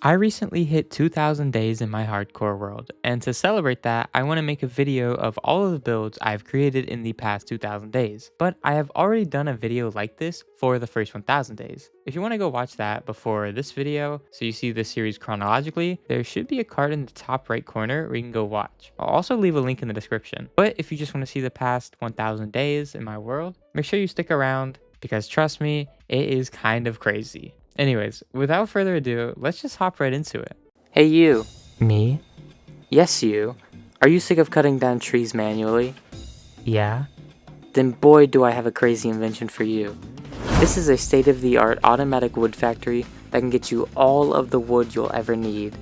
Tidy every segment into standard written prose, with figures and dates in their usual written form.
I recently hit 2,000 days in my hardcore world, and to celebrate that, I want to make a video of all of the builds I've created in the past 2,000 days. But I have already done a video like this for the first 1,000 days. If you want to go watch that before this video, so you see this series chronologically, there should be a card in the top right corner where you can go watch. I'll also leave a link in the description. But if you just want to see the past 1,000 days in my world, make sure you stick around because trust me, it is kind of crazy. Anyways, without further ado, let's just hop right into it. Hey you. Me? Yes you. Are you sick of cutting down trees manually? Yeah. Then boy do I have a crazy invention for you. This is a state-of-the-art automatic wood factory that can get you all of the wood you'll ever need.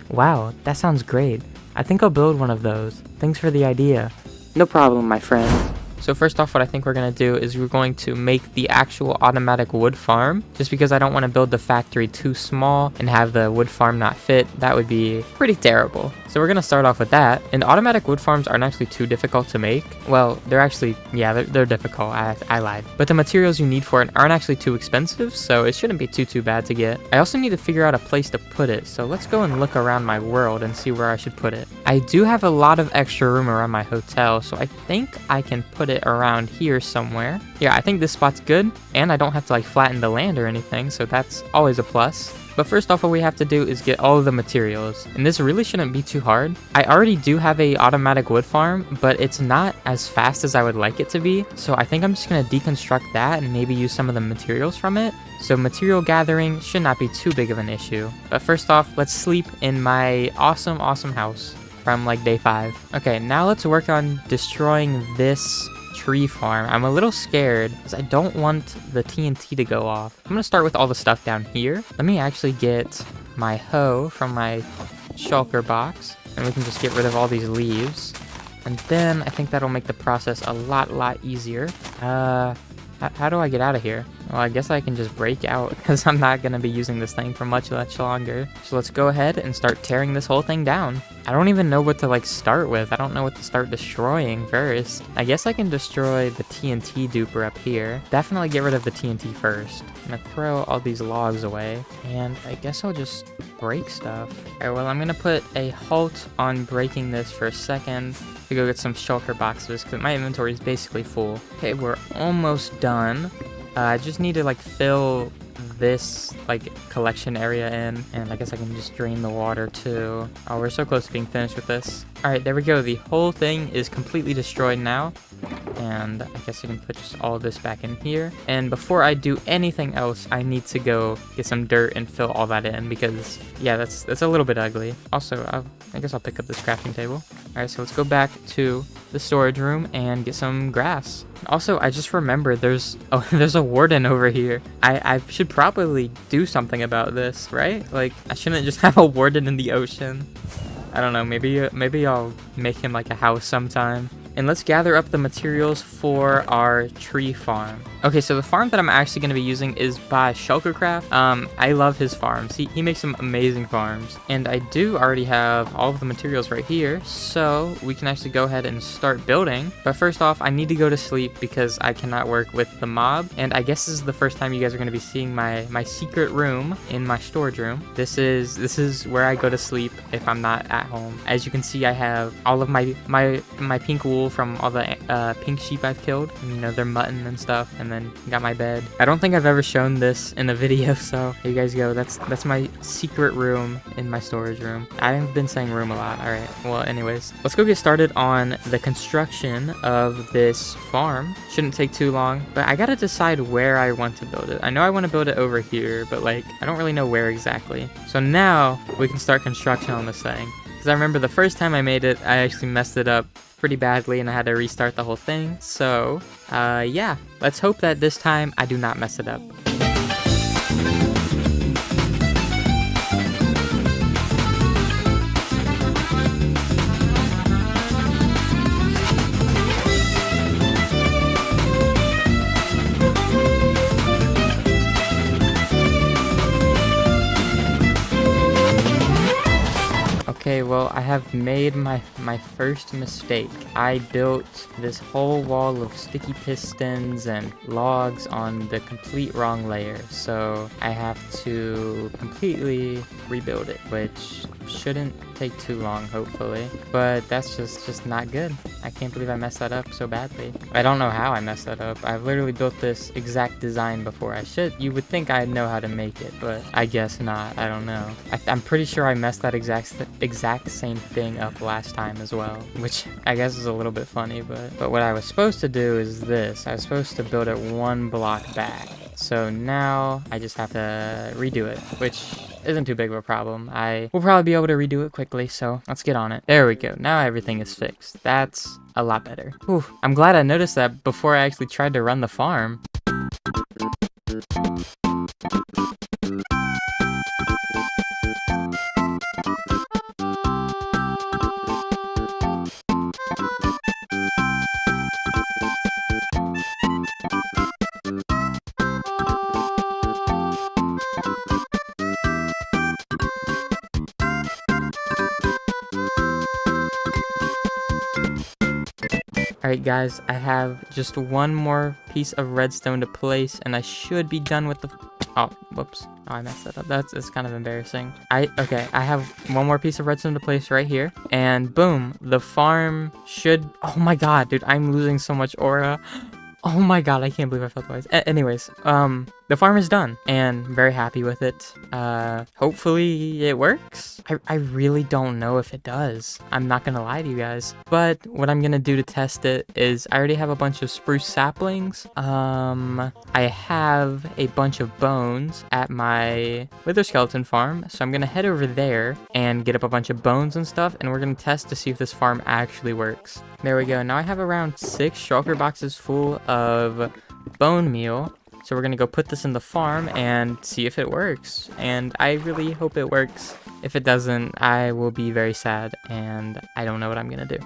Wow, that sounds great. I think I'll build one of those. Thanks for the idea. No problem, my friend. So first off, what I think we're going to do is we're going to make the actual automatic wood farm, just because I don't want to build the factory too small and have the wood farm not fit. That would be pretty terrible. So we're going to start off with that. And automatic wood farms aren't actually too difficult to make. Well, they're actually, yeah, they're difficult. I lied. But the materials you need for it aren't actually too expensive, so it shouldn't be too bad to get. I also need to figure out a place to put it. So let's go and look around my world and see where I should put it. I do have a lot of extra room around my hotel, so I think I can put it around here somewhere. Yeah, I think this spot's good, and I don't have to like flatten the land or anything, so that's always a plus. But first off, what we have to do is get all of the materials, and this really shouldn't be too hard. I already do have a automatic wood farm, but it's not as fast as I would like it to be, so I think I'm just going to deconstruct that and maybe use some of the materials from it. So material gathering should not be too big of an issue. But first off, let's sleep in my awesome house from like day 5. Okay, now let's work on destroying this tree farm. I'm a little scared because I don't want the TNT to go off. I'm gonna start with all the stuff down here. Let me actually get my hoe from my shulker box, and we can just get rid of all these leaves. And then I think that'll make the process a lot easier. How do I get out of here? Well, I guess I can just break out because I'm not going to be using this thing for much longer. So let's go ahead and start tearing this whole thing down. I don't even know what to like start with. I don't know what to start destroying first. I guess I can destroy the TNT duper up here. Definitely get rid of the TNT first. I'm going to throw all these logs away, and I guess I'll just break stuff. Alright, well, I'm going to put a halt on breaking this for a second to go get some shulker boxes because my inventory is basically full. Okay, we're almost done. I just need to like fill this like collection area in, and I guess I can just drain the water too. Oh, we're so close to being finished with this. All right, there we go. The whole thing is completely destroyed now, and I guess I can put just all of this back in here. And before I do anything else, I need to go get some dirt and fill all that in because yeah, that's a little bit ugly. Also, I guess I'll pick up this crafting table. All right, so let's go back to the storage room and get some grass. Also, I just remembered there's a warden over here. I should probably do something about this, right? Like, I shouldn't just have a warden in the ocean. I don't know, maybe I'll make him like a house sometime. And let's gather up the materials for our tree farm. Okay, so the farm that I'm actually going to be using is by Shulkercraft. I love his farms. He makes some amazing farms. And I do already have all of the materials right here, so we can actually go ahead and start building. But first off, I need to go to sleep because I cannot work with the mob. And I guess this is the first time you guys are going to be seeing my secret room in my storage room. This is where I go to sleep if I'm not at home. As you can see, I have all of my pink wool from all the pink sheep I've killed, and, you know, their mutton and stuff, and then got my bed. I don't think I've ever shown this in a video, so here you guys go. That's my secret room in my storage room. I've been saying room a lot. All right, well, anyways, let's go get started on the construction of this farm. Shouldn't take too long, but I gotta decide where I want to build it. I know I want to build it over here, but like I don't really know where exactly. So now we can start construction on this thing, because I remember the first time I made it, I actually messed it up pretty badly and I had to restart the whole thing. So yeah, let's hope that this time I do not mess it up. Okay, well, I have made my first mistake. I built this whole wall of sticky pistons and logs on the complete wrong layer, so I have to completely rebuild it, which shouldn't take too long, hopefully. But that's just not good. I can't believe I messed that up so badly. I don't know how I messed that up. I've literally built this exact design before. You would think I'd know how to make it, but I guess not. I don't know. I'm pretty sure I messed that exact same thing up last time as well, which I guess is a little bit funny, but what I was supposed to do is this. I was supposed to build it one block back. So now I just have to redo it, which isn't too big of a problem. I will probably be able to redo it quickly, so let's get on it. There we go. Now everything is fixed. That's a lot better. Whew. I'm glad I noticed that before I actually tried to run the farm. Alright guys, I have just one more piece of redstone to place and I should be done with the... Oh, whoops. Oh, I messed that up. It's kind of embarrassing. Okay, I have one more piece of redstone to place right here. And boom, the farm should... Oh my god, dude, I'm losing so much aura. Oh my god, I can't believe I felt twice. Anyways, the farm is done and very happy with it. Hopefully it works. I really don't know if it does. I'm not gonna lie to you guys. But what I'm gonna do to test it is I already have a bunch of spruce saplings. I have a bunch of bones at my wither skeleton farm. So I'm gonna head over there and get up a bunch of bones and stuff. And we're gonna test to see if this farm actually works. There we go. Now I have around 6 shulker boxes full of bone meal. So we're gonna go put this in the farm and see if it works. And I really hope it works. If it doesn't, I will be very sad and I don't know what I'm gonna do.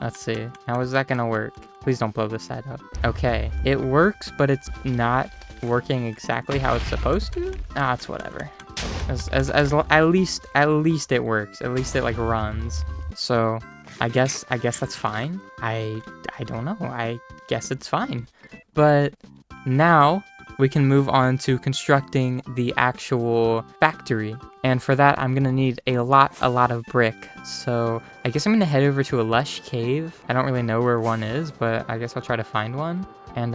Let's see. How is that gonna work? Please don't blow this side up. Okay, it works, but it's not working exactly how it's supposed to. Ah, it's whatever. At least it works. At least it like runs. So I guess that's fine. I don't know. I guess it's fine. But now we can move on to constructing the actual factory. And for that, I'm gonna need a lot of brick. So I guess I'm gonna head over to a lush cave. I don't really know where one is, but I guess I'll try to find one. And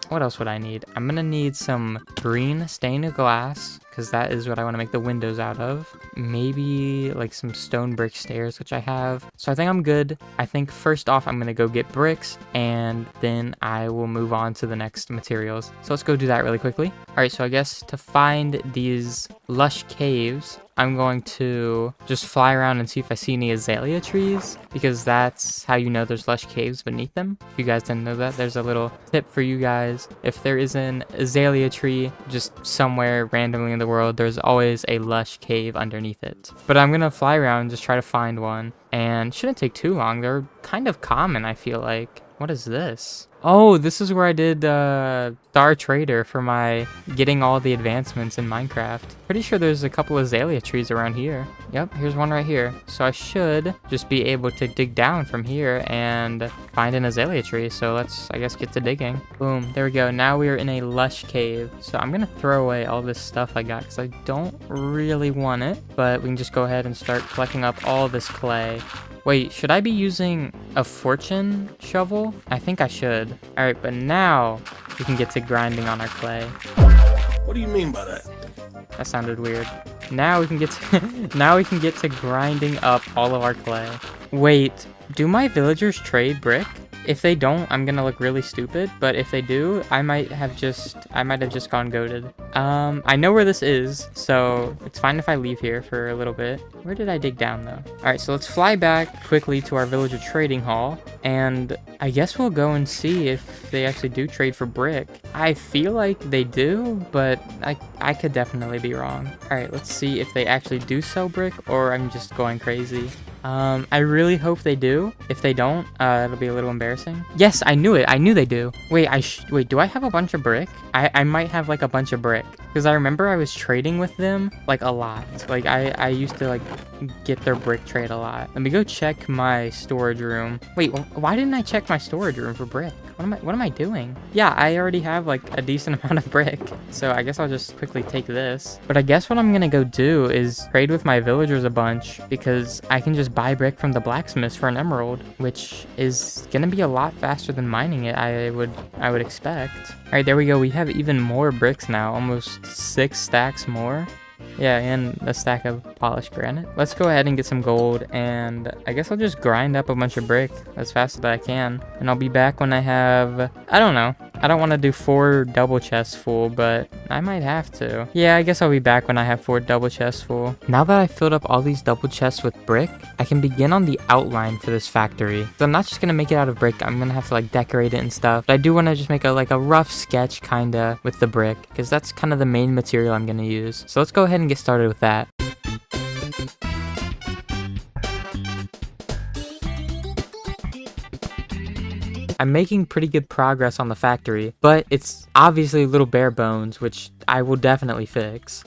what else would I need? I'm gonna need some green stained glass, because that is what I want to make the windows out of. Maybe like some stone brick stairs, which I have. So I think I'm good. I think first off, I'm gonna go get bricks, and then I will move on to the next materials. So let's go do that really quickly. All right, so I guess to find these lush caves, I'm going to just fly around and see if I see any azalea trees, because that's how you know there's lush caves beneath them. If you guys didn't know that, there's a little tip for you guys. If there is an azalea tree just somewhere randomly in the world, there's always a lush cave underneath it. But I'm gonna fly around and just try to find one, and shouldn't take too long. They're kind of common, I feel like. What is this? Oh, this is where I did Star Trader for my getting all the advancements in Minecraft. Pretty sure there's a couple azalea trees around here. Yep, here's one right here. So I should just be able to dig down from here and find an azalea tree. So let's, I guess, get to digging. Boom, there we go. Now we are in a lush cave. So I'm gonna throw away all this stuff I got because I don't really want it. But we can just go ahead and start collecting up all this clay. Wait, should I be using a fortune shovel? I think I should. All right, but now we can get to grinding on our clay. What do you mean by that? That sounded weird. Now we can get to grinding up all of our clay. Wait, do my villagers trade brick? If they don't, I'm gonna look really stupid, but if they do, I might have just gone goated. I know where this is, so it's fine if I leave here for a little bit. Where did I dig down though? All right, so let's fly back quickly to our villager trading hall, and I guess we'll go and see if they actually do trade for brick. I feel like they do, but I could definitely be wrong. All right, let's see if they actually do sell brick, or I'm just going crazy. I really hope they do. If they don't, it'll be a little embarrassing. Yes, I knew it. I knew they do. Wait, do I have a bunch of brick? I might have like a bunch of brick. because I remember I was trading with them like a lot. Like I used to like get their brick trade a lot. Let me go check my storage room. Wait, why didn't I check my storage room for brick? What am I doing? Yeah, I already have like a decent amount of brick, so I guess I'll just quickly take this. But I guess what I'm gonna go do is trade with my villagers a bunch, because I can just buy brick from the blacksmiths for an emerald, which is gonna be a lot faster than mining it, I would expect. All right, there we go. We have even more bricks now, almost 6 stacks more. Yeah, and a stack of polished granite. Let's go ahead and get some gold, and I guess I'll just grind up a bunch of brick as fast as I can. And I'll be back when I have, I don't know. I don't want to do 4 double chests full, but I might have to. Yeah, I guess I'll be back when I have 4 double chests full. Now that I've filled up all these double chests with brick, I can begin on the outline for this factory. So I'm not just going to make it out of brick. I'm going to have to like decorate it and stuff. But I do want to just make a rough sketch kind of with the brick, because that's kind of the main material I'm going to use. So let's go ahead and get started with that. I'm making pretty good progress on the factory, but it's obviously a little bare bones, which I will definitely fix.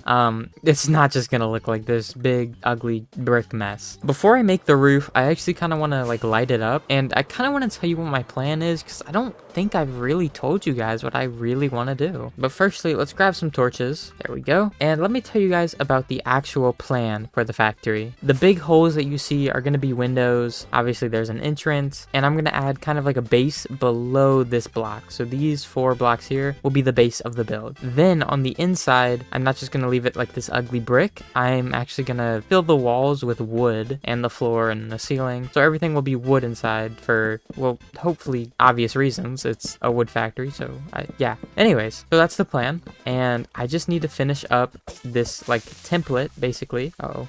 It's not just gonna look like this big, ugly brick mess. Before I make the roof, I actually kind of want to like light it up, and I kind of want to tell you what my plan is, because I don't think I've really told you guys what I really want to do. But firstly, let's grab some torches. There we go. And let me tell you guys about the actual plan for the factory. The big holes that you see are gonna be windows. Obviously, there's an entrance, and I'm gonna add kind of like a base below this block. So these 4 blocks here will be the base of the build. Then on the inside, I'm not just gonna leave it like this ugly brick. I'm actually gonna fill the walls with wood, and the floor and the ceiling. So everything will be wood inside for, well, hopefully obvious reasons. It's a wood factory, so yeah. Anyways, so that's the plan. And I just need to finish up this like template, basically. Oh,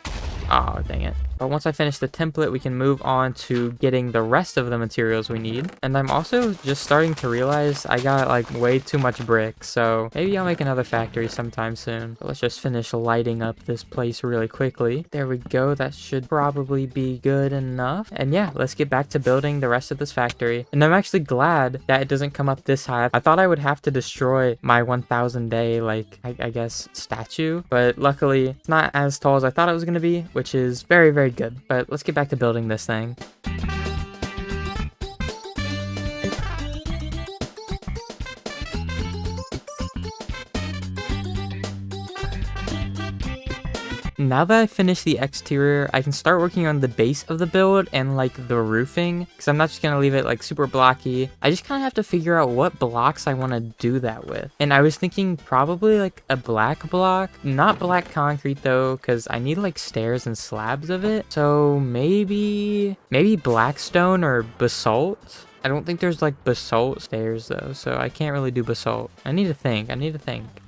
dang it. But once I finish the template, we can move on to getting the rest of the materials we need. And I'm also just starting to realize I got like way too much brick, so maybe I'll make another factory sometime soon. But let's just finish lighting up this place really quickly. There we go. That should probably be good enough. And yeah, let's get back to building the rest of this factory. And I'm actually glad that it doesn't come up this high. I thought I would have to destroy my 1000 day, like, I guess, statue. But luckily, it's not as tall as I thought it was going to be, which is very, very good. But let's get back to building this thing. Now that I finished the exterior, I can start working on the base of the build and like the roofing, because I'm not just going to leave it like super blocky. I just kind of have to figure out what blocks I want to do that with. And I was thinking probably like a black block, not black concrete though, because I need like stairs and slabs of it. So maybe black stone or basalt. I don't think there's like basalt stairs though, so I can't really do basalt. I need to think.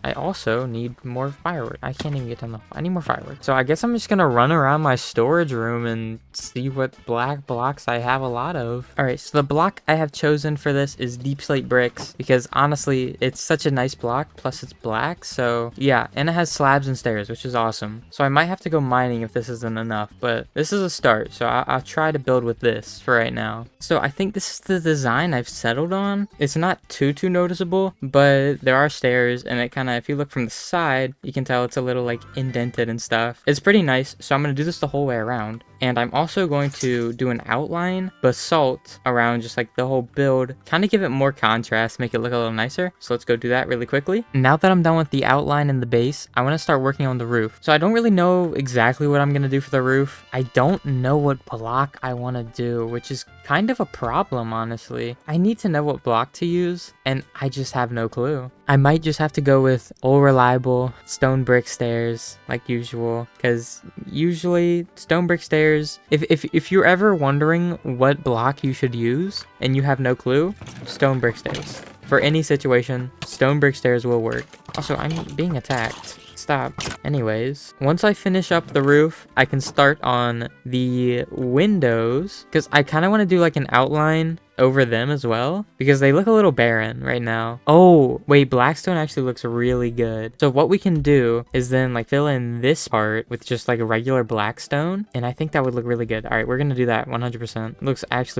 I also need more firewood. I can't even get down I need more firewood. So I guess I'm just gonna run around my storage room and see what black blocks I have a lot of. All right, so the block I have chosen for this is deep slate bricks, because honestly, it's such a nice block, plus it's black, so yeah, and it has slabs and stairs, which is awesome. So I might have to go mining if this isn't enough, but this is a start, so I'll try to build with this for right now. So I think this is the design I've settled on. It's not too noticeable, but there are stairs, and it kind of, if you look from the side, you can tell it's a little like indented and stuff. It's pretty nice, so I'm going to do this the whole way around. And I'm also going to do an outline basalt around just like the whole build, kind of give it more contrast, make it look a little nicer. So let's go do that really quickly. Now that I'm done with the outline and the base, I want to start working on the roof. So I don't really know exactly what I'm going to do for the roof. I don't know what block I want to do, which is kind of a problem, honestly. I need to know what block to use, and I just have no clue. I might just have to go with old reliable stone brick stairs like usual, because usually stone brick stairs, if you're ever wondering what block you should use and you have no clue, stone brick stairs. For any situation, stone brick stairs will work. Also, I'm being attacked. Stop. Anyways, once I finish up the roof, I can start on the windows, because I kind of want to do like an outline over them as well because they look a little barren right now. Oh, wait, blackstone actually looks really good. So what we can do is then like fill in this part with just like a regular blackstone, and I think that would look really good. All right, we're gonna do that 100%.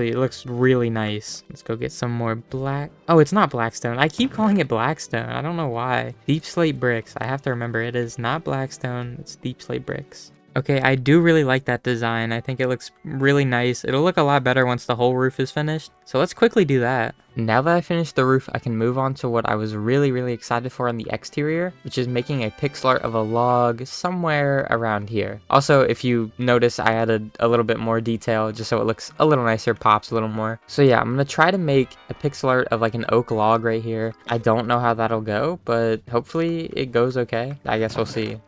It looks really nice. Let's go get some more black. Oh, it's not blackstone. I keep calling it blackstone. I don't know why. Deep slate bricks. I have to remember it is not blackstone. It's deep slate bricks. Okay, I do really like that design. I think it looks really nice. It'll look a lot better once the whole roof is finished. So let's quickly do that. Now that I finished the roof, I can move on to what I was really excited for on the exterior, which is making a pixel art of a log somewhere around here. Also, if you notice, I added a little bit more detail just so it looks a little nicer, pops a little more. So yeah, I'm gonna try to make a pixel art of like an oak log right here. I don't know how that'll go, but hopefully it goes okay. I guess we'll see.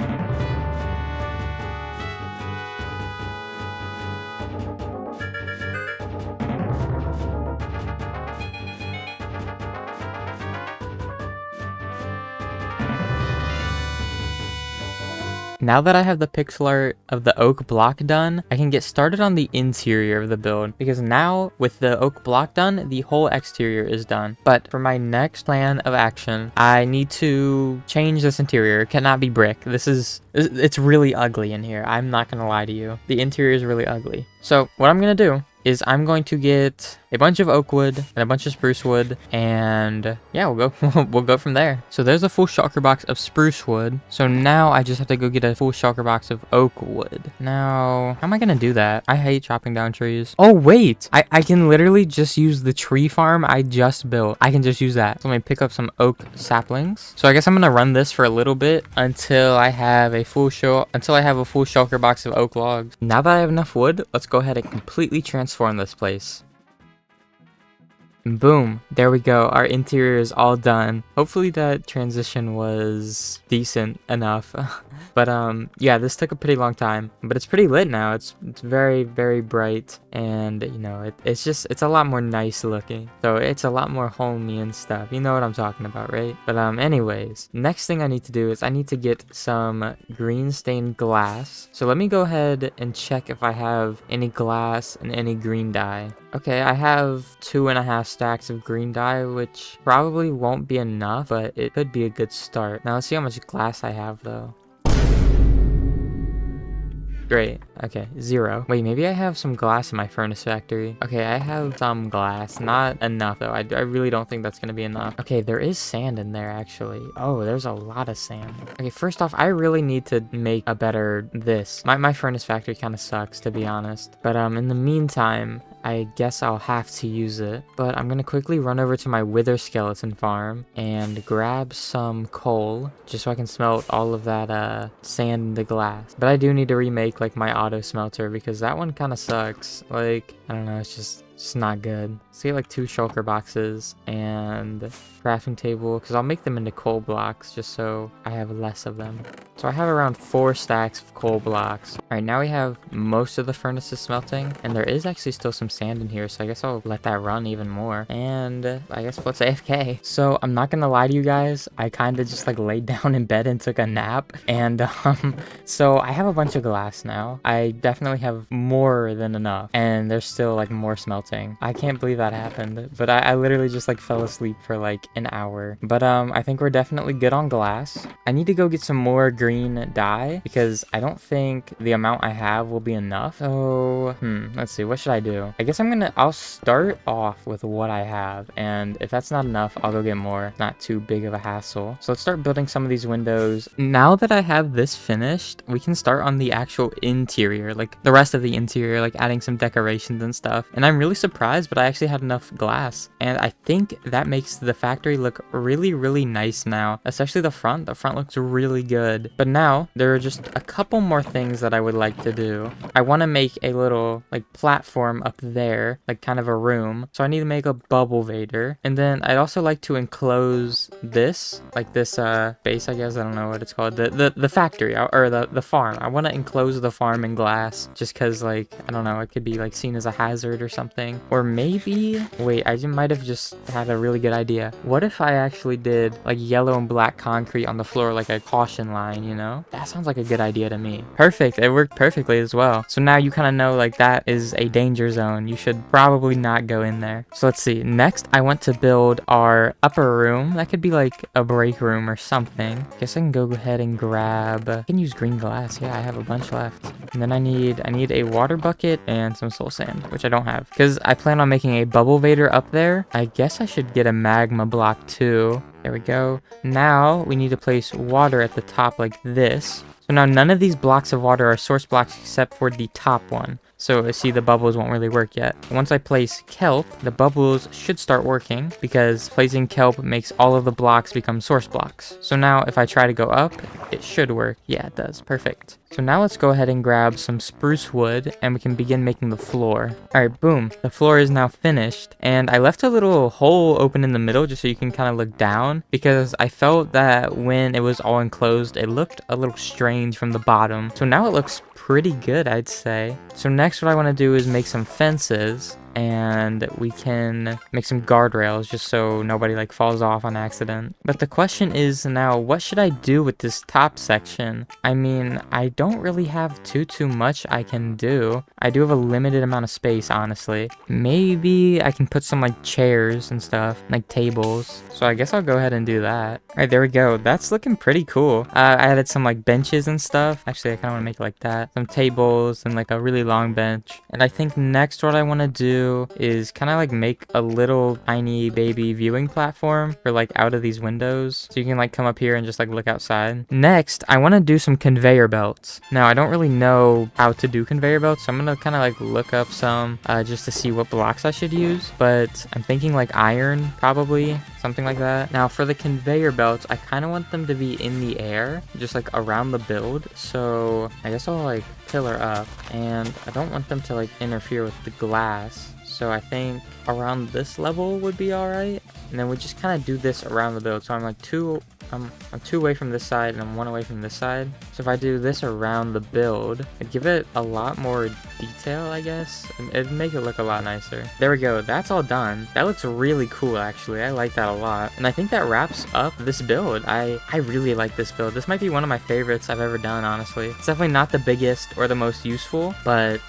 Now that I have the pixel art of the oak block done, I can get started on the interior of the build, because now with the oak block done, the whole exterior is done. But for my next plan of action, I need to change this interior. It cannot be brick. It's really ugly in here. I'm not gonna lie to you. The interior is really ugly. So what I'm gonna do is I'm going to get a bunch of oak wood and a bunch of spruce wood, and yeah, we'll go from there. So there's a full shulker box of spruce wood. So now I just have to go get a full shulker box of oak wood. Now, how am I gonna do that? I hate chopping down trees. Oh wait, I can literally just use the tree farm I just built. I can just use that. So let me pick up some oak saplings. So I guess I'm gonna run this for a little bit until I have a full shulker box of oak logs. Now that I have enough wood, let's go ahead and completely transform this place. Boom, there we go. Our interior is all done. Hopefully that transition was decent enough. But yeah, this took a pretty long time, but it's pretty lit now. It's very bright, and you know, it's a lot more nice looking. So it's a lot more homey and stuff. You know what I'm talking about, right? But anyways, next thing I need to do is I need to get some green stained glass. So let me go ahead and check if I have any glass and any green dye. Okay, I have 2.5 stacks of green dye, which probably won't be enough, but it could be a good start. Now let's see how much glass I have though. Great. Okay, 0. Wait, maybe I have some glass in my furnace factory. Okay, I have some glass. Not enough, though. I really don't think that's going to be enough. Okay, there is sand in there, actually. Oh, there's a lot of sand. Okay, first off, I really need to make a better this. My furnace factory kind of sucks, to be honest. But in the meantime, I guess I'll have to use it. But I'm going to quickly run over to my wither skeleton farm and grab some coal just so I can smelt all of that sand in the glass. But I do need to remake like my auto smelter because that one kind of sucks. Like, I don't know, it's just not good. Let's get like 2 shulker boxes and crafting table, because I'll make them into coal blocks just so I have less of them. So I have around 4 stacks of coal blocks. All right, now we have most of the furnaces smelting, and there is actually still some sand in here, so I guess I'll let that run even more. And I guess let's AFK. So I'm not gonna lie to you guys, I kind of just like laid down in bed and took a nap, and so I have a bunch of glass now. I definitely have more than enough, and there's still like more smelting. I can't believe that happened, but I literally just like fell asleep for like an hour. But I think we're definitely good on glass. I need to go get some more green dye because I don't think the amount I have will be enough. So let's see, what should I do? I guess I'll start off with what I have, and if that's not enough, I'll go get more. Not too big of a hassle. So let's start building some of these windows. Now that I have this finished, we can start on the actual interior, like the rest of the interior, like adding some decorations and stuff. And I'm really surprised, but I actually had enough glass, and I think that makes the factory look really nice now, especially the front. The front looks really good. But now there are just a couple more things that I would like to do. I want to make a little like platform up there, like kind of a room. So I need to make a bubble vader, and then I'd also like to enclose this, like this base, I guess. I don't know what it's called, the factory, or the farm. I want to enclose the farm in glass just because, like, I don't know, it could be like seen as a hazard or something. something. Or maybe, wait, I might have just had a really good idea. What if I actually did like yellow and black concrete on the floor, like a caution line, you know? That sounds like a good idea to me. Perfect. It worked perfectly as well. So now you kind of know like that is a danger zone. You should probably not go in there. So let's see. Next, I want to build our upper room. That could be like a break room or something. Guess I can go ahead and grab, I can use green glass. Yeah, I have a bunch left. And then I need a water bucket and some soul sand, which I don't have because I plan on making a bubble vader up there. I guess I should get a magma block too. There we go. Now we need to place water at the top like this. So now none of these blocks of water are source blocks except for the top one. So see, the bubbles won't really work yet. Once I place kelp, the bubbles should start working because placing kelp makes all of the blocks become source blocks. So now if I try to go up, it should work. Yeah, it does. Perfect. So now let's go ahead and grab some spruce wood and we can begin making the floor. All right, boom. The floor is now finished. And I left a little hole open in the middle just so you can kind of look down because I felt that when it was all enclosed, it looked a little strange from the bottom. So now it looks pretty good, I'd say. So next what I want to do is make some fences and we can make some guardrails just so nobody like falls off on accident. But the question is now, what should I do with this top section? I mean, I don't really have too much I can do. I do have a limited amount of space, honestly. Maybe I can put some like chairs and stuff, like tables. So I guess I'll go ahead and do that. All right, there we go. That's looking pretty cool. I added some like benches and stuff. Actually, I kind of want to make it like that. Some tables and like a really long bench. And I think next what I want to do is kind of like make a little tiny baby viewing platform for like out of these windows. So you can like come up here and just like look outside. Next, I want to do some conveyor belts. Now, I don't really know how to do conveyor belts. So I'm going to kind of like look up some just to see what blocks I should use. But I'm thinking like iron, probably. Something like that. Now for the conveyor belts, I kind of want them to be in the air, just like around the build. So I guess I'll like pillar up, and I don't want them to like interfere with the glass. So I think around this level would be all right. And then we just kind of do this around the build. So I'm like I'm two away from this side and I'm one away from this side. So if I do this around the build, it'd give it a lot more detail, I guess. It'd make it look a lot nicer. There we go. That's all done. That looks really cool, actually. I like that a lot. And I think that wraps up this build. I really like this build. This might be one of my favorites I've ever done, honestly. It's definitely not the biggest or the most useful, but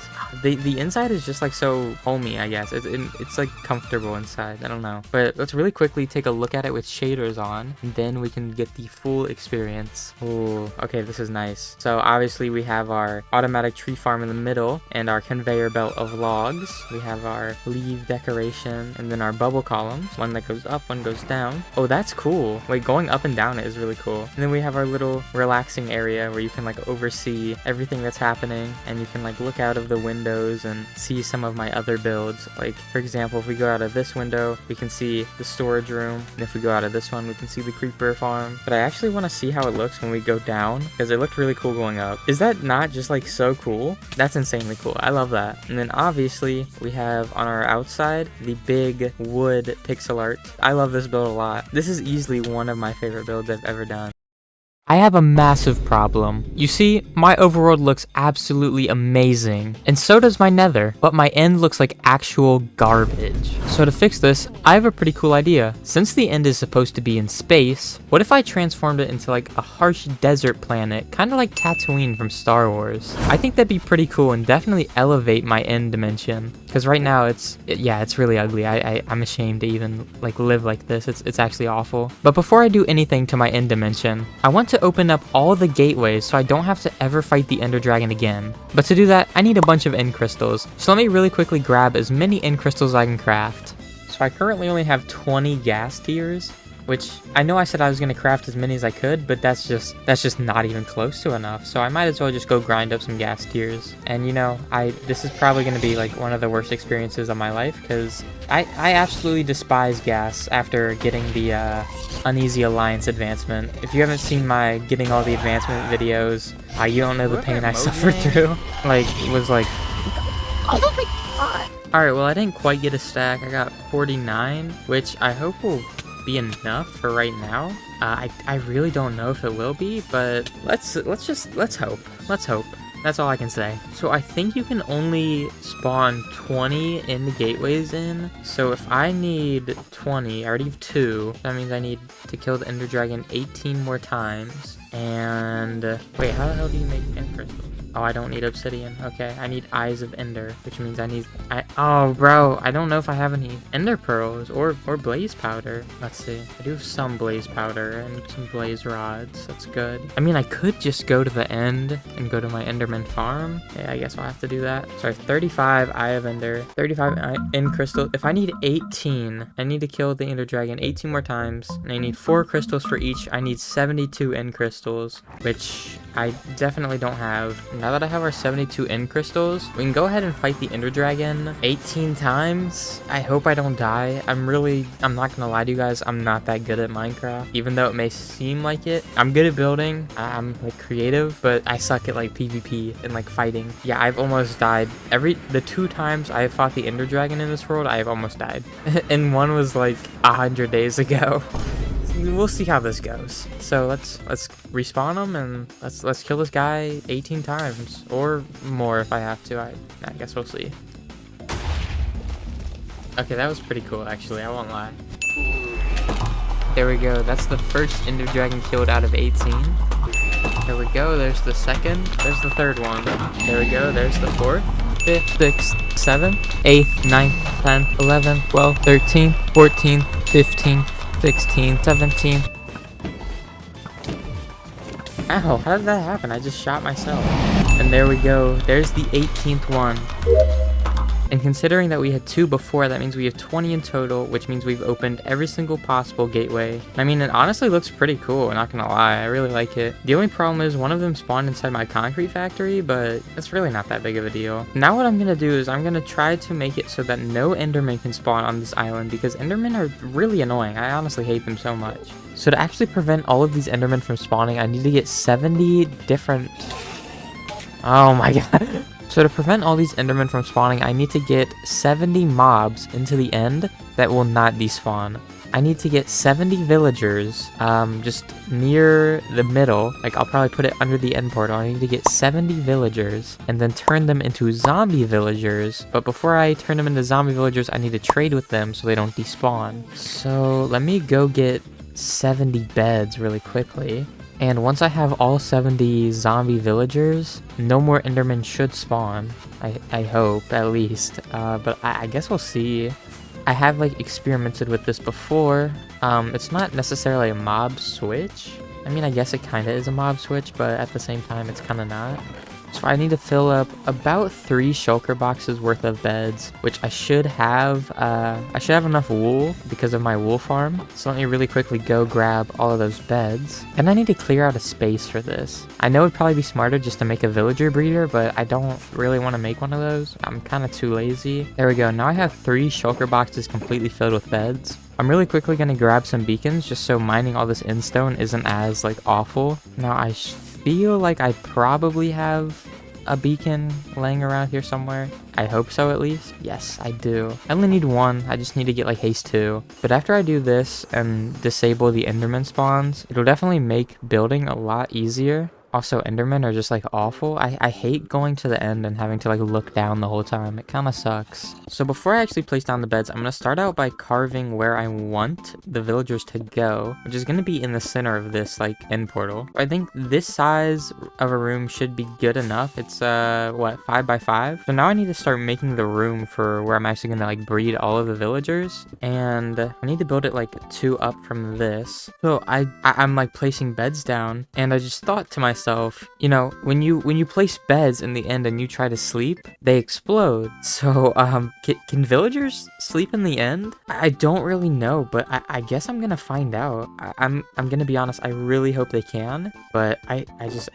the inside is just like so homey, I guess. It's like comfortable inside. I don't know. But let's really quickly take a look at it with shaders on, and then we can get the full experience. Ooh, okay, this is nice. So obviously we have our automatic tree farm in the middle and our conveyor belt of logs. We have our leaf decoration and then our bubble columns. One that goes up, one goes down. Oh, that's cool. Wait, going up and down it is really cool. And then we have our little relaxing area where you can like oversee everything that's happening, and you can like look out of the windows and see some of my other builds. Like for example, if we go out of this window, we can see the storage room, and if we go out of this one, we can see the creeper farm. But I actually want to see how it looks when we go down, because it looked really cool going up. Is that not just like so cool? That's insanely cool. I love that. And then obviously we have on our outside the big wood pixel art. I love this build a lot. This is easily one of my favorite builds I've ever done. I have a massive problem. You see, my overworld looks absolutely amazing, and so does my nether, but my end looks like actual garbage. So to fix this, I have a pretty cool idea. Since the end is supposed to be in space, what if I transformed it into like a harsh desert planet, kind of like Tatooine from Star Wars? I think that'd be pretty cool and definitely elevate my end dimension. Because right now it's really ugly. I'm ashamed to even like live like this. It's actually awful. But before I do anything to my end dimension, I want to open up all the gateways so I don't have to ever fight the Ender Dragon again. But to do that, I need a bunch of end crystals. So let me really quickly grab as many end crystals I can craft. So I currently only have 20 gas tiers, which I know I said I was going to craft as many as I could, but that's just not even close to enough. So I might as well just go grind up some gas tiers. And you know, this is probably going to be like one of the worst experiences of my life, because I absolutely despise gas after getting the Uneasy Alliance advancement. If you haven't seen my getting all the advancement videos, you don't know the pain I suffered through. Like, it was like, oh my god. Alright, well I didn't quite get a stack. I got 49, which I hope will be enough for right now. I really don't know if it will be, but let's hope. That's all I can say. So I think you can only spawn 20 in the gateways in. So if I need 20, I already have 2. That means I need to kill the Ender Dragon 18 more times. And wait, how the hell do you make end crystals? Oh, I don't need obsidian. Okay, I need eyes of ender, which means oh, bro, I don't know if I have any ender pearls or blaze powder. Let's see. I do have some blaze powder and some blaze rods. That's good. I mean, I could just go to the end and go to my enderman farm. Yeah, I guess I'll have to do that. Sorry, 35 eye of ender, 35 end crystal. If I need 18, I need to kill the ender dragon 18 more times, and I need 4 crystals for each. I need 72 end crystals, which I definitely don't have. Now that I have our 72 end crystals, we can go ahead and fight the ender dragon 18 times. I hope I don't die. I'm not gonna lie to you guys, I'm not that good at Minecraft, even though it may seem like it. I'm good at building, I'm like creative, but I suck at like PvP and like fighting. Yeah, I've almost died. The 2 times I have fought the ender dragon in this world, I have almost died. And one was like 100 days ago. We'll see how this goes. So let's respawn him and let's kill this guy 18 times or more if I have to. I guess we'll see. Okay, that was pretty cool actually, I won't lie. There we go. That's the first ender dragon killed out of 18. There we go. There's the second. There's the third one. There we go. There's the fourth, 5th, 6th, 7th, 8th, 9th, 10th, 11th, 12th, 13th, 14th, 15th, 16, 17. Ow, how did that happen? I just shot myself. And there we go. There's the 18th one. And considering that we had 2 before, that means we have 20 in total, which means we've opened every single possible gateway. I mean, it honestly looks pretty cool, not gonna lie. I really like it. The only problem is one of them spawned inside my concrete factory, but it's really not that big of a deal. Now what I'm gonna do is I'm gonna try to make it so that no enderman can spawn on this island, because endermen are really annoying. I honestly hate them so much. So to actually prevent all of these endermen from spawning, I need to get 70 different... Oh my god. So to prevent all these endermen from spawning, I need to get 70 mobs into the end that will not despawn. I need to get 70 villagers just near the middle. Like, I'll probably put it under the end portal. I need to get 70 villagers and then turn them into zombie villagers. But before I turn them into zombie villagers, I need to trade with them so they don't despawn. So let me go get 70 beds really quickly. And once I have all 70 zombie villagers, no more endermen should spawn. I hope, at least. But I guess we'll see. I have like experimented with this before. It's not necessarily a mob switch. I mean, I guess it kind of is a mob switch, but at the same time, it's kind of not. So I need to fill up about 3 shulker boxes worth of beds, which I should have enough wool because of my wool farm. So let me really quickly go grab all of those beds. And I need to clear out a space for this. I know it'd probably be smarter just to make a villager breeder, but I don't really want to make one of those. I'm kind of too lazy. There we go. Now I have 3 shulker boxes completely filled with beds. I'm really quickly going to grab some beacons just so mining all this endstone isn't as like awful. Now I feel like I probably have a beacon laying around here somewhere. I hope so, at least. Yes, I do. I only need 1. I just need to get like haste 2. But after I do this and disable the enderman spawns, it'll definitely make building a lot easier. Also, endermen are just like awful. I hate going to the end and having to like look down the whole time. It kind of sucks. So before I actually place down the beds, I'm going to start out by carving where I want the villagers to go, which is going to be in the center of this like end portal. I think this size of a room should be good enough. It's what, 5 by 5? So now I need to start making the room for where I'm actually going to like breed all of the villagers, and I need to build it like 2 up from this. So I'm like placing beds down, and I just thought to myself, you know, when you place beds in the end and you try to sleep, they explode. So can villagers sleep in the end? I don't really know, but I guess I'm gonna find out. I'm gonna be honest, I really hope they can, but I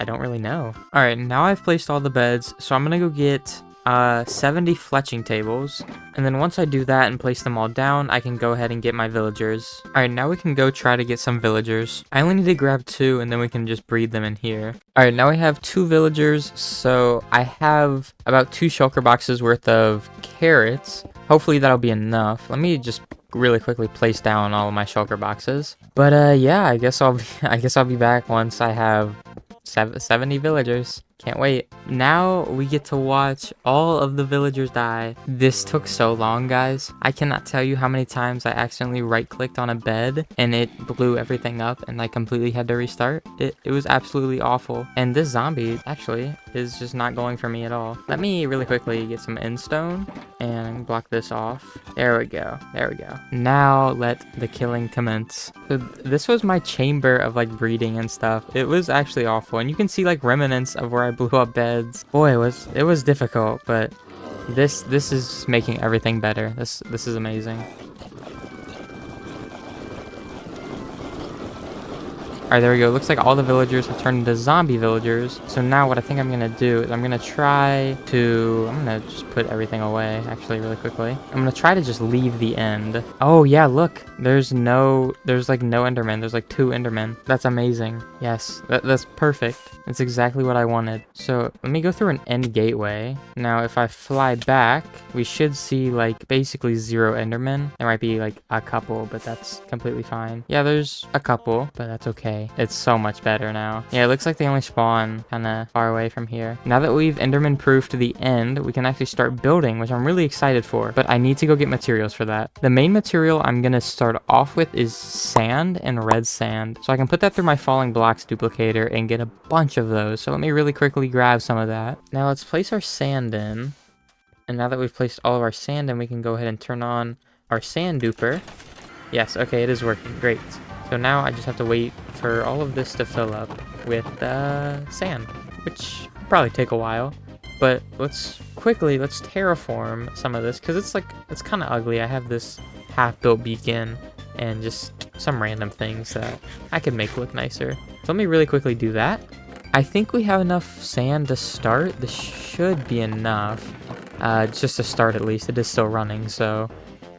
don't really know. All right, now I've placed all the beds, so I'm gonna go get 70 fletching tables, and then once I do that and place them all down, I can go ahead and get my villagers. Alright, now we can go try to get some villagers. I only need to grab 2 and then we can just breed them in here. Alright, now we have 2 villagers, so I have about 2 shulker boxes worth of carrots. Hopefully that'll be enough. Let me just really quickly place down all of my shulker boxes. But yeah, I guess I'll be back once I have 70 villagers. Can't wait. Now we get to watch all of the villagers die. This took so long, guys. I cannot tell you how many times I accidentally right-clicked on a bed and it blew everything up and I completely had to restart. It was absolutely awful. And this zombie, actually, is just not going for me at all. Let me really quickly get some end stone and block this off. There we go. There we go. Now let the killing commence. So this was my chamber of like breeding and stuff. It was actually awful. And you can see like remnants of where I blew up beds. Boy, it was difficult, but this is making everything better. This is amazing. Alright, there we go. Looks like all the villagers have turned into zombie villagers. So now what I think I'm going to do is I'm going to just put everything away, actually, really quickly. I'm going to try to just leave the end. Oh, yeah, look. There's like no Enderman. There's like 2 Endermen. That's amazing. Yes, that's perfect. That's exactly what I wanted. So let me go through an end gateway. Now, if I fly back, we should see like basically 0 Endermen. There might be like a couple, but that's completely fine. Yeah, there's a couple, but that's okay. It's so much better now. Yeah, it looks like they only spawn kind of far away from here. Now that we've Enderman proofed the end, we can actually start building, which I'm really excited for, but I need to go get materials for that. The main material I'm going to start off with is sand and red sand. So I can put that through my falling blocks duplicator and get a bunch of those. So let me really quickly grab some of that. Now let's place our sand in. And now that we've placed all of our sand in, we can go ahead and turn on our sand duper. Yes, okay, it is working. Great. So now I just have to wait for all of this to fill up with sand, which will probably take a while. But let's terraform some of this, because it's kind of ugly. I have this half-built beacon and just some random things that I could make look nicer. So let me really quickly do that. I think we have enough sand to start. This should be enough, just to start at least. It is still running, so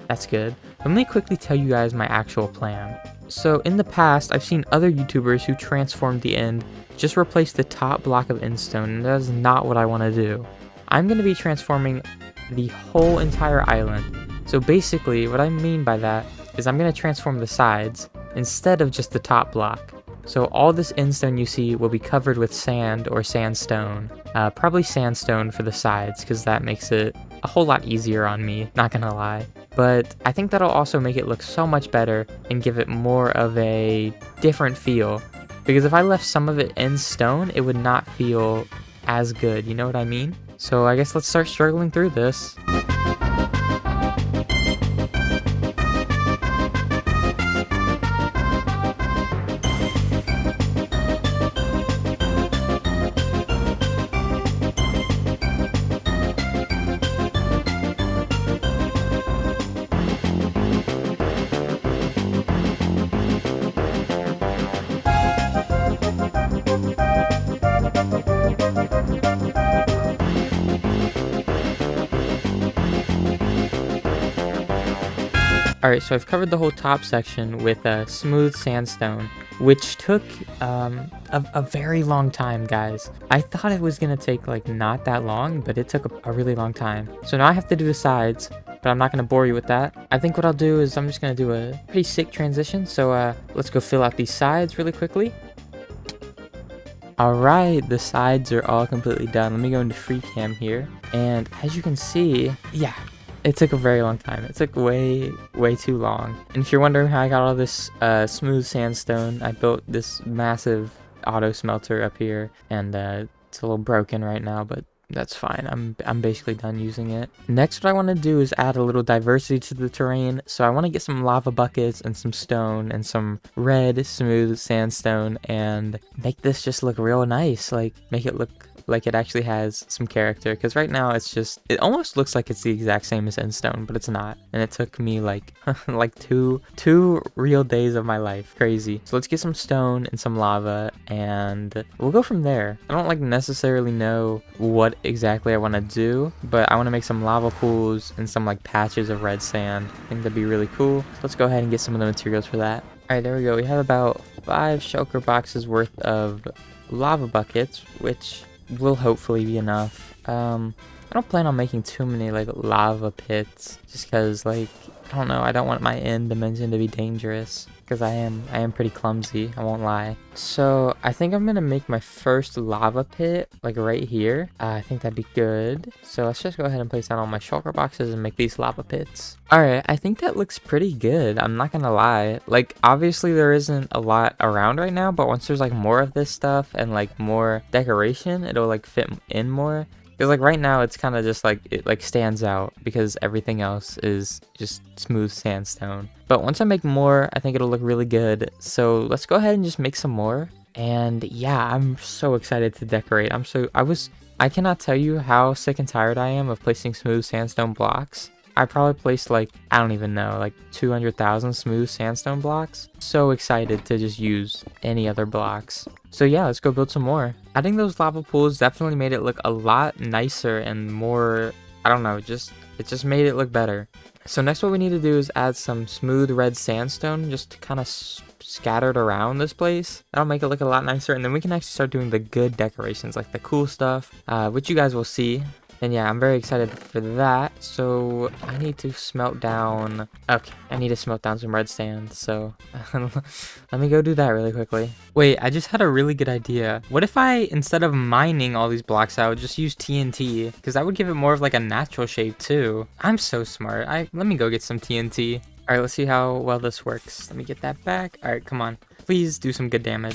that's good. Let me quickly tell you guys my actual plan. So in the past, I've seen other YouTubers who transformed the end, just replace the top block of endstone, and that is not what I want to do. I'm going to be transforming the whole entire island. So basically, what I mean by that is I'm going to transform the sides instead of just the top block. So all this endstone you see will be covered with sand or sandstone. Probably sandstone for the sides, because that makes it a whole lot easier on me, not gonna lie. But I think that'll also make it look so much better and give it more of a different feel. Because if I left some of it in stone, it would not feel as good, you know what I mean? So I guess let's start struggling through this. Alright, so I've covered the whole top section with smooth sandstone, which took a very long time, guys. I thought it was going to take like not that long, but it took a really long time. So now I have to do the sides, but I'm not going to bore you with that. I think what I'll do is I'm just going to do a pretty sick transition. So let's go fill out these sides really quickly. Alright, the sides are all completely done. Let me go into free cam here. And as you can see, yeah, it took a very long time. It took way too long. And if you're wondering how I got all this smooth sandstone, I built this massive auto smelter up here, and it's a little broken right now, but that's fine. I'm basically done using it. Next, what I want to do is add a little diversity to the terrain. So I want to get some lava buckets and some stone and some red smooth sandstone and make this just look real nice. Like make it look like it actually has some character, because right now it almost looks like it's the exact same as endstone, but it's not. And it took me like like two real days of my life. Crazy. So let's get some stone and some lava, and we'll go from there. I don't like necessarily know what exactly I want to do, but I want to make some lava pools and some like patches of red sand. I think that'd be really cool. So let's go ahead and get some of the materials for that. All right, there we go. We have about 5 shulker boxes worth of lava buckets, which will hopefully be enough. I don't plan on making too many like lava pits, just because like I don't know. I don't want my end dimension to be dangerous because I am pretty clumsy. I won't lie. So I think I'm gonna make my first lava pit like right here. I think that'd be good. So let's just go ahead and place down all my shulker boxes and make these lava pits. All right, I think that looks pretty good. I'm not gonna lie. Like obviously there isn't a lot around right now, but once there's like more of this stuff and like more decoration, it'll like fit in more. Because like right now it's kind of just like it like stands out because everything else is just smooth sandstone. But once I make more, I think it'll look really good. So let's go ahead and just make some more. And yeah, I'm so excited to decorate. I cannot tell you how sick and tired I am of placing smooth sandstone blocks. I probably placed like, I don't even know, like 200,000 smooth sandstone blocks. So excited to just use any other blocks. So yeah, let's go build some more. Adding those lava pools definitely made it look a lot nicer and more, I don't know, it just made it look better. So next what we need to do is add some smooth red sandstone just kind of scattered around this place. That'll make it look a lot nicer, and then we can actually start doing the good decorations, like the cool stuff, which you guys will see. And yeah, I'm very excited for that. So I need to smelt down. Okay, I need to smelt down some red sand. So let me go do that really quickly. Wait, I just had a really good idea. What if I, instead of mining all these blocks out, just use TNT? Because that would give it more of like a natural shape too. I'm so smart. Let me go get some TNT. All right, let's see how well this works. Let me get that back. All right, come on. Please do some good damage.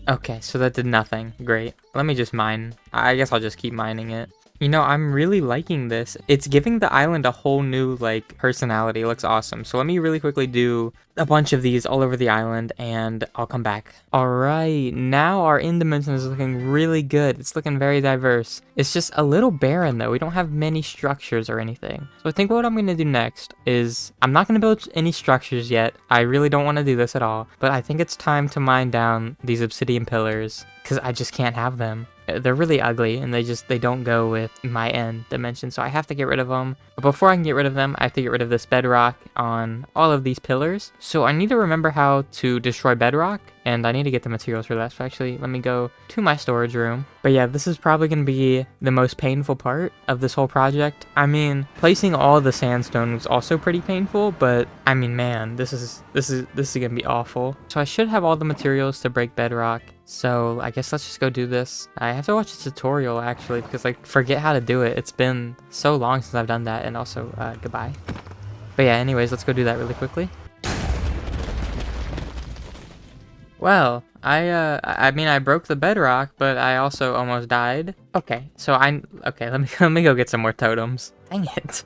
Okay, so that did nothing. Great. Let me just mine. I guess I'll just keep mining it. You know, I'm really liking this. It's giving the island a whole new, like, personality. It looks awesome. So let me really quickly do a bunch of these all over the island, and I'll come back. All right, now our end dimension is looking really good. It's looking very diverse. It's just a little barren, though. We don't have many structures or anything. So I think what I'm going to do next is I'm not going to build any structures yet. I really don't want to do this at all. But I think it's time to mine down these obsidian pillars because I just can't have them. They're really ugly and they don't go with my end dimension, so I have to get rid of them. But before I can get rid of them, I have to get rid of this bedrock on all of these pillars. So I need to remember how to destroy bedrock, and I need to get the materials for that. So actually, let me go to my storage room. But yeah, this is probably going to be the most painful part of this whole project. I mean, placing all the sandstone was also pretty painful, but I mean, man, this is going to be awful. So I should have all the materials to break bedrock. So I guess let's just go do this. I have to watch a tutorial actually because I forget how to do it. It's been so long since I've done that, and also goodbye. But yeah, anyways, let's go do that really quickly. Well, I mean I broke the bedrock, but I also almost died. Okay, so let me go get some more totems. Dang it.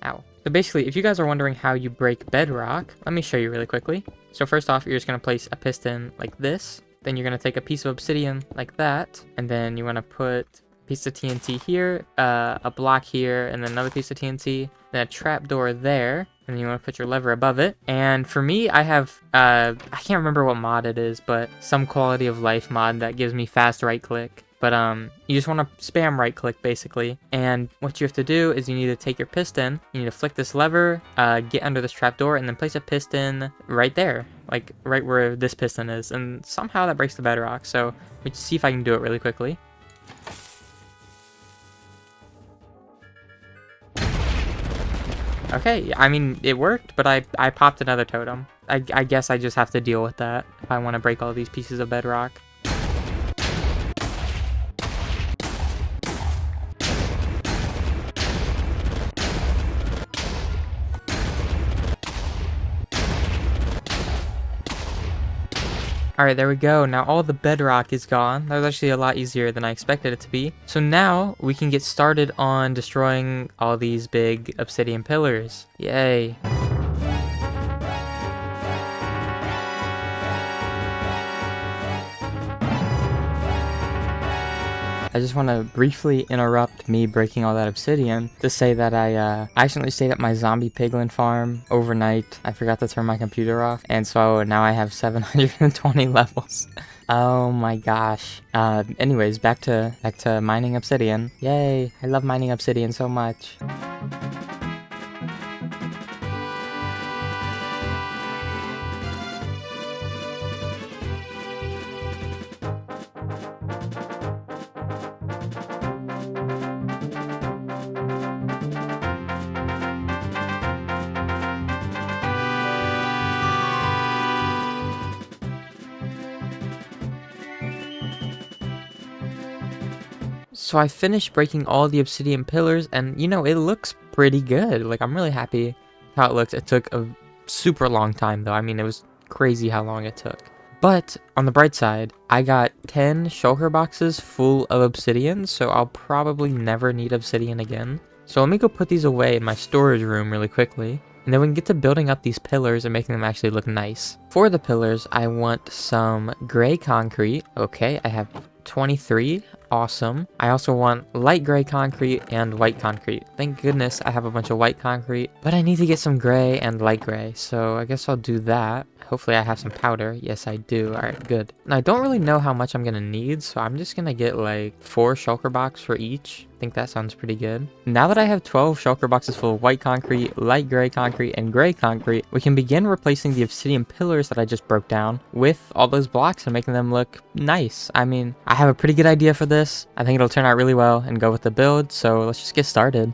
Ow. So basically, if you guys are wondering how you break bedrock, let me show you really quickly. So first off, you're just going to place a piston like this. Then you're going to take a piece of obsidian like that. And then you want to put a piece of TNT here, a block here, and then another piece of TNT. Then a trapdoor there. And then you want to put your lever above it. And for me, I have, I can't remember what mod it is, but some quality of life mod that gives me fast right click. But you just want to spam right click basically. And what you have to do is you need to take your piston, you need to flick this lever, get under this trapdoor, and then place a piston right there, like right where this piston is. And somehow that breaks the bedrock. So let me see if I can do it really quickly. Okay, I mean, it worked, but I popped another totem. I guess I just have to deal with that if I want to break all these pieces of bedrock. Alright, there we go. Now all the bedrock is gone. That was actually a lot easier than I expected it to be. So now we can get started on destroying all these big obsidian pillars. Yay. I just want to briefly interrupt me breaking all that obsidian to say that I accidentally stayed at my zombie piglin farm overnight. I forgot to turn my computer off, and so now I have 720 levels. Oh my gosh. Anyways, back to mining obsidian. Yay! I love mining obsidian so much. So I finished breaking all the obsidian pillars, and you know, it looks pretty good. Like, I'm really happy how it looks. It took a super long time though. I mean, it was crazy how long it took. But on the bright side, I got 10 shulker boxes full of obsidian, so I'll probably never need obsidian again. So let me go put these away in my storage room really quickly, and then we can get to building up these pillars and making them actually look nice. For the pillars, I want some gray concrete. Okay, I have 23. Awesome. I also want light gray concrete and white concrete. Thank goodness I have a bunch of white concrete, but I need to get some gray and light gray, so I guess I'll do that. Hopefully I have some powder. Yes, I do. All right, good. Now, I don't really know how much I'm gonna need, so I'm just gonna get like 4 shulker boxes for each. I think that sounds pretty good. Now that I have 12 shulker boxes full of white concrete, light gray concrete, and gray concrete, we can begin replacing the obsidian pillars that I just broke down with all those blocks and making them look nice. I mean, I have a pretty good idea for this. I think it'll turn out really well and go with the build, so let's just get started.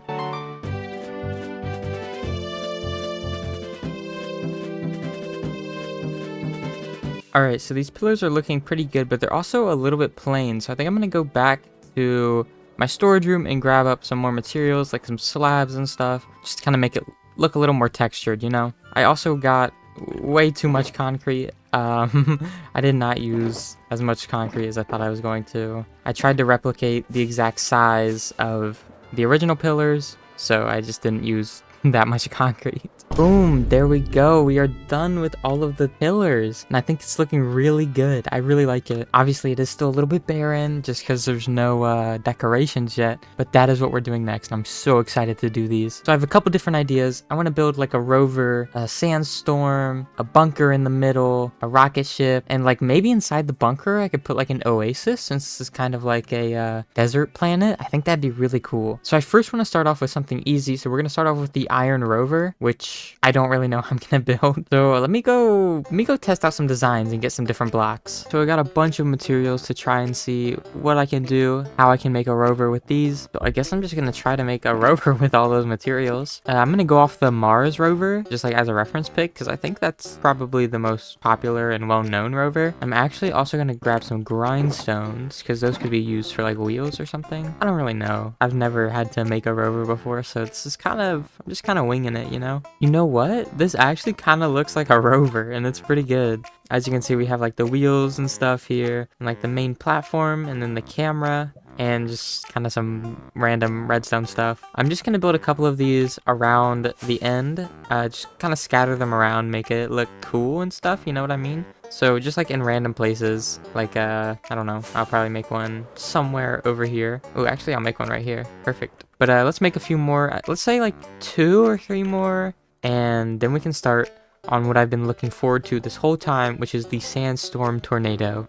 Alright, so these pillars are looking pretty good, but they're also a little bit plain, so I think I'm gonna go back to my storage room and grab up some more materials, like some slabs and stuff, just to kind of make it look a little more textured, you know? I also got way too much concrete. I did not use as much concrete as I thought I was going to. I tried to replicate the exact size of the original pillars, so I just didn't use that much concrete. Boom, there we go. We are done with all of the pillars, and I think it's looking really good. I really like it. Obviously, it is still a little bit barren just because there's no decorations yet, but that is what we're doing next. I'm so excited to do these. So I have a couple different ideas. I want to build like a rover, a sandstorm, a bunker in the middle, a rocket ship, and like maybe inside the bunker I could put like an oasis, since this is kind of like a desert planet. I think that'd be really cool. So I first want to start off with something easy. So we're going to start off with the iron rover, which I don't really know how I'm gonna build. So let me go test out some designs and get some different blocks. So I got a bunch of materials to try and see what I can do, how I can make a rover with these. So I guess I'm just gonna try to make a rover with all those materials. I'm gonna go off the Mars rover, just like as a reference pick, because I think that's probably the most popular and well-known rover. I'm actually also gonna grab some grindstones, because those could be used for like wheels or something. I don't really know. I've never had to make a rover before, so it's just I'm just kind of winging it, you know? You know what? This actually kind of looks like a rover, and it's pretty good. As you can see, we have like the wheels and stuff here, and like the main platform, and then the camera, and just kind of some random redstone stuff. I'm just gonna build a couple of these around the end, just kind of scatter them around, make it look cool and stuff, you know what I mean? So just like in random places, like I don't know, I'll probably make one somewhere over here. Oh, actually I'll make one right here. Perfect. But let's make a few more, let's say like 2 or 3 more, and then we can start on what I've been looking forward to this whole time, which is the sandstorm tornado.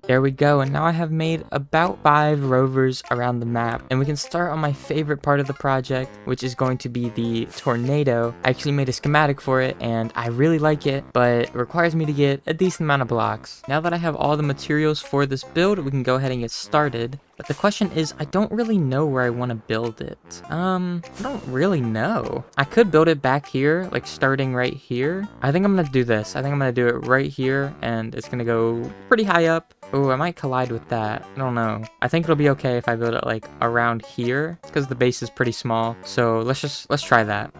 There we go, and now I have made about 5 rovers around the map, and we can start on my favorite part of the project, which is going to be the tornado. I actually made a schematic for it, and I really like it, but it requires me to get a decent amount of blocks. Now that I have all the materials for this build, we can go ahead and get started. But the question is, I don't really know where I want to build it. I don't really know. I could build it back here, like starting right here. I think I'm gonna do this. I think I'm gonna do it right here, and it's gonna go pretty high up. Oh, I might collide with that. I don't know. I think it'll be okay if I build it like around here, because the base is pretty small. So let's try that.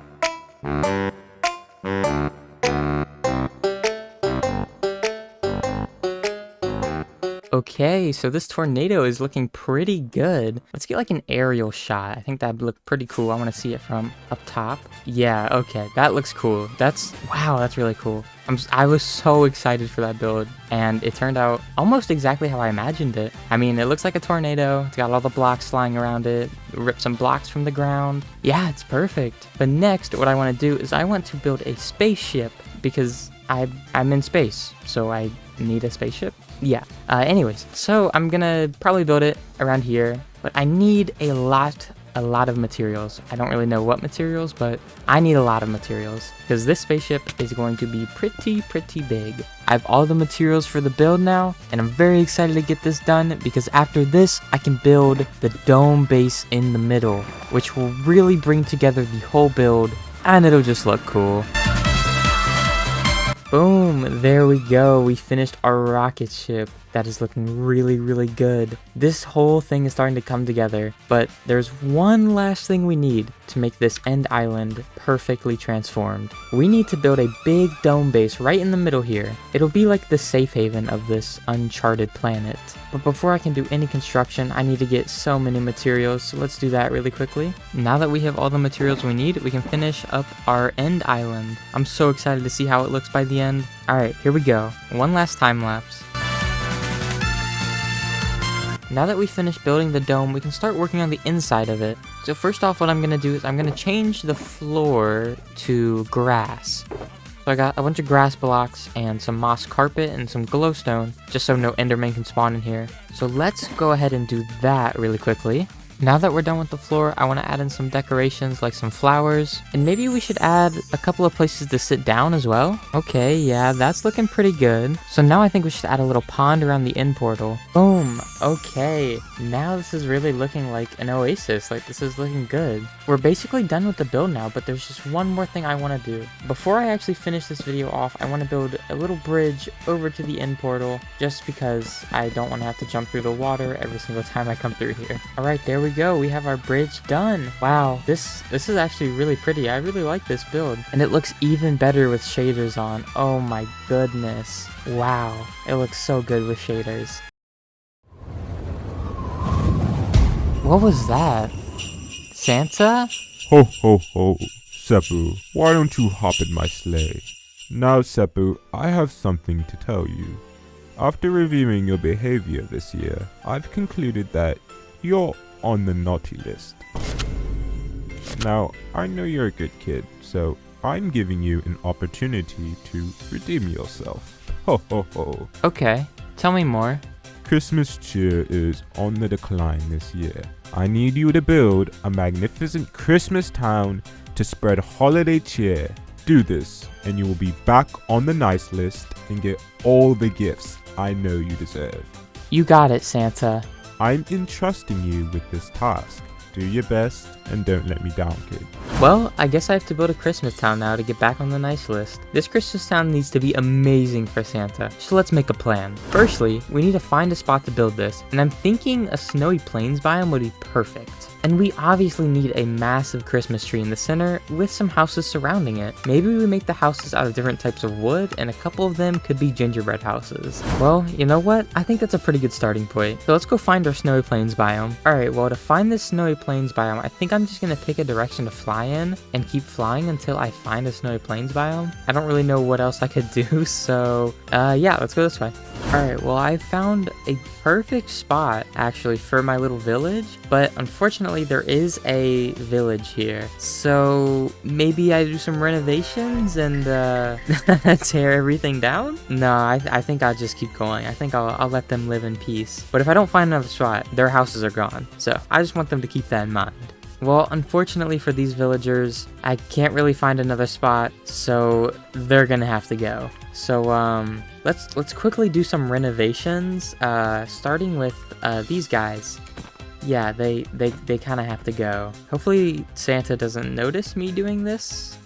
Okay, so this tornado is looking pretty good. Let's get like an aerial shot. I think that'd look pretty cool. I want to see it from up top. Yeah, okay, that looks cool. Wow, that's really cool. I was so excited for that build, and it turned out almost exactly how I imagined it. I mean, it looks like a tornado. It's got all the blocks flying around it. Rip some blocks from the ground. Yeah, it's perfect. But next, what I want to do is I want to build a spaceship, because I'm in space, so I need a spaceship. Yeah, anyways, so I'm gonna probably build it around here, but I need a lot a lot of materials. I don't really know what materials, but I need a lot of materials because this spaceship is going to be pretty big. I have all the materials for the build now, and I'm very excited to get this done because after this, I can build the dome base in the middle, which will really bring together the whole build, and it'll just look cool. Boom, there we go. We finished our rocket ship. That is looking really good. This whole thing is starting to come together, but there's one last thing we need to make this end island perfectly transformed. We need to build a big dome base right in the middle here. It'll be like the safe haven of this uncharted planet. But before I can do any construction, I need to get so many materials, so let's do that really quickly. Now that we have all the materials we need, we can finish up our end island. I'm so excited to see how it looks by the end. Alright, here we go. One last time lapse. Now that we finished building the dome, we can start working on the inside of it. So first off, what I'm going to do is I'm going to change the floor to grass. So I got a bunch of grass blocks and some moss carpet and some glowstone, just so no enderman can spawn in here. So let's go ahead and do that really quickly. Now that we're done with the floor, I want to add in some decorations like some flowers, and maybe we should add a couple of places to sit down as well. Okay, yeah, that's looking pretty good. So now I think we should add a little pond around the end portal. Boom, okay. Now this is really looking like an oasis, like this is looking good. We're basically done with the build now, but there's just one more thing I want to do. Before I actually finish this video off, I want to build a little bridge over to the end portal, just because I don't want to have to jump through the water every single time I come through here. Alright, there we go. We have our bridge done. Wow, this is actually really pretty. I really like this build, and it looks even better with shaders on. Oh my goodness. Wow, it looks so good with shaders. What was that? Santa? Ho ho ho, Seppu, why don't you hop in my sleigh? Now Seppu, I have something to tell you. After reviewing your behavior this year, I've concluded that you're on the naughty list. Now, I know you're a good kid, so I'm giving you an opportunity to redeem yourself. Ho ho ho. Okay, tell me more. Christmas cheer is on the decline this year. I need you to build a magnificent Christmas town to spread holiday cheer. Do this, and you will be back on the nice list and get all the gifts I know you deserve. You got it, Santa. I'm entrusting you with this task. Do your best and don't let me down, kid. Well, I guess I have to build a Christmas town now to get back on the nice list. This Christmas town needs to be amazing for Santa, so let's make a plan. Firstly, we need to find a spot to build this, and I'm thinking a snowy plains biome would be perfect. And we obviously need a massive Christmas tree in the center with some houses surrounding it. Maybe we make the houses out of different types of wood, and a couple of them could be gingerbread houses. Well, you know what? I think that's a pretty good starting point. So let's go find our snowy plains biome. Alright, well, to find this snowy plains biome, I think I'm just gonna pick a direction to fly in and keep flying until I find a snowy plains biome. I don't really know what else I could do, so yeah, let's go this way. Alright, well, I found a perfect spot actually for my little village, but unfortunately there is a village here, so maybe I do some renovations and tear everything down? No, I think I'll just keep going. I think I'll let them live in peace. But if I don't find another spot, their houses are gone, so I just want them to keep that in mind. Well, unfortunately for these villagers, I can't really find another spot, so they're gonna have to go. So let's quickly do some renovations, starting with these guys. Yeah, they kind of have to go. Hopefully Santa doesn't notice me doing this,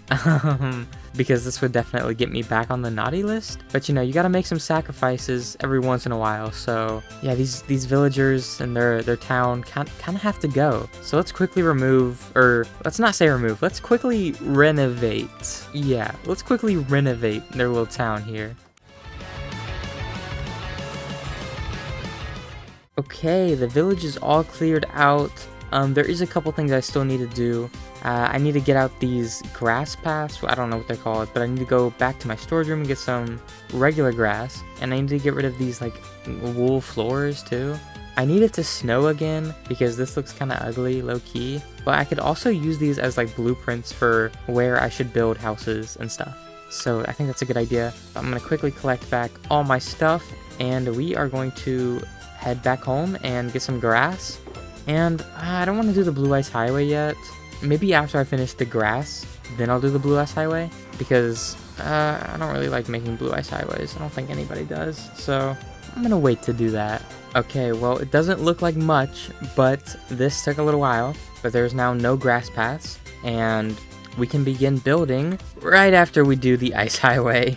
because this would definitely get me back on the naughty list. But you know, you gotta make some sacrifices every once in a while. So yeah, these villagers and their town kind of have to go. So let's quickly remove, or let's not say remove, let's quickly renovate. Yeah, let's quickly renovate their little town here. Okay, the village is all cleared out. There is a couple things I still need to do. I need to get out these grass paths. I don't know what they're called, but I need to go back to my storage room and get some regular grass. And I need to get rid of these like wool floors too. I need it to snow again because this looks kind of ugly, low-key. But I could also use these as like blueprints for where I should build houses and stuff. So I think that's a good idea. I'm going to quickly collect back all my stuff, and we are going to head back home and get some grass. And I don't want to do the blue ice highway yet. Maybe after I finish the grass, then I'll do the blue ice highway, because I don't really like making blue ice highways. I don't think anybody does, so I'm gonna wait to do that. Okay, well, it doesn't look like much, but this took a little while, but there's now no grass paths, and we can begin building right after we do the ice highway.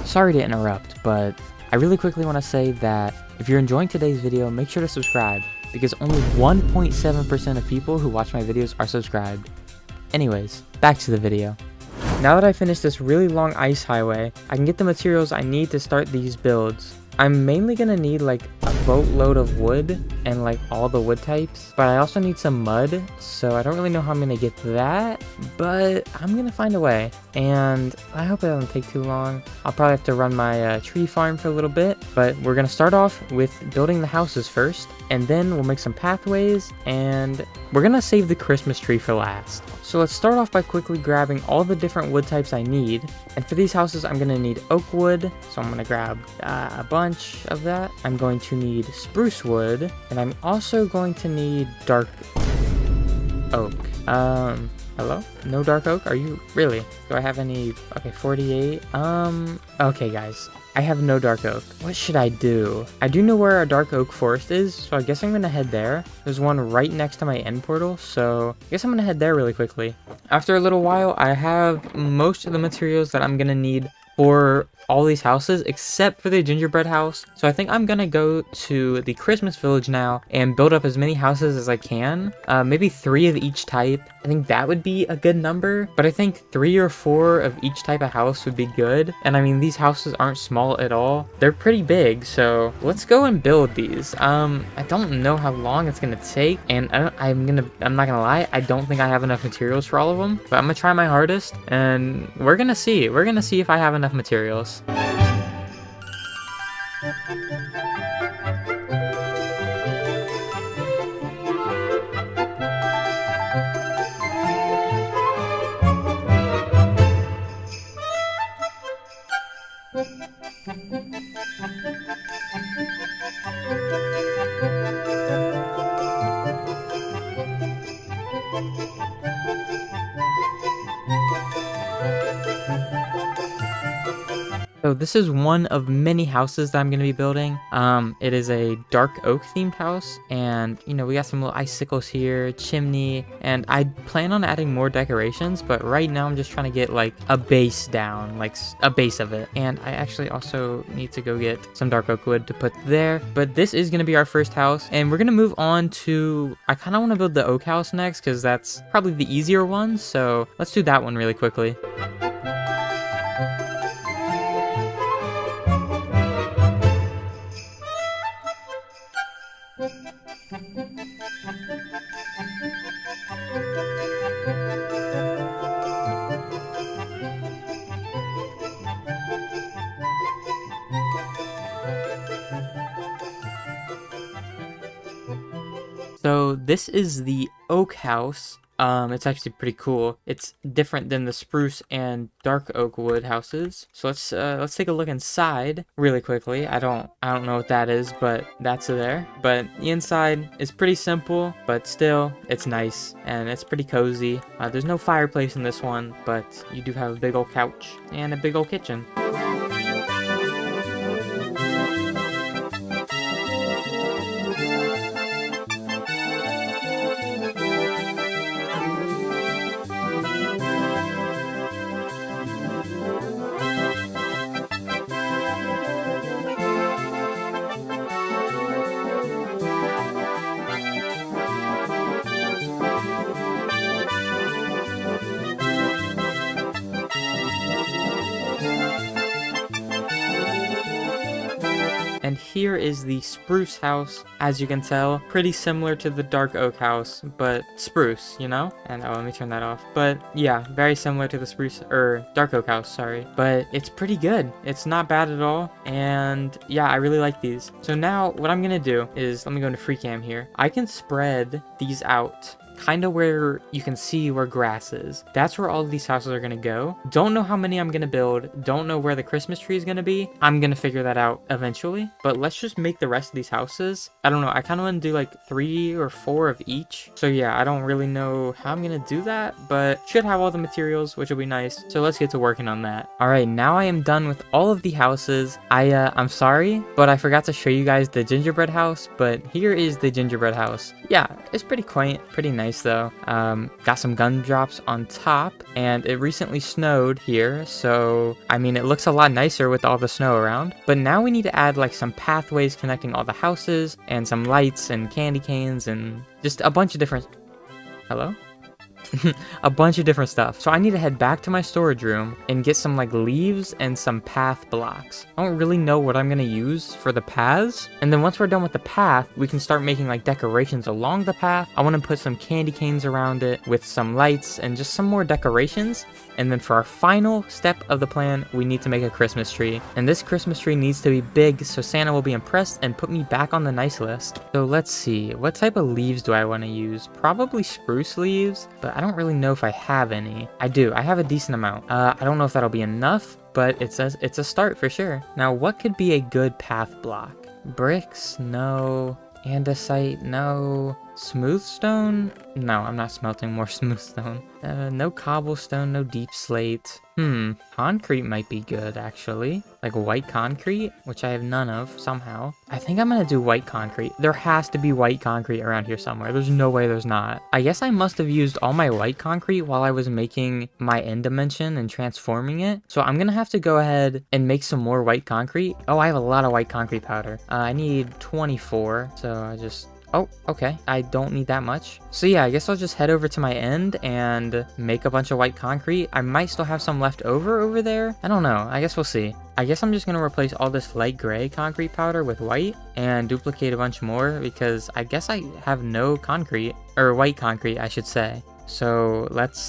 Sorry to interrupt, but I really quickly want to say that if you're enjoying today's video, make sure to subscribe, because only 1.7% of people who watch my videos are subscribed. Anyways, back to the video. Now that I finished this really long ice highway, I can get the materials I need to start these builds. I'm mainly gonna need like a boatload of wood and like all the wood types, but I also need some mud, so I don't really know how I'm gonna get that, but I'm gonna find a way, and I hope it doesn't take too long. I'll probably have to run my tree farm for a little bit, but we're gonna start off with building the houses first, and then we'll make some pathways, and we're gonna save the Christmas tree for last. So let's start off by quickly grabbing all the different wood types I need, and for these houses I'm gonna need oak wood, so I'm gonna grab a bunch of that. I'm going to need spruce wood, and I'm also going to need dark oak. Hello? No dark oak? Are you really? Do I have any? Okay, 48. Okay guys, I have no dark oak. What should I do? I do know where our dark oak forest is, so I guess I'm gonna head there. There's one right next to my end portal, so I guess I'm gonna head there really quickly. After a little while, I have most of the materials that I'm gonna need for all these houses except for the gingerbread house, so I think I'm gonna go to the Christmas village now and build up as many houses as I can. Maybe 3 of each type. I think that would be a good number, but I think 3 or 4 of each type of house would be good. And I mean, these houses aren't small at all, they're pretty big, so let's go and build these. I don't know how long it's gonna take, and I'm not gonna lie, I don't think I have enough materials for all of them, but I'm gonna try my hardest, and we're gonna see if I have enough materials. So this is one of many houses that I'm going to be building. It is a dark oak themed house, and you know, we got some little icicles here, chimney, and I plan on adding more decorations, but right now I'm just trying to get like a base down, like a base of it. And I actually also need to go get some dark oak wood to put there, but this is going to be our first house, and we're going to move on to, I kind of want to build the oak house next because that's probably the easier one, so let's do that one really quickly. So this is the oak house. It's actually pretty cool. It's different than the spruce and dark oak wood houses. So let's take a look inside really quickly. I don't know what that is, but that's there. But the inside is pretty simple, but still it's nice and it's pretty cozy. There's no fireplace in this one, but you do have a big old couch and a big old kitchen. And here is the spruce house. As you can tell, pretty similar to the dark oak house, but spruce, you know? And oh, let me turn that off. But yeah, very similar to the spruce, or dark oak house, sorry. But it's pretty good. It's not bad at all. And yeah, I really like these. So now what I'm gonna do is, let me go into free cam here. I can spread these out kind of where you can see where grass is. That's where all of these houses are gonna go. Don't know how many I'm gonna build. Don't know where the Christmas tree is gonna be. I'm gonna figure that out eventually. But let's just make the rest of these houses. I don't know. I kind of want to do like 3 or 4 of each. So yeah, I don't really know how I'm going to do that, but should have all the materials, which will be nice. So let's get to working on that. All right, now I am done with all of the houses. I'm sorry, but I forgot to show you guys the gingerbread house, but here is the gingerbread house. Yeah, it's pretty quaint, pretty nice though. Got some gumdrops on top, and it recently snowed here, so I mean it looks a lot nicer with all the snow around. But now we need to add like some pathways connecting all the houses, and some lights and candy canes, and just a bunch of different... Hello? A bunch of different stuff. So I need to head back to my storage room and get some like leaves and some path blocks. I don't really know what I'm gonna use for the paths. And then once we're done with the path, we can start making like decorations along the path. I want to put some candy canes around it with some lights and just some more decorations. And then for our final step of the plan, we need to make a Christmas tree. And this Christmas tree needs to be big so Santa will be impressed and put me back on the nice list. So let's see, what type of leaves do I want to use? Probably spruce leaves, but I don't really know if I have any. I do, I have a decent amount. I don't know if that'll be enough, but it's a start for sure. Now, what could be a good path block? Bricks? No. Andesite? No. Smooth stone? No, I'm not smelting more smooth stone. No cobblestone, no deep slate. Concrete might be good, actually. Like white concrete, which I have none of, somehow. I think I'm gonna do white concrete. There has to be white concrete around here somewhere. There's no way there's not. I guess I must have used all my white concrete while I was making my end dimension and transforming it. So I'm gonna have to go ahead and make some more white concrete. Oh, I have a lot of white concrete powder. I need 24, so I just... Oh, okay. I don't need that much. So yeah, I guess I'll just head over to my end and make a bunch of white concrete. I might still have some left over there. I don't know. I guess we'll see. I guess I'm just going to replace all this light gray concrete powder with white and duplicate a bunch more because I guess I have no concrete, or white concrete, I should say. So let's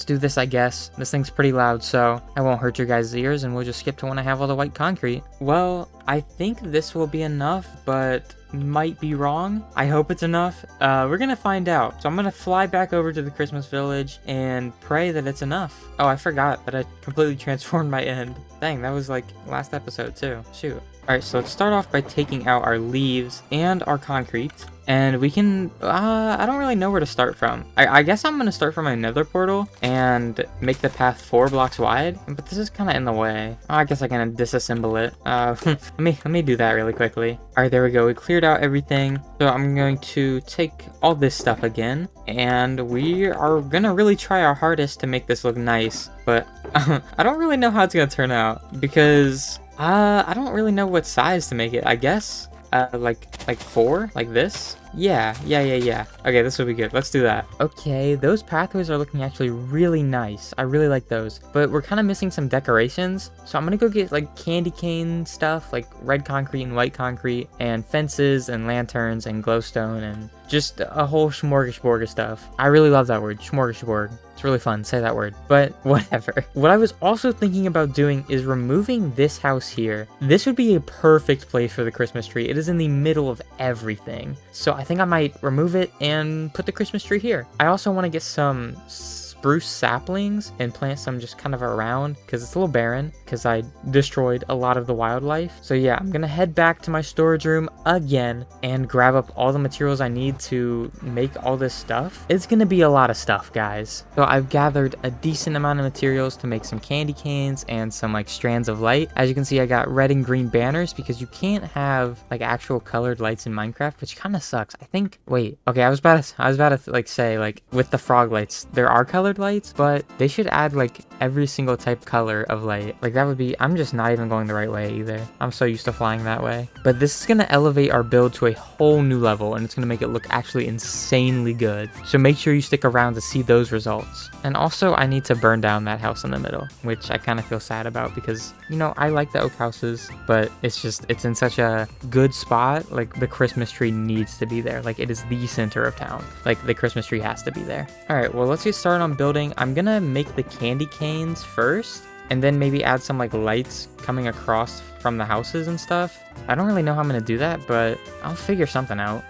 do this, I guess. This thing's pretty loud, so I won't hurt your guys' ears, and we'll just skip to when I have all the white concrete. Well, I think this will be enough, but might be wrong. I hope it's enough. We're gonna find out. So I'm gonna fly back over to the Christmas village and pray that it's enough. Oh, I forgot that I completely transformed my end. Dang, that was like last episode too. Shoot. Alright, so let's start off by taking out our leaves and our concrete. And we can, I don't really know where to start from. I guess I'm going to start from my nether portal and make the path 4 blocks wide. But this is kind of in the way. Oh, I guess I can disassemble it. Let me do that really quickly. Alright, there we go. We cleared out everything. So I'm going to take all this stuff again. And we are going to really try our hardest to make this look nice. But I don't really know how it's going to turn out. Because I don't really know what size to make it. I guess like 4, like this. Yeah. Okay, this will be good. Let's do that. Okay, those pathways are looking actually really nice. I really like those. But we're kind of missing some decorations. So I'm going to go get like candy cane stuff, like red concrete and white concrete, and fences and lanterns and glowstone and just a whole smorgasbord of stuff. I really love that word, smorgasbord. It's really fun, say that word, but whatever. What I was also thinking about doing is removing this house here. This would be a perfect place for the Christmas tree. It is in the middle of everything. So I think I might remove it and put the Christmas tree here. I also want to get some spruce saplings and plant some just kind of around because it's a little barren because I destroyed a lot of the wildlife. So yeah, I'm gonna head back to my storage room again and grab up all the materials I need to make all this stuff. It's gonna be a lot of stuff, guys. So I've gathered a decent amount of materials to make some candy canes and some like strands of light. As you can see, I got red and green banners because you can't have like actual colored lights in Minecraft, which kind of sucks. I think, wait, okay, I was about to like say, like with the frog lights, there are colored lights, but they should add like every single type color of light. Like that would be, I'm just not even going the right way either. I'm so used to flying that way. But this is going to elevate our build to a whole new level, and it's going to make it look actually insanely good. So make sure you stick around to see those results. And also I need to burn down that house in the middle, which I kind of feel sad about because, you know, I like the oak houses, but it's in such a good spot. Like the Christmas tree needs to be there. Like it is the center of town. Like the Christmas tree has to be there. All right, well, let's get started on building. I'm gonna make the candy canes first and then maybe add some like lights coming across from the houses and stuff. I don't really know how I'm gonna do that, but I'll figure something out.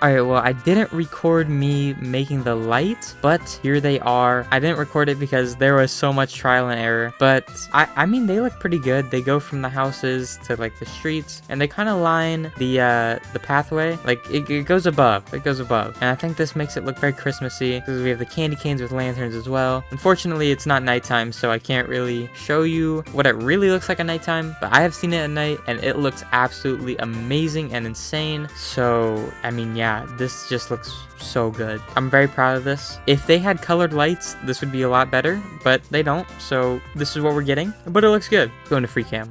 Alright, well, I didn't record me making the lights, but here they are. I didn't record it because there was so much trial and error, but I mean, they look pretty good. They go from the houses to like the streets, and they kind of line the pathway. Like it goes above. It goes above. And I think this makes it look very Christmassy because we have the candy canes with lanterns as well. Unfortunately, it's not nighttime, so I can't really show you what it really looks like at nighttime, but I have seen it at night, and it looks absolutely amazing and insane. So, I mean, yeah. This just looks so good. I'm very proud of this. If they had colored lights, this would be a lot better, but they don't, so this is what we're getting, but it looks good. Going to free cam.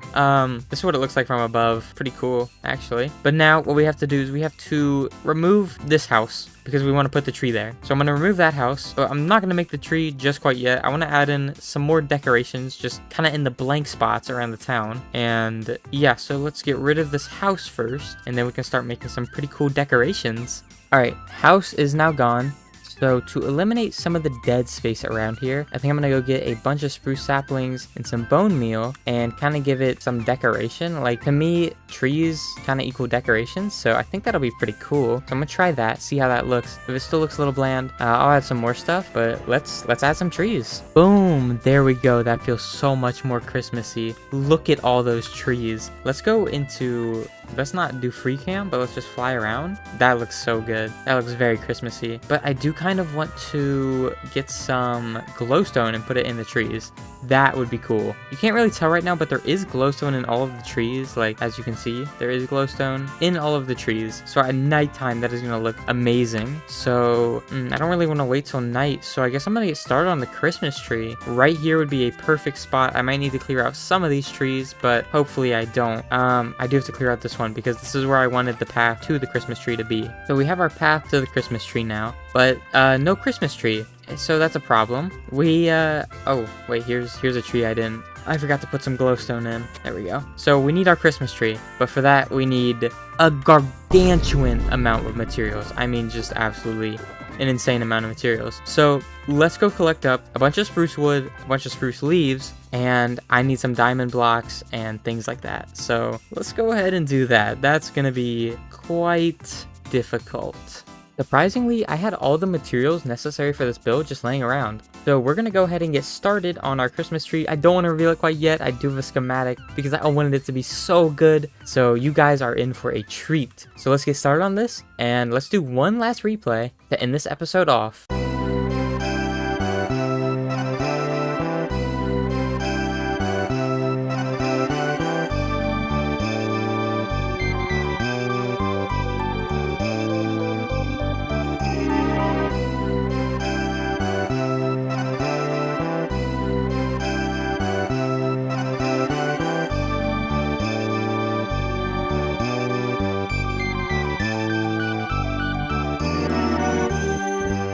This is what it looks like from above. Pretty cool, actually. But now what we have to do is we have to remove this house because we want to put the tree there. So I'm going to remove that house, but I'm not going to make the tree just quite yet. I want to add in some more decorations, just kind of in the blank spots around the town. And yeah, so let's get rid of this house first, and then we can start making some pretty cool decorations. Alright, house is now gone. So to eliminate some of the dead space around here, I think I'm gonna go get a bunch of spruce saplings and some bone meal and kind of give it some decoration. Like, to me, trees kind of equal decorations, so I think that'll be pretty cool. So I'm gonna try that, see how that looks. If it still looks a little bland, I'll add some more stuff, but let's add some trees. Boom, there we go. That feels so much more Christmassy. Look at all those trees. Let's go into, let's not do free cam, but let's just fly around. That looks so good. That looks very Christmassy. But I do kind of want to get some glowstone and put it in the trees. That would be cool. You can't really tell right now, but there is glowstone in all of the trees. Like, as you can see, there is glowstone in all of the trees. So at nighttime, that is going to look amazing. So I don't really want to wait till night. So I guess I'm going to get started on the Christmas tree. Right here would be a perfect spot. I might need to clear out some of these trees, but hopefully I don't. I do have to clear out this one because this is where I wanted the path to the Christmas tree to be. So we have our path to the Christmas tree now, but no Christmas tree. So that's a problem. Oh wait, here's a tree I forgot to put some glowstone in. There we go. So we need our Christmas tree, but for that we need a gargantuan amount of materials. I mean, just absolutely an insane amount of materials. So let's go collect up a bunch of spruce wood, a bunch of spruce leaves, and I need some diamond blocks and things like that. So let's go ahead and do that. That's gonna be quite difficult. Surprisingly, I had all the materials necessary for this build just laying around. So we're going to go ahead and get started on our Christmas tree. I don't want to reveal it quite yet. I do have a schematic because I wanted it to be so good. So you guys are in for a treat. So let's get started on this, and let's do one last replay to end this episode off.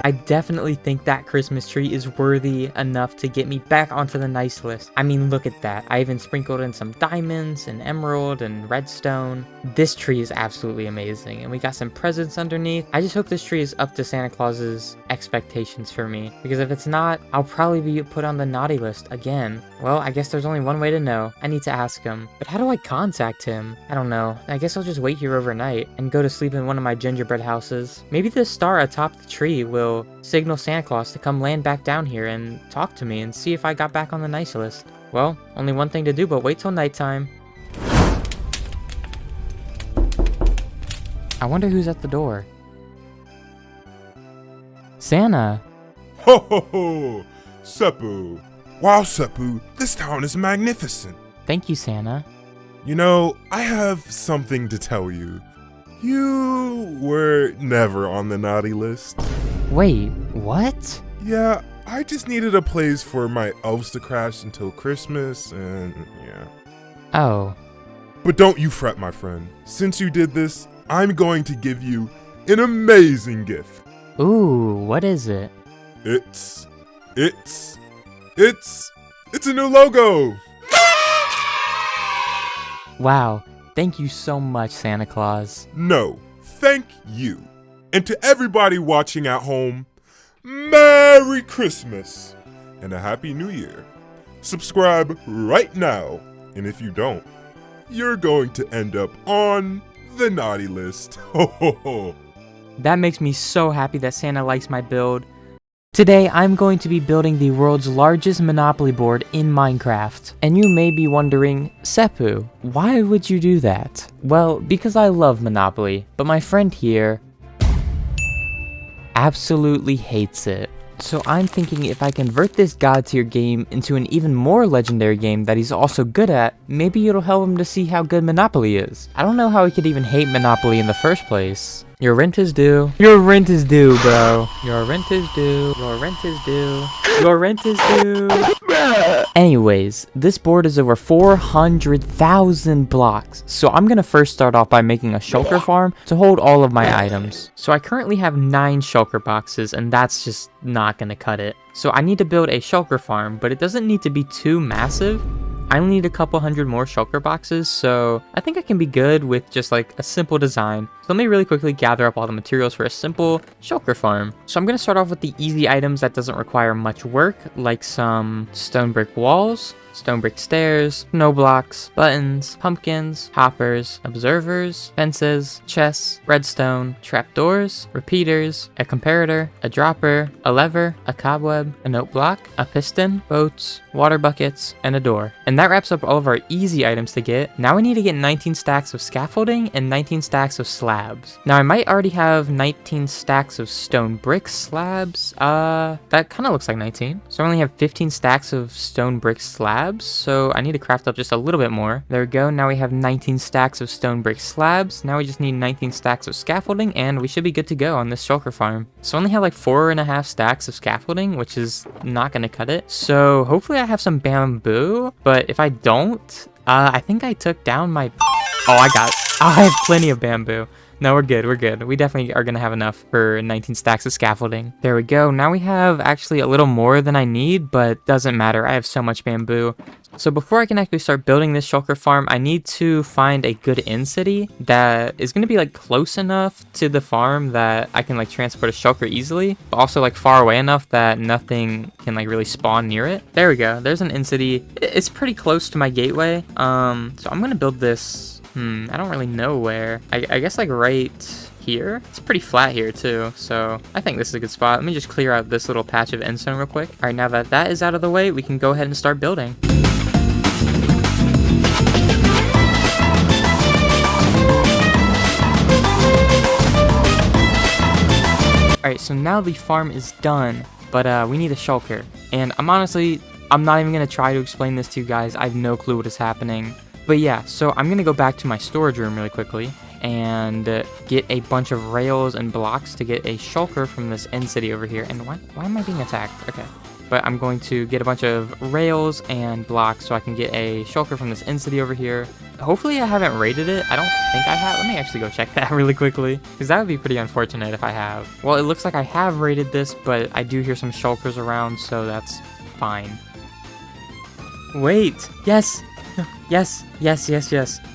I definitely think that Christmas tree is worthy enough to get me back onto the nice list. I mean, look at that. I even sprinkled in some diamonds and emerald and redstone. This tree is absolutely amazing, and we got some presents underneath. I just hope this tree is up to Santa Claus's expectations for me, because if it's not, I'll probably be put on the naughty list again. Well, I guess there's only one way to know. I need to ask him. But how do I contact him? I don't know. I guess I'll just wait here overnight and go to sleep in one of my gingerbread houses. Maybe the star atop the tree will signal Santa Claus to come land back down here and talk to me and see if I got back on the nice list. Well, only one thing to do but wait till nighttime. I wonder who's at the door. Santa! Ho ho ho! Seppu! Wow, Seppu, this town is magnificent. Thank you, Santa. You know, I have something to tell you. You were never on the naughty list. Wait, what? Yeah, I just needed a place for my elves to crash until Christmas, and yeah. Oh. But don't you fret, my friend. Since you did this, I'm going to give you an amazing gift. Ooh, what is it? It's a new logo! Wow, thank you so much, Santa Claus. No, thank you. And to everybody watching at home, Merry Christmas and a Happy New Year. Subscribe right now, and if you don't, you're going to end up on the naughty list. Ho ho ho. That makes me so happy that Santa likes my build. Today, I'm going to be building the world's largest Monopoly board in Minecraft. And you may be wondering, Seppu, why would you do that? Well, because I love Monopoly, but my friend here absolutely hates it. So I'm thinking if I convert this god tier game into an even more legendary game that he's also good at, maybe it'll help him to see how good Monopoly is. I don't know how he could even hate Monopoly in the first place. Your rent is due. Your rent is due, bro. Your rent is due. Your rent is due. Your rent is due. Anyways, this board is over 400,000 blocks. So I'm gonna first start off by making a shulker farm to hold all of my items. So I currently have 9 shulker boxes, and that's just not gonna cut it. So I need to build a shulker farm, but it doesn't need to be too massive. I only need a couple hundred more shulker boxes, so I think I can be good with just like a simple design. So let me really quickly gather up all the materials for a simple shulker farm. So I'm going to start off with the easy items that doesn't require much work, like some stone brick walls, stone brick stairs, snow blocks, buttons, pumpkins, hoppers, observers, fences, chests, redstone, trapdoors, repeaters, a comparator, a dropper, a lever, a cobweb, a note block, a piston, boats, water buckets, and a door. And that wraps up all of our easy items to get. Now we need to get 19 stacks of scaffolding and 19 stacks of slabs. Now I might already have 19 stacks of stone brick slabs. That kind of looks like 19. So I only have 15 stacks of stone brick slabs. So I need to craft up just a little bit more. There we go. Now we have 19 stacks of stone brick slabs. Now we just need 19 stacks of scaffolding, and we should be good to go on this shulker farm. So I only have like 4.5 stacks of scaffolding, which is not going to cut it. So hopefully I have some bamboo, but if I don't, I think I took down my... Oh, I have plenty of bamboo. No, we're good, we're good. We definitely are gonna have enough for 19 stacks of scaffolding. There we go. Now we have actually a little more than I need, but doesn't matter. I have so much bamboo. So before I can actually start building this shulker farm, I need to find a good inn city that is gonna be like close enough to the farm that I can like transport a shulker easily, but also like far away enough that nothing can like really spawn near it. There we go. There's an inn city. It's pretty close to my gateway. So I'm gonna build this. I don't really know where. I guess like right here. It's pretty flat here too, so I think this is a good spot. Let me just clear out this little patch of endstone real quick. All right, now that that is out of the way, we can go ahead and start building. All right, so now the farm is done, but we need a shulker, and I'm not even gonna try to explain this to you guys. I have no clue what is happening. But yeah, so I'm gonna go back to my storage room really quickly and get a bunch of rails and blocks to get a shulker from this end city over here. And why am I being attacked? Okay. But I'm going to get a bunch of rails and blocks so I can get a shulker from this end city over here. Hopefully I haven't raided it. I don't think I have. Let me actually go check that really quickly, because that would be pretty unfortunate if I have. Well, it looks like I have raided this, but I do hear some shulkers around, so that's fine. Wait, yes. Yes.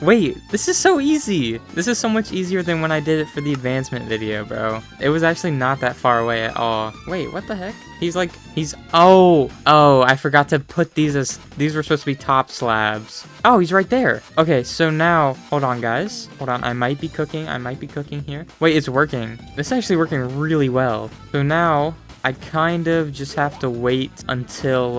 Wait, this is so easy. This is so much easier than when I did it for the advancement video, bro. It was actually not that far away at all. Wait, what the heck? Oh, I forgot to put these as, these were supposed to be top slabs. Oh, he's right there. Okay, so now, hold on, guys. Hold on, I might be cooking here. Wait, it's working. This is actually working really well. So now, I kind of just have to wait until,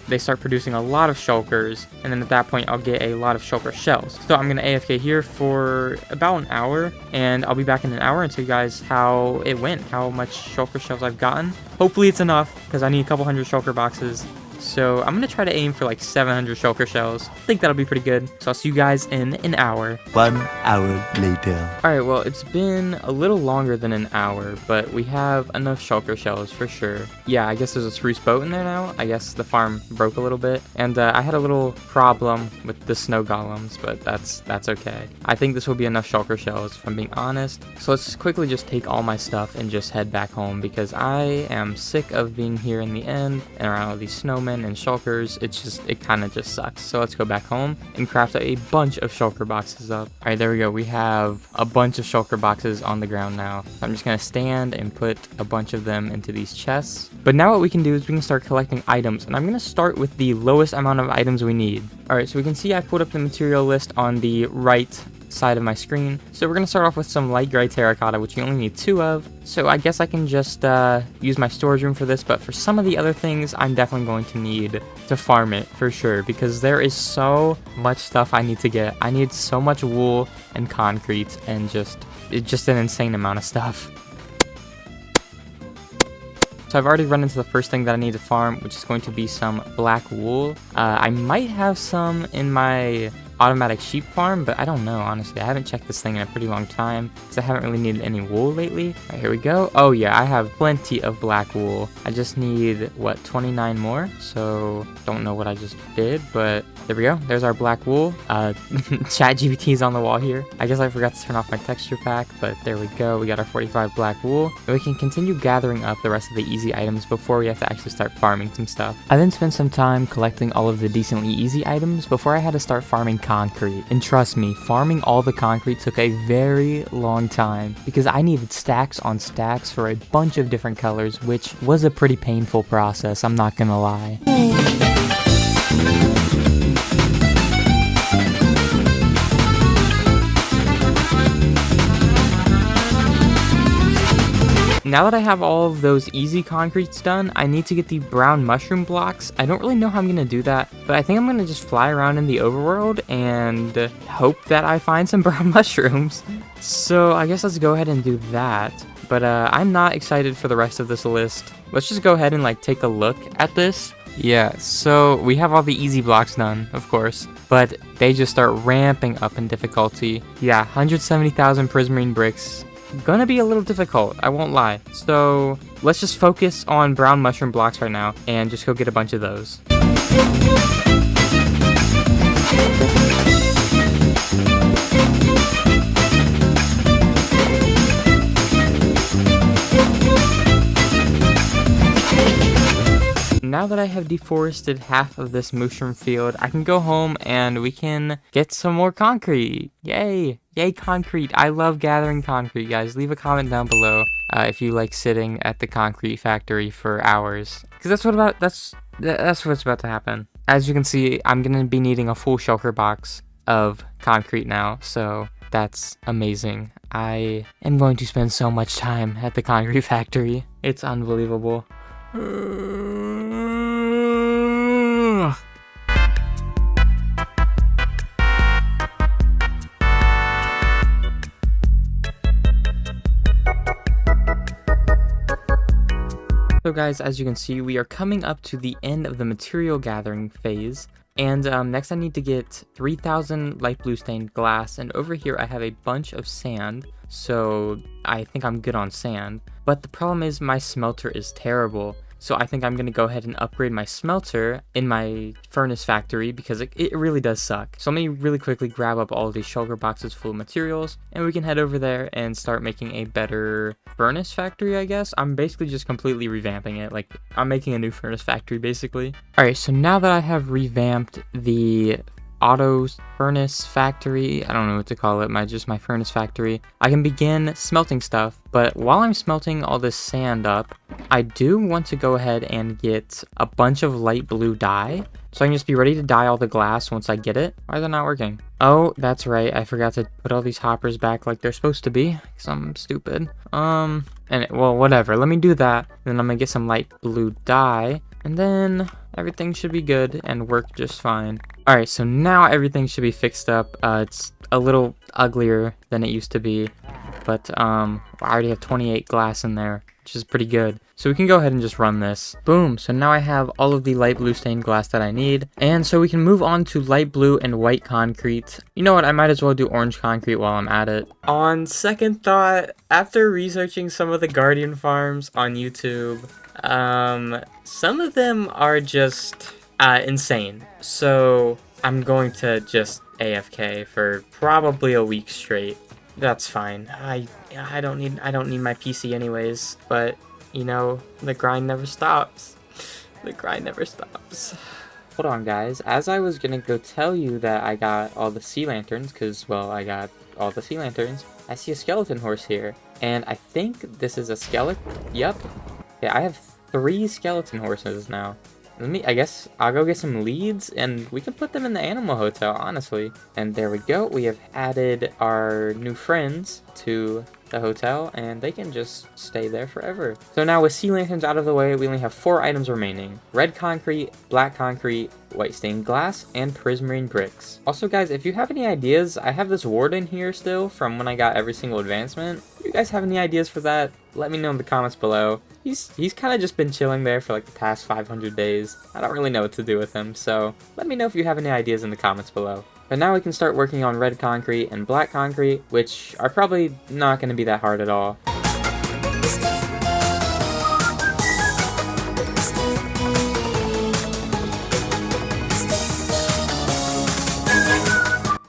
they start producing a lot of shulkers, and then at that point I'll get a lot of shulker shells. So I'm gonna AFK here for about an hour, and I'll be back in an hour and tell you guys how it went, how much shulker shells I've gotten. Hopefully it's enough, because I need a couple hundred shulker boxes. So I'm gonna try to aim for like 700 shulker shells. I think that'll be pretty good. So I'll see you guys in an hour. 1 hour later. Alright, well, it's been a little longer than an hour, but we have enough shulker shells for sure. Yeah, I guess there's a spruce boat in there now. I guess the farm broke a little bit. And I had a little problem with the snow golems, but that's okay. I think this will be enough shulker shells, if I'm being honest. So let's quickly just take all my stuff and just head back home, because I am sick of being here in the end and around all these snowmen and shulkers. It kind of just sucks. So let's go back home and craft a bunch of shulker boxes up. All right, there we go. We have a bunch of shulker boxes on the ground now. So I'm just gonna stand and put a bunch of them into these chests. But now what we can do is we can start collecting items, and I'm gonna start with the lowest amount of items we need. All right, so we can see I put up the material list on the right side of my screen. So we're going to start off with some light gray terracotta, which you only need 2 of. So I guess I can just use my storage room for this, but for some of the other things, I'm definitely going to need to farm it for sure, because there is so much stuff I need to get. I need so much wool and concrete and just an insane amount of stuff. So I've already run into the first thing that I need to farm, which is going to be some black wool. I might have some in my automatic sheep farm, but I don't know, honestly. I haven't checked this thing in a pretty long time because I haven't really needed any wool lately. All right, here we go. Oh yeah, I have plenty of black wool. I just need, what, 29 more? So don't know what I just did, but there we go. There's our black wool. ChatGPT's on the wall here. I guess I forgot to turn off my texture pack, but there we go. We got our 45 black wool. And we can continue gathering up the rest of the easy items before we have to actually start farming some stuff. I then spent some time collecting all of the decently easy items before I had to start farming concrete. And trust me, farming all the concrete took a very long time because I needed stacks on stacks for a bunch of different colors, which was a pretty painful process, I'm not gonna lie. Now that I have all of those easy concretes done, I need to get the brown mushroom blocks. I don't really know how I'm going to do that, but I think I'm going to just fly around in the overworld and hope that I find some brown mushrooms. So I guess let's go ahead and do that. But I'm not excited for the rest of this list. Let's just go ahead and take a look at this. Yeah, so we have all the easy blocks done, of course, but they just start ramping up in difficulty. Yeah, 170,000 prismarine bricks. Gonna be a little difficult, I won't lie. So let's just focus on brown mushroom blocks right now and just go get a bunch of those. Now that I have deforested half of this mushroom field, I can go home and we can get some more concrete. Yay! Yay, concrete. I love gathering concrete, guys. Leave a comment down below if you like sitting at the concrete factory for hours. Because that's what's about to happen. As you can see, I'm going to be needing a full shulker box of concrete now, so that's amazing. I am going to spend so much time at the concrete factory. It's unbelievable. So guys, as you can see, we are coming up to the end of the material gathering phase. And next I need to get 3,000 light blue stained glass, and over here I have a bunch of sand, so I think I'm good on sand. But the problem is my smelter is terrible, so I think I'm going to go ahead and upgrade my smelter in my furnace factory because it really does suck. So let me really quickly grab up all of these shulker boxes full of materials, and we can head over there and start making a better furnace factory, I guess. I'm basically just completely revamping it. I'm making a new furnace factory, basically. Alright, so now that I have revamped the auto furnace factory, I don't know what to call it, my furnace factory, I can begin smelting stuff. But while I'm smelting all this sand up, I do want to go ahead and get a bunch of light blue dye, so I can just be ready to dye all the glass once I get it. Why is that not working? Oh, that's right, I forgot to put all these hoppers back like they're supposed to be, because I'm stupid. Well, whatever, let me do that, then I'm gonna get some light blue dye, and then everything should be good and work just fine. Alright, so now everything should be fixed up. It's a little uglier than it used to be, but I already have 28 glass in there, which is pretty good. So we can go ahead and just run this. Boom, so now I have all of the light blue stained glass that I need, and so we can move on to light blue and white concrete. You know what, I might as well do orange concrete while I'm at it. On second thought, after researching some of the Guardian farms on YouTube, some of them are just insane. So I'm going to just AFK for probably a week straight. That's fine. I don't need my PC anyways, but you know, the grind never stops. The grind never stops. Hold on, guys. As I was gonna go tell you that I got all the sea lanterns, because, well, I got all the sea lanterns, I see a skeleton horse here, and I think this is a skeleton. Yep. Yeah, I have 3 skeleton horses now. I guess I'll go get some leads and we can put them in the animal hotel, honestly. And there we go. We have added our new friends to the hotel and they can just stay there forever. So now with sea lanterns out of the way, we only have 4 items remaining: red concrete, black concrete, white stained glass, and prismarine bricks. Also guys, if you have any ideas, I have this warden here still from when I got every single advancement. If you guys have any ideas for that, let me know in the comments below. He's kind of just been chilling there for like the past 500 days. I don't really know what to do with him, so let me know if you have any ideas in the comments below. But now we can start working on red concrete and black concrete, which are probably not going to be that hard at all.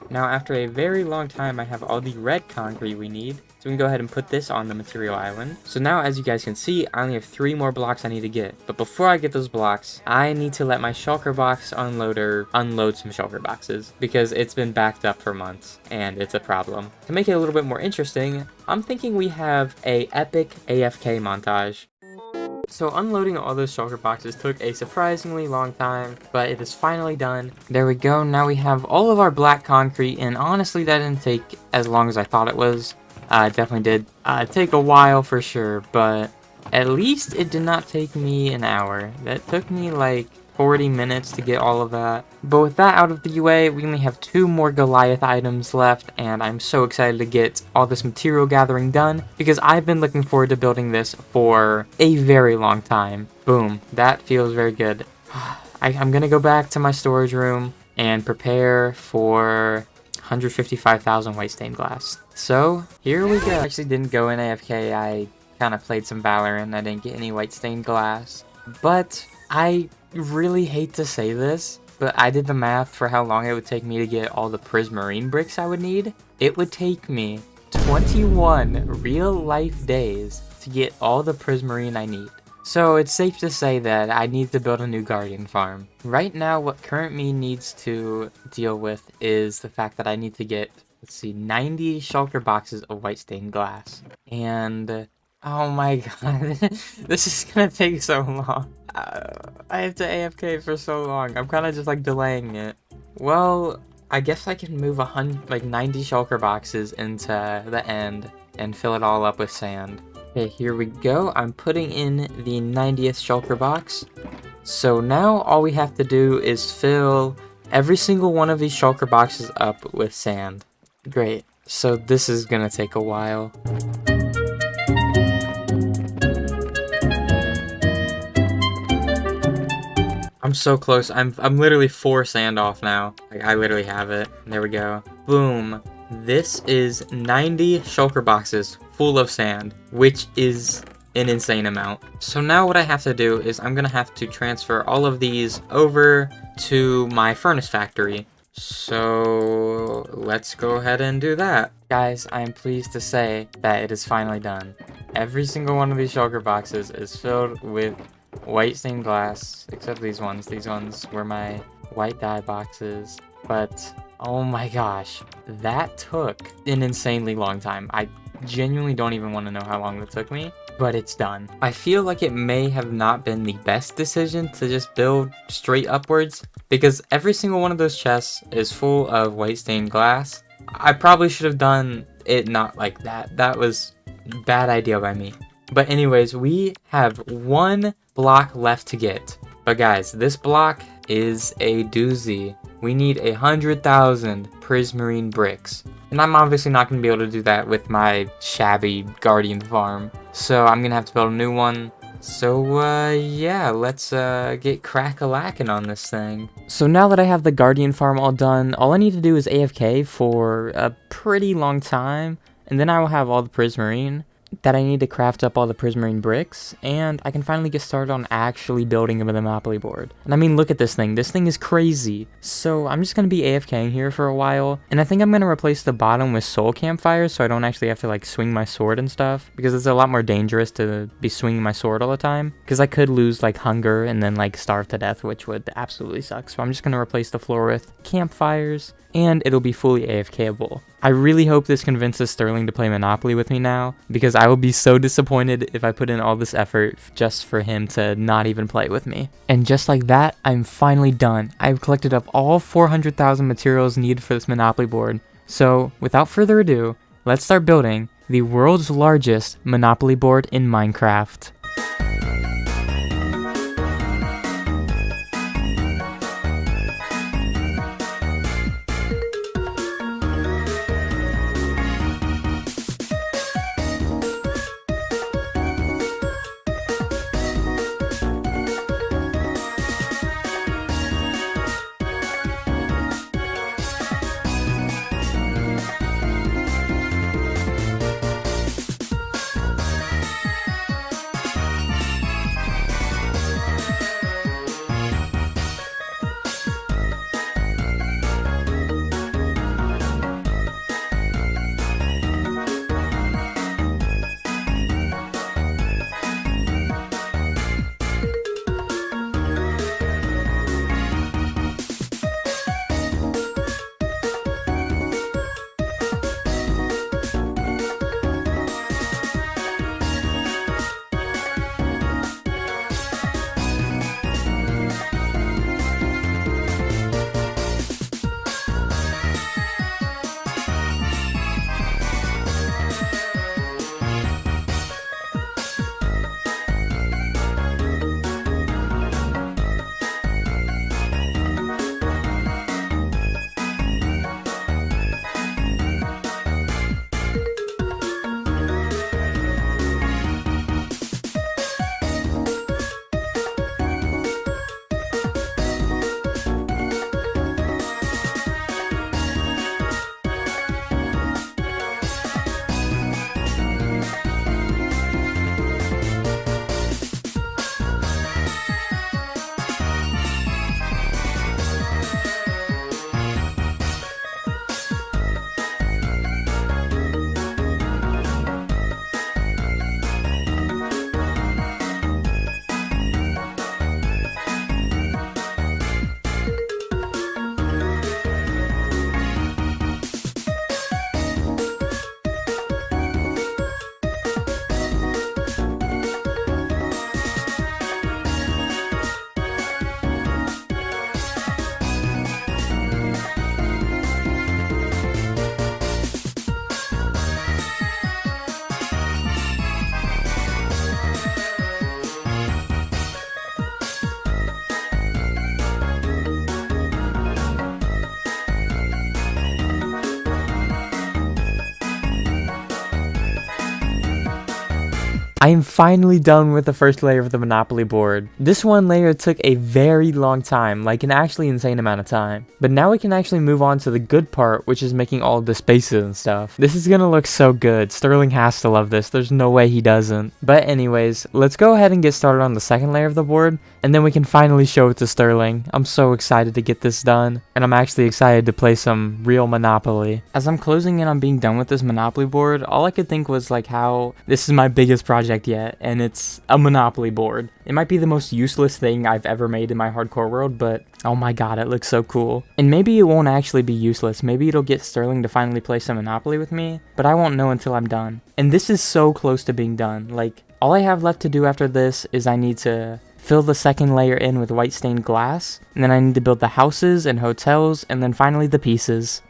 Now after a very long time, I have all the red concrete we need, so we can go ahead and put this on the material island. So now as you guys can see, I only have 3 more blocks I need to get. But before I get those blocks, I need to let my shulker box unloader unload some shulker boxes, because it's been backed up for months, and it's a problem. To make it a little bit more interesting, I'm thinking we have a epic AFK montage. So unloading all those shulker boxes took a surprisingly long time, but it is finally done. There we go, now we have all of our black concrete, and honestly that didn't take as long as I thought it was. It definitely did take a while for sure, but at least it did not take me an hour. That took me like 40 minutes to get all of that. But with that out of the way, we only have 2 more Goliath items left, and I'm so excited to get all this material gathering done because I've been looking forward to building this for a very long time. Boom, that feels very good. I'm gonna go back to my storage room and prepare for 155,000 white stained glass. So here we go. I actually didn't go in AFK. I kind of played some Valorant. I didn't get any white stained glass, but I really hate to say this, but I did the math for how long it would take me to get all the prismarine bricks I would need. It would take me 21 real life days to get all the prismarine I need. So it's safe to say that I need to build a new guardian farm. Right now what current me needs to deal with is the fact that I need to get, let's see, 90 shulker boxes of white stained glass. And oh my god, this is gonna take so long. I have to AFK for so long. I'm kind of just like delaying it. Well, I guess I can move 90 shulker boxes into the end and fill it all up with sand. Okay, here we go. I'm putting in the 90th shulker box. So now all we have to do is fill every single one of these shulker boxes up with sand. Great. So this is gonna take a while. I'm so close. I'm literally 4 sand off now. Like, I literally have it. There we go. Boom. This is 90 shulker boxes full of sand, which is an insane amount. So now what I have to do is I'm gonna have to transfer all of these over to my furnace factory. So let's go ahead and do that. Guys, I am pleased to say that it is finally done. Every single one of these shulker boxes is filled with white stained glass, except these ones. These ones were my white dye boxes, but oh my gosh, that took an insanely long time. I genuinely don't even want to know how long it took me, but it's done. I feel like it may have not been the best decision to just build straight upwards, because every single one of those chests is full of white stained glass. I probably should have done it not like that. That was a bad idea by me. But anyways, we have 1 block left to get. But guys, this block is a doozy. We need 100,000 prismarine bricks. And I'm obviously not going to be able to do that with my shabby guardian farm. So I'm going to have to build a new one. So yeah, let's get crack-a-lackin' on this thing. So now that I have the guardian farm all done, all I need to do is AFK for a pretty long time. And then I will have all the prismarine that I need to craft up all the prismarine bricks, and I can finally get started on actually building a Monopoly board. And I mean, look at this thing. This thing is crazy. So I'm just going to be AFKing here for a while, and I think I'm going to replace the bottom with soul campfires so I don't actually have to like swing my sword and stuff, because it's a lot more dangerous to be swinging my sword all the time, because I could lose like hunger and then like starve to death, which would absolutely suck. So I'm just going to replace the floor with campfires, and it'll be fully AFKable. I really hope this convinces Sterling to play Monopoly with me now, because I will be so disappointed if I put in all this effort just for him to not even play with me. And just like that, I'm finally done. I've collected up all 400,000 materials needed for this Monopoly board. So, without further ado, let's start building the world's largest Monopoly board in Minecraft. I am finally done with the first layer of the Monopoly board. This one layer took a very long time, like an actually insane amount of time. But now we can actually move on to the good part, which is making all the spaces and stuff. This is gonna look so good. Sterling has to love this. There's no way he doesn't. But anyways, let's go ahead and get started on the second layer of the board, and then we can finally show it to Sterling. I'm so excited to get this done, and I'm actually excited to play some real Monopoly. As I'm closing in on being done with this Monopoly board, all I could think was like how this is my biggest project yet, and it's a Monopoly board. It might be the most useless thing I've ever made in my hardcore world, but oh my god, it looks so cool. And maybe it won't actually be useless. Maybe it'll get Sterling to finally play some Monopoly with me, but I won't know until I'm done. And this is so close to being done. Like, all I have left to do after this is I need to fill the second layer in with white stained glass, and then I need to build the houses and hotels, and then finally the pieces.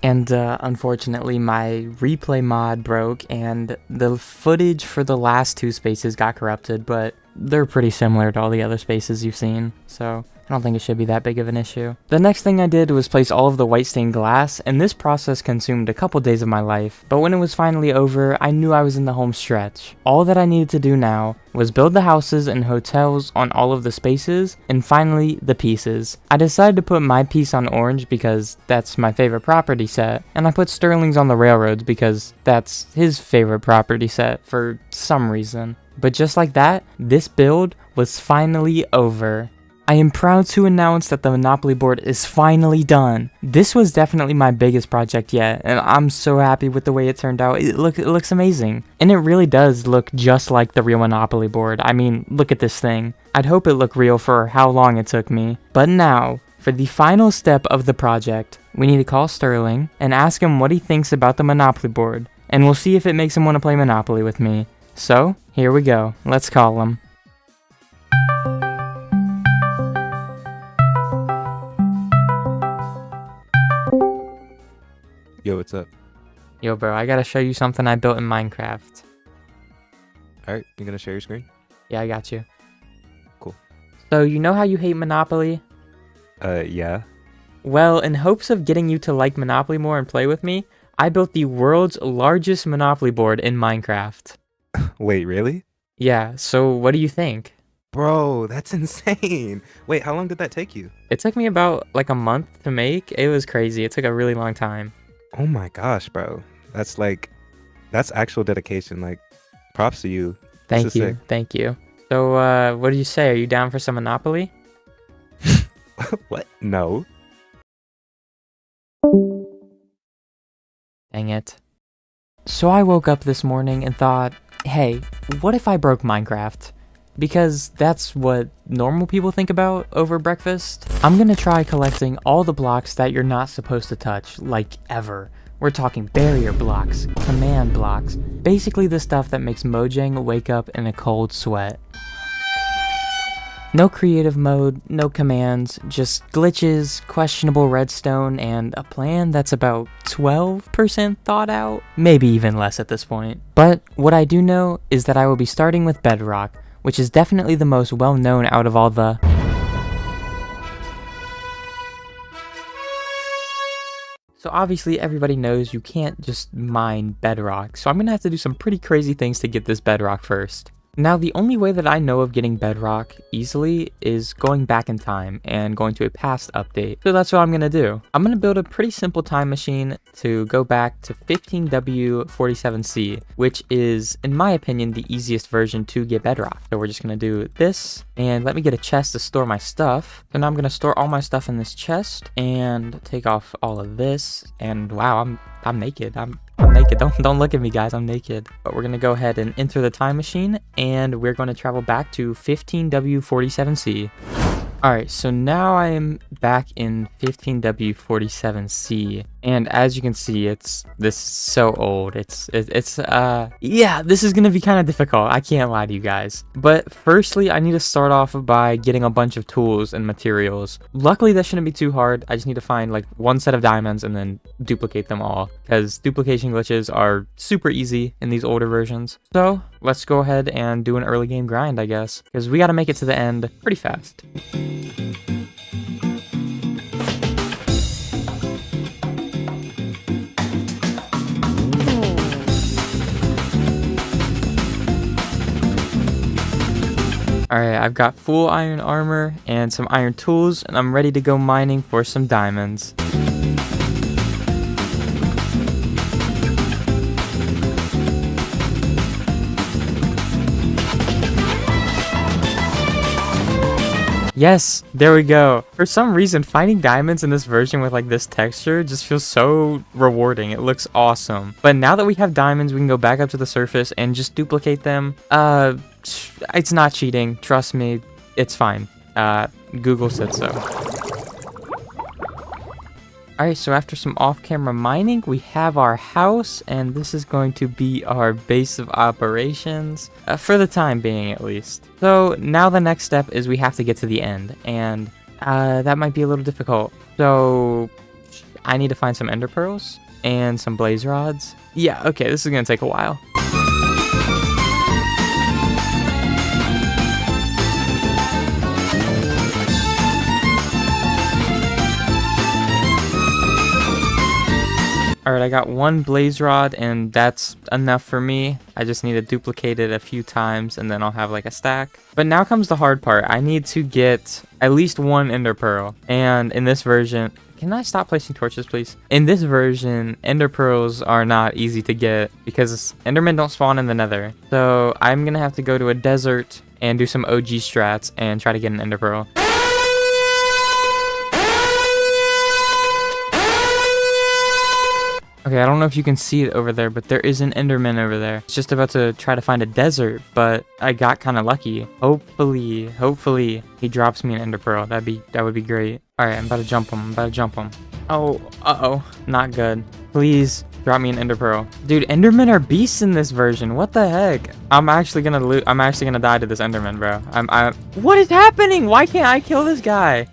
And unfortunately, my replay mod broke, and the footage for the last 2 spaces got corrupted, but they're pretty similar to all the other spaces you've seen, so I don't think it should be that big of an issue. The next thing I did was place all of the white stained glass, and this process consumed a couple days of my life, but when it was finally over, I knew I was in the home stretch. All that I needed to do now was build the houses and hotels on all of the spaces, and finally, the pieces. I decided to put my piece on orange because that's my favorite property set, and I put Sterling's on the railroads because that's his favorite property set for some reason. But just like that, this build was finally over. I am proud to announce that the Monopoly board is finally done. This was definitely my biggest project yet, and I'm so happy with the way it turned out. It looks amazing. And it really does look just like the real Monopoly board. I mean, look at this thing. I'd hope it looked real for how long it took me. But now, for the final step of the project, we need to call Sterling and ask him what he thinks about the Monopoly board. And we'll see if it makes him want to play Monopoly with me. So, here we go. Let's call him. Yo, what's up? Yo, bro, I gotta show you something I built in Minecraft. Alright, you gonna share your screen? Yeah, I got you. Cool. So, you know how you hate Monopoly? Yeah. Well, in hopes of getting you to like Monopoly more and play with me, I built the world's largest Monopoly board in Minecraft. Wait, really? Yeah, so what do you think? Bro, that's insane. Wait, how long did that take you? It took me about like a month to make. It was crazy. It took a really long time. Oh my gosh, bro. That's actual dedication. Like, props to you. This is sick. Thank you. So, what do you say? Are you down for some Monopoly? What? No. Dang it. So I woke up this morning and thought, hey, what if I broke Minecraft? Because that's what normal people think about over breakfast. I'm gonna try collecting all the blocks that you're not supposed to touch, like ever. We're talking barrier blocks, command blocks, basically the stuff that makes Mojang wake up in a cold sweat. No creative mode, no commands, just glitches, questionable redstone, and a plan that's about 12% thought out, maybe even less at this point. But what I do know is that I will be starting with Bedrock, which is definitely the most well-known out of all the... So obviously everybody knows you can't just mine Bedrock, so I'm gonna have to do some pretty crazy things to get this Bedrock first. Now, the only way that I know of getting Bedrock easily is going back in time and going to a past update. So that's what I'm going to do. I'm going to build a pretty simple time machine to go back to 15W47C, which is, in my opinion, the easiest version to get Bedrock. So we're just going to do this, and let me get a chest to store my stuff. So now I'm going to store all my stuff in this chest and take off all of this. And wow, I'm naked. I'm naked. Don't look at me, guys. I'm naked. But we're gonna go ahead and enter the time machine, and we're gonna travel back to 15W47C. Alright, so now I am back in 15W47C, and as you can see, this is so old. Yeah, this is gonna be kind of difficult. I can't lie to you guys. But firstly, I need to start off by getting a bunch of tools and materials. Luckily, that shouldn't be too hard. I just need to find like one set of diamonds and then duplicate them all, because duplication glitches are super easy in these older versions. So let's go ahead and do an early game grind, I guess, because we gotta make it to the end pretty fast. Alright, I've got full iron armor and some iron tools, and I'm ready to go mining for some diamonds. Yes, there we go. For some reason, finding diamonds in this version with like this texture just feels so rewarding. It looks awesome. But now that we have diamonds, we can go back up to the surface and just duplicate them. It's not cheating. Trust me, it's fine. Google said so. Alright, so after some off-camera mining, we have our house, and this is going to be our base of operations, for the time being at least. So now the next step is we have to get to the end, and that might be a little difficult. So I need to find some ender pearls and some blaze rods. Yeah, okay, this is gonna take a while. Alright, I got one blaze rod, and that's enough for me. I just need to duplicate it a few times, and then I'll have like a stack. But now comes the hard part. I need to get at least one ender pearl. And in this version... Can I stop placing torches, please? In this version, ender pearls are not easy to get because endermen don't spawn in the nether. So I'm gonna have to go to a desert and do some OG strats and try to get an ender pearl. Okay, I don't know if you can see it over there, but there is an enderman over there. It's just about to try to find a desert, but I got kind of lucky. Hopefully, he drops me an ender pearl. That would be great. All right, I'm about to jump him. Oh, uh-oh, not good. Please drop me an ender pearl. Dude, endermen are beasts in this version. What the heck? I'm actually gonna die to this enderman, bro. What is happening? Why can't I kill this guy?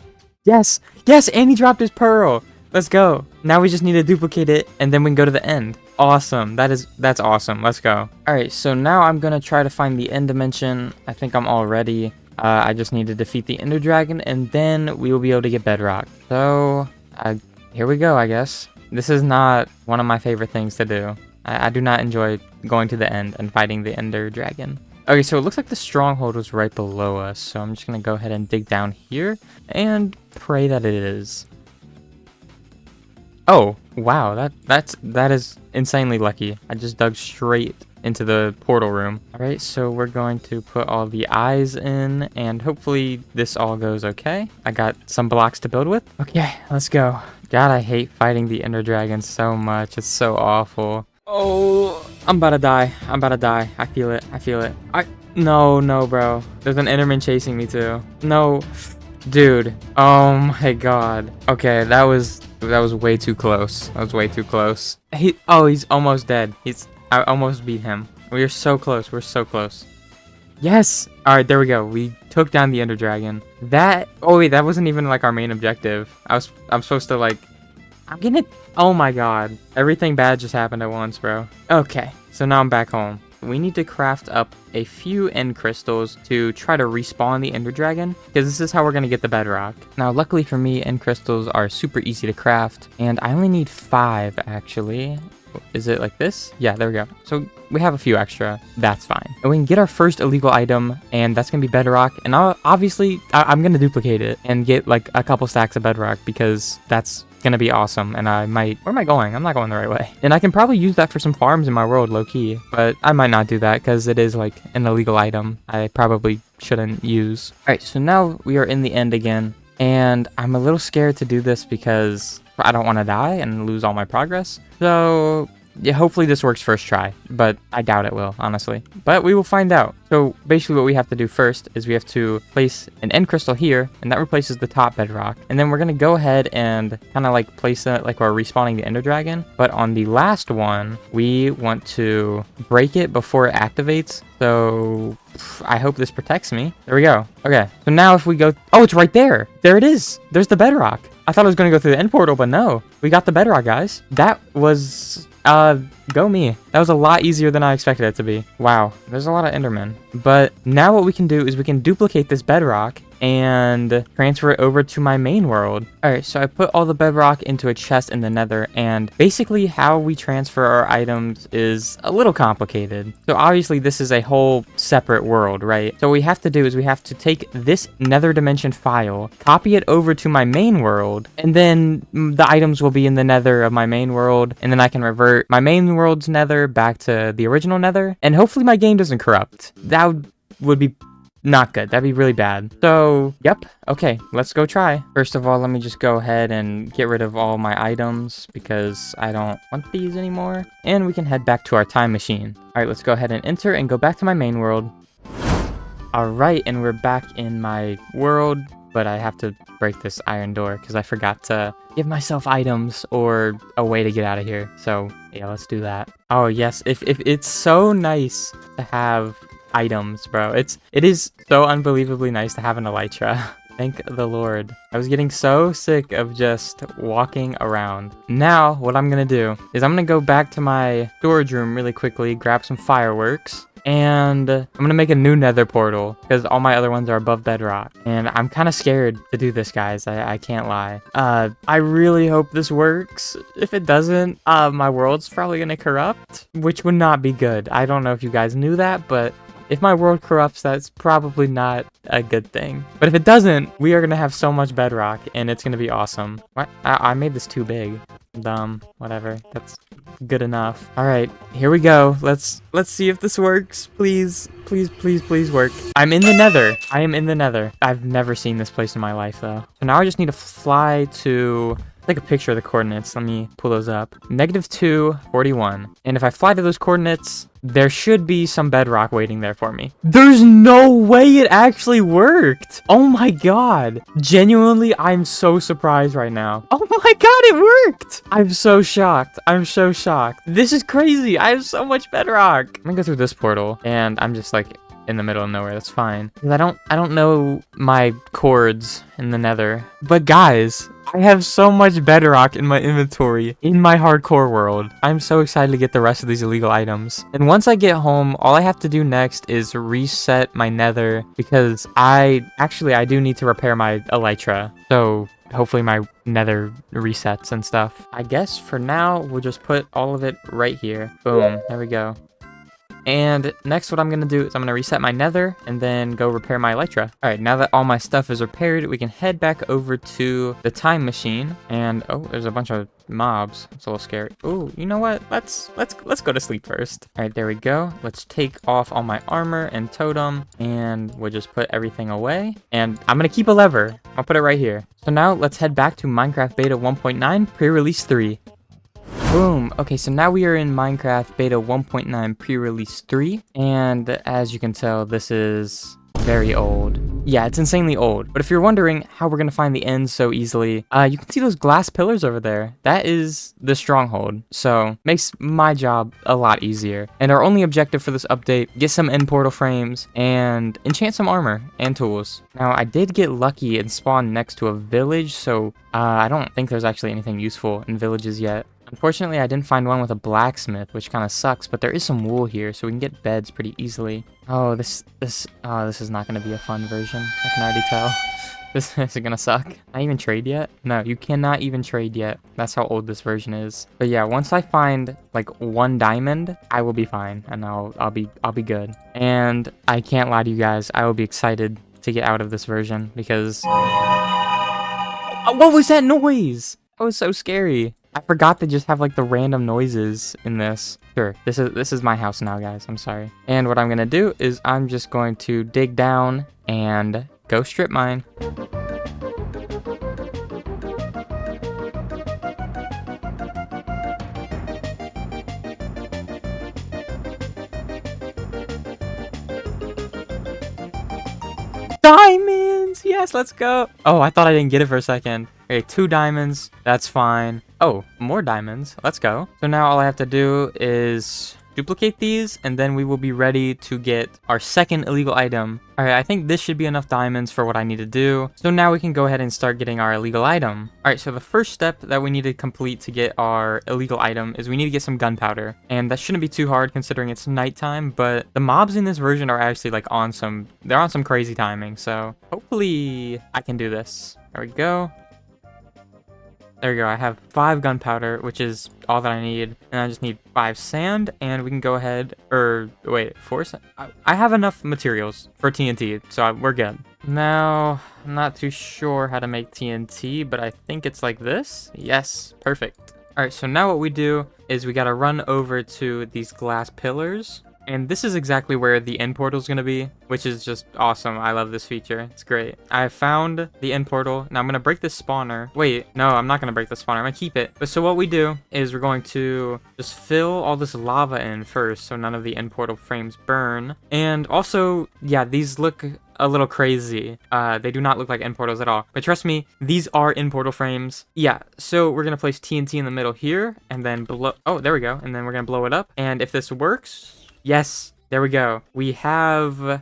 Yes, and he dropped his pearl. Let's go. Now we just need to duplicate it, and then we can go to the end. Awesome. That's awesome. Let's go. All right, so now I'm going to try to find the end dimension. I think I'm all ready. I just need to defeat the ender dragon, and then we will be able to get bedrock. So, here we go, I guess. This is not one of my favorite things to do. I do not enjoy going to the end and fighting the ender dragon. Okay, so it looks like the stronghold was right below us, so I'm just going to go ahead and dig down here and pray that it is. Oh, wow, that is insanely lucky. I just dug straight into the portal room. All right, so we're going to put all the eyes in, and hopefully this all goes okay. I got some blocks to build with. Okay, let's go. God, I hate fighting the ender dragon so much. It's so awful. Oh, I'm about to die. I feel it. No, bro. There's an enderman chasing me too. No, dude. Oh my God. Okay, that was way too close. He's almost dead. I almost beat him. We are so close. We're so close. Yes. All right, there we go. We took down the ender dragon. Oh wait, that wasn't even like our main objective. I'm supposed to like, I'm getting it. Oh my God. Everything bad just happened at once, bro. Okay. So now I'm back home. We need to craft up a few end crystals to try to respawn the ender dragon, because this is how we're going to get the bedrock. Now, luckily for me, end crystals are super easy to craft, and I only need 5, actually. Is it like this? Yeah, there we go. So we have a few extra. That's fine. And we can get our first illegal item, and that's going to be bedrock. And obviously, I'm going to duplicate it and get like a couple stacks of bedrock, because that's gonna be awesome. And where am I going? I'm not going the right way. And I can probably use that for some farms in my world, low-key, but I might not do that because it is like an illegal item I probably shouldn't use. All right, so now we are in the end again, and I'm a little scared to do this because I don't want to die and lose all my progress. So yeah, hopefully this works first try, but I doubt it will, honestly. But we will find out. So basically what we have to do first is we have to place an end crystal here, and that replaces the top bedrock. And then we're going to go ahead and kind of like place it like we're respawning the ender dragon. But on the last one, we want to break it before it activates. So I hope this protects me. There we go. Okay, so now if we go... Oh, it's right there. There it is. There's the bedrock. I thought I was going to go through the end portal, but no. We got the bedrock, guys. That was... go me. That was a lot easier than I expected it to be. Wow, there's a lot of endermen. But now what we can do is we can duplicate this bedrock and transfer it over to my main world. All right, so I put all the bedrock into a chest in the nether, and basically how we transfer our items is a little complicated. So obviously this is a whole separate world, right? So what we have to do is we have to take this nether dimension file, copy it over to my main world, and then the items will be in the nether of my main world, and then I can revert my main world's nether back to the original nether, and hopefully my game doesn't corrupt. That would be not good. That'd be really bad. So, yep. Okay, let's go try. First of all, let me just go ahead and get rid of all my items because I don't want these anymore. And we can head back to our time machine. All right, let's go ahead and enter and go back to my main world. All right, and we're back in my world, but I have to break this iron door because I forgot to give myself items or a way to get out of here. So, yeah, let's do that. Oh, yes. If it's so nice to have items, bro. It is so unbelievably nice to have an elytra. Thank the Lord. I was getting so sick of just walking around. Now, what I'm gonna do is I'm gonna go back to my storage room really quickly, grab some fireworks, and I'm gonna make a new nether portal because all my other ones are above bedrock. And I'm kind of scared to do this, guys. I can't lie. I really hope this works. If it doesn't, my world's probably gonna corrupt, which would not be good. I don't know if you guys knew that, but if my world corrupts, that's probably not a good thing. But if it doesn't, we are gonna have so much bedrock, and it's gonna be awesome. What? I made this too big. Dumb. Whatever. That's good enough. All right, here we go. Let's see if this works. Please, please, please, please work. I'm in the nether. I am in the nether. I've never seen this place in my life, though. So now I just need to fly to... Take a picture of the coordinates. Let me pull those up. -2, 41. And if I fly to those coordinates, there should be some bedrock waiting there for me. There's no way it actually worked. Oh my god. Genuinely, I'm so surprised right now. Oh my god, it worked. I'm so shocked. I'm so shocked. This is crazy. I have so much bedrock. I'm gonna go through this portal, and I'm just like in the middle of nowhere. That's fine. I don't know my chords in the nether. But guys, I have so much bedrock in my inventory in my hardcore world. I'm so excited to get the rest of these illegal items. And once I get home, all I have to do next is reset my nether because I do need to repair my elytra. So hopefully my nether resets and stuff. I guess for now, we'll just put all of it right here. Boom. There we go. And next what I'm going to do is I'm going to reset my nether and then go repair my elytra. All right, now that all my stuff is repaired, we can head back over to the time machine. And oh, there's a bunch of mobs. It's a little scary. Oh, you know what? Let's go to sleep first. All right, there we go. Let's take off all my armor and totem and we'll just put everything away. And I'm going to keep a lever. I'll put it right here. So now let's head back to Minecraft Beta 1.9 pre-release 3. Boom. Okay, so now we are in Minecraft Beta 1.9 pre-release 3, and as you can tell, this is very old. Yeah, it's insanely old. But if you're wondering how we're gonna find the end so easily, you can see those glass pillars over there. That is the stronghold, so makes my job a lot easier. And our only objective for this update, get some end portal frames and enchant some armor and tools. Now, I did get lucky and spawn next to a village, so I don't think there's actually anything useful in villages yet. Unfortunately, I didn't find one with a blacksmith, which kind of sucks, but there is some wool here, so we can get beds pretty easily. Oh, this is not going to be a fun version. I can already tell. This is going to suck. Can I even trade yet? No, you cannot even trade yet. That's how old this version is. But yeah, once I find like 1 diamond, I will be fine, and I'll be good. And I can't lie to you guys, I will be excited to get out of this version because what was that noise? That was so scary. I forgot to just have like the random noises in this. Sure, this is my house now, guys. I'm sorry. And what I'm gonna do is I'm just going to dig down and go strip mine. Diamonds! Yes, let's go. Oh, I thought I didn't get it for a second. Okay, 2 diamonds. That's fine. Oh, more diamonds. Let's go. So now all I have to do is duplicate these, and then we will be ready to get our second illegal item. All right, I think this should be enough diamonds for what I need to do. So now we can go ahead and start getting our illegal item. All right, so the first step that we need to complete to get our illegal item is we need to get some gunpowder. And that shouldn't be too hard considering it's nighttime, but the mobs in this version are actually like they're on some crazy timing. So hopefully I can do this. There we go. There we go, I have 5 gunpowder, which is all that I need. And I just need 5 sand, and we can go ahead, or wait, 4 sand? I have enough materials for TNT, so we're good. Now, I'm not too sure how to make TNT, but I think it's like this. Yes, perfect. All right, so now what we do is we gotta run over to these glass pillars. And this is exactly where the end portal is going to be, which is just awesome. I love this feature. It's great. I found the end portal. Now I'm going to break this spawner. Wait, no, I'm not going to break the spawner. I'm going to keep it. But so what we do is we're going to just fill all this lava in first so none of the end portal frames burn. And also, yeah, these look a little crazy. They do not look like end portals at all. But trust me, these are end portal frames. Yeah, so we're going to place TNT in the middle here and then blow... Oh, there we go. And then we're going to blow it up. And if this works... Yes, there we go. We have...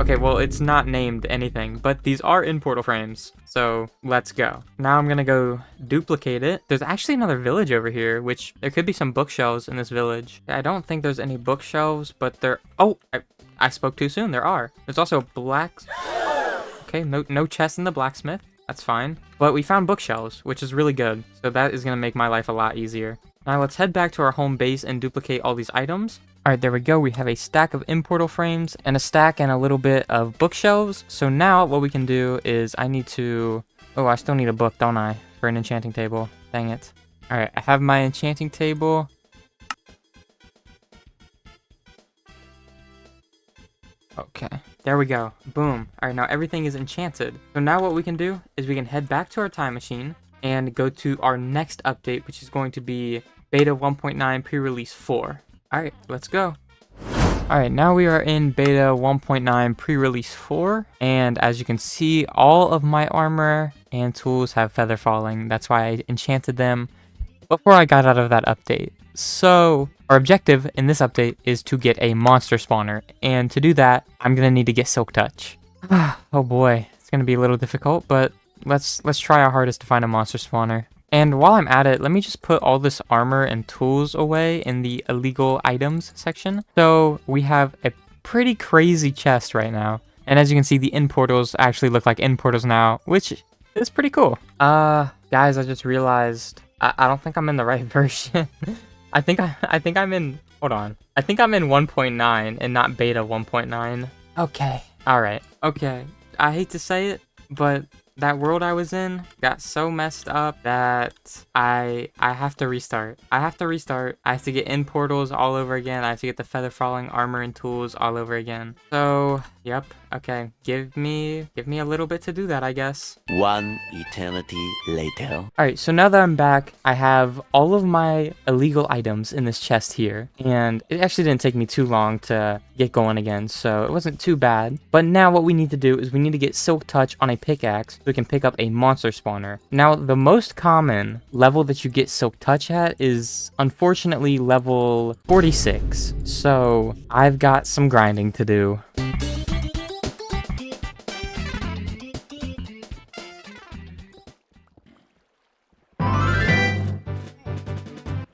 Okay, well, it's not named anything, but these are in portal frames. So let's go. Now I'm gonna go duplicate it. There's actually another village over here, which there could be some bookshelves in this village. I don't think there's any bookshelves, but there... Oh, I spoke too soon. There are. There's also black... Okay, no chest in the blacksmith. That's fine. But we found bookshelves, which is really good. So that is gonna make my life a lot easier. Now let's head back to our home base and duplicate all these items. Alright, there we go. We have a stack of importal frames and a stack and a little bit of bookshelves. So now what we can do is I need to... Oh, I still need a book, don't I? For an enchanting table. Dang it. Alright, I have my enchanting table. Okay, there we go. Boom. Alright, now everything is enchanted. So now what we can do is we can head back to our time machine and go to our next update, which is going to be Beta 1.9 Pre-Release 4. Alright, let's go. Alright, now we are in Beta 1.9 Pre-Release 4, and as you can see, all of my armor and tools have feather falling. That's why I enchanted them before I got out of that update. So, our objective in this update is to get a monster spawner, and to do that, I'm gonna need to get Silk Touch. Oh boy, it's gonna be a little difficult, but let's try our hardest to find a monster spawner. And while I'm at it, let me just put all this armor and tools away in the illegal items section. So we have a pretty crazy chest right now. And as you can see, the end portals actually look like end portals now, which is pretty cool. Guys, I just realized I don't think I'm in the right version. I think I'm in, hold on. I think I'm in 1.9 and not beta 1.9. Okay. All right. Okay. I hate to say it, but that world I was in got so messed up that I have to restart. I have to get in portals all over again. I have to get the feather falling armor and tools all over again. So, yep. Okay. Give me a little bit to do that, I guess. One eternity later. Alright, so now that I'm back, I have all of my illegal items in this chest here. And it actually didn't take me too long to get going again, so it wasn't too bad. But now what we need to do is we need to get Silk Touch on a pickaxe so we can pick up a monster spawner. Now, the most common level that you get Silk Touch at is unfortunately level 46. So I've got some grinding to do.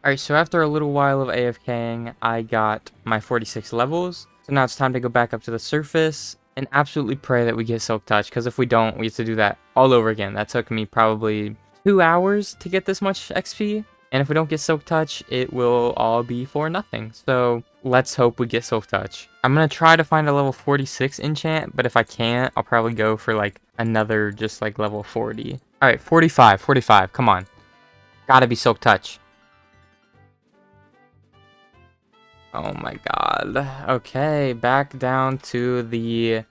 Alright, so after a little while of AFKing, I got my 46 levels. So now it's time to go back up to the surface and absolutely pray that we get Silk Touch, because if we don't, we have to do that all over again. That took me probably 2 hours to get this much XP. And if we don't get Silk Touch, it will all be for nothing. So let's hope we get Silk Touch. I'm going to try to find a level 46 enchant, but if I can't, I'll probably go for like another just like level 40. Alright, 45, come on. Gotta be Silk Touch. Oh my god. Okay, back down to the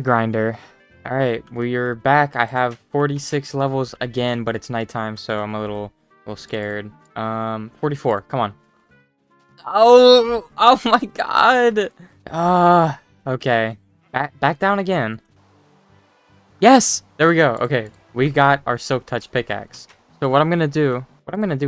grinder. Alright, we're back. I have 46 levels again, but it's nighttime, so I'm a little scared. 44, come on. Oh my god. Okay. Back down again. Yes! There we go. Okay, we got our Silk Touch pickaxe. So what I'm gonna do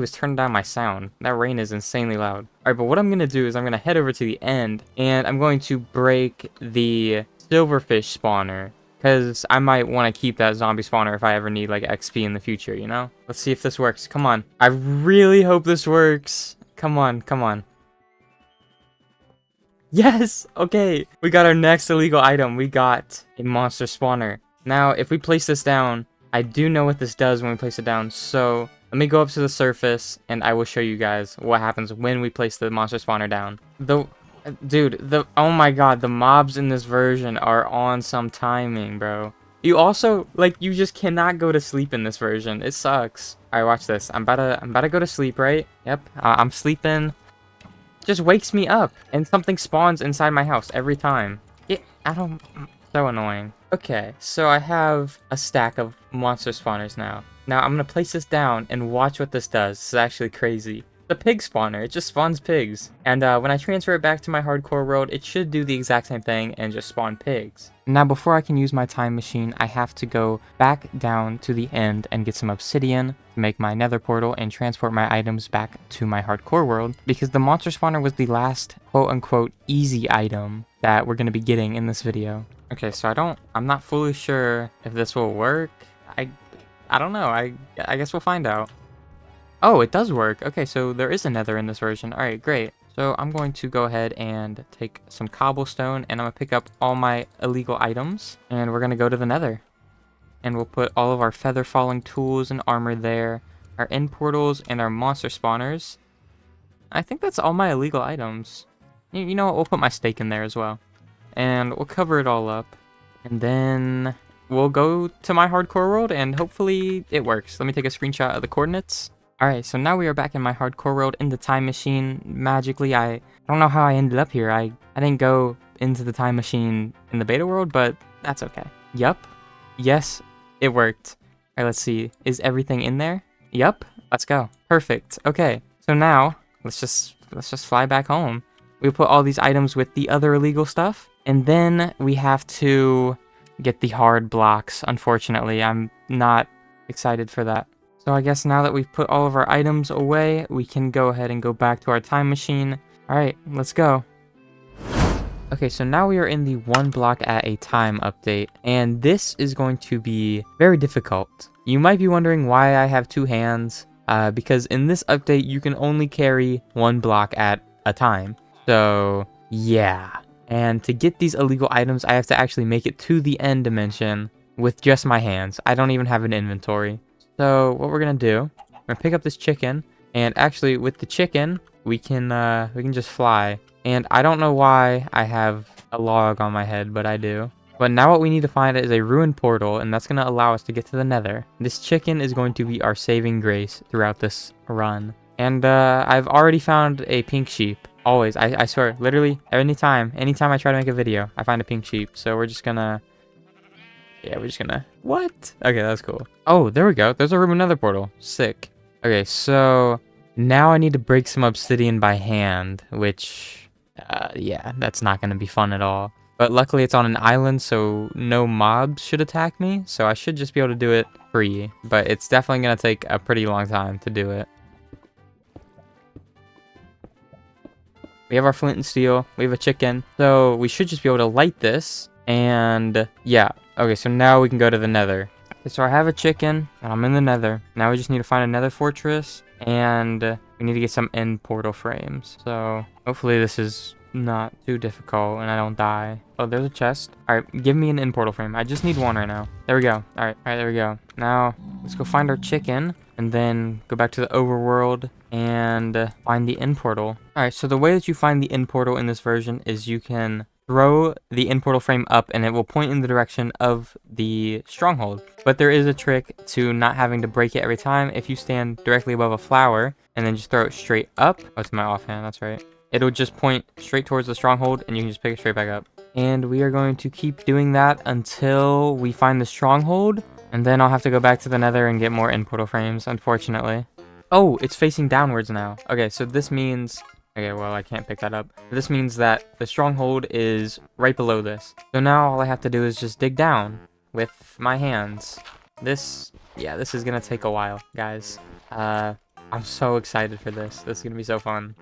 is turn down my sound. That rain is insanely loud. Alright, but what I'm gonna do is I'm gonna head over to the end, and I'm going to break the silverfish spawner, because I might want to keep that zombie spawner if I ever need like XP in the future, you know? Let's see if this works. Come on. I really hope this works. Come on. Yes! Okay, we got our next illegal item. We got a monster spawner. Now, if we place this down, I do know what this does when we place it down, so let me go up to the surface, and I will show you guys what happens when we place the monster spawner down. Oh my god, the mobs in this version are on some timing, bro. You also, like, you just cannot go to sleep in this version. It sucks. Alright, watch this. I'm about to go to sleep, right? Yep, I'm sleeping. Just wakes me up, and something spawns inside my house every time. So annoying. Okay, so I have a stack of monster spawners now. Now I'm gonna place this down and watch what this does. This is actually crazy. The pig spawner, it just spawns pigs. And when I transfer it back to my hardcore world, it should do the exact same thing and just spawn pigs. Now before I can use my time machine, I have to go back down to the end and get some obsidian to make my nether portal and transport my items back to my hardcore world, because the monster spawner was the last quote-unquote easy item that we're going to be getting in this video. Okay, so I'm not fully sure if this will work. I don't know. I guess we'll find out. Oh, it does work. Okay, so there is a nether in this version. All right, great. So I'm going to go ahead and take some cobblestone, and I'm gonna pick up all my illegal items, and we're gonna go to the nether. And we'll put all of our feather falling tools and armor there, our end portals, and our monster spawners. I think that's all my illegal items. You know what? We'll put my stake in there as well. And we'll cover it all up. And then we'll go to my hardcore world, and hopefully it works. Let me take a screenshot of the coordinates. Alright, so now we are back in my hardcore world in the time machine. Magically, I don't know how I ended up here. I didn't go into the time machine in the beta world, but that's okay. Yup. Yes, it worked. Alright, let's see. Is everything in there? Yup. Let's go. Perfect. Okay. So now, let's just fly back home. We put all these items with the other illegal stuff, and then we have to get the hard blocks. Unfortunately, I'm not excited for that. So I guess now that we've put all of our items away, we can go ahead and go back to our time machine. All right, let's go. Okay, so now we are in the 1 block at a time update, and this is going to be very difficult. You might be wondering why I have 2 hands, because in this update, you can only carry 1 block at a time. So, yeah. And to get these illegal items, I have to actually make it to the end dimension with just my hands. I don't even have an inventory. So what we're gonna do, we're gonna pick up this chicken, and actually with the chicken, we can just fly. And I don't know why I have a log on my head, but I do. But now what we need to find is a ruined portal, and that's gonna allow us to get to the nether. This chicken is going to be our saving grace throughout this run. And I've already found a pink sheep. Always, I swear, literally, anytime I try to make a video, I find a pink sheep. So we're just gonna... Yeah, we're just gonna... What? Okay, that's cool. Oh, there we go. There's a room another portal. Sick. Okay, so now I need to break some obsidian by hand, which, yeah, that's not gonna be fun at all. But luckily it's on an island, so no mobs should attack me. So I should just be able to do it free. But it's definitely gonna take a pretty long time to do it. We have our flint and steel. We have a chicken. So we should just be able to light this. And yeah. Okay, so now we can go to the nether. Okay, so I have a chicken, and I'm in the nether. Now we just need to find another fortress, and we need to get some end portal frames. So hopefully this is not too difficult, and I don't die. Oh, there's a chest. All right, give me an end portal frame. I just need one right now. There we go. All right, there we go. Now let's go find our chicken, and then go back to the overworld and find the end portal. All right, so the way that you find the end portal in this version is you can throw the end portal frame up and it will point in the direction of the stronghold. But there is a trick to not having to break it every time. If you stand directly above a flower and then just throw it straight up. Oh, it's my offhand, that's right. It'll just point straight towards the stronghold and you can just pick it straight back up. And we are going to keep doing that until we find the stronghold. And then I'll have to go back to the nether and get more end portal frames, unfortunately. Oh, it's facing downwards now. Okay, so this means... Okay, well, I can't pick that up. This means that the stronghold is right below this. So now all I have to do is just dig down with my hands. This is gonna take a while, guys. I'm so excited for this. This is gonna be so fun.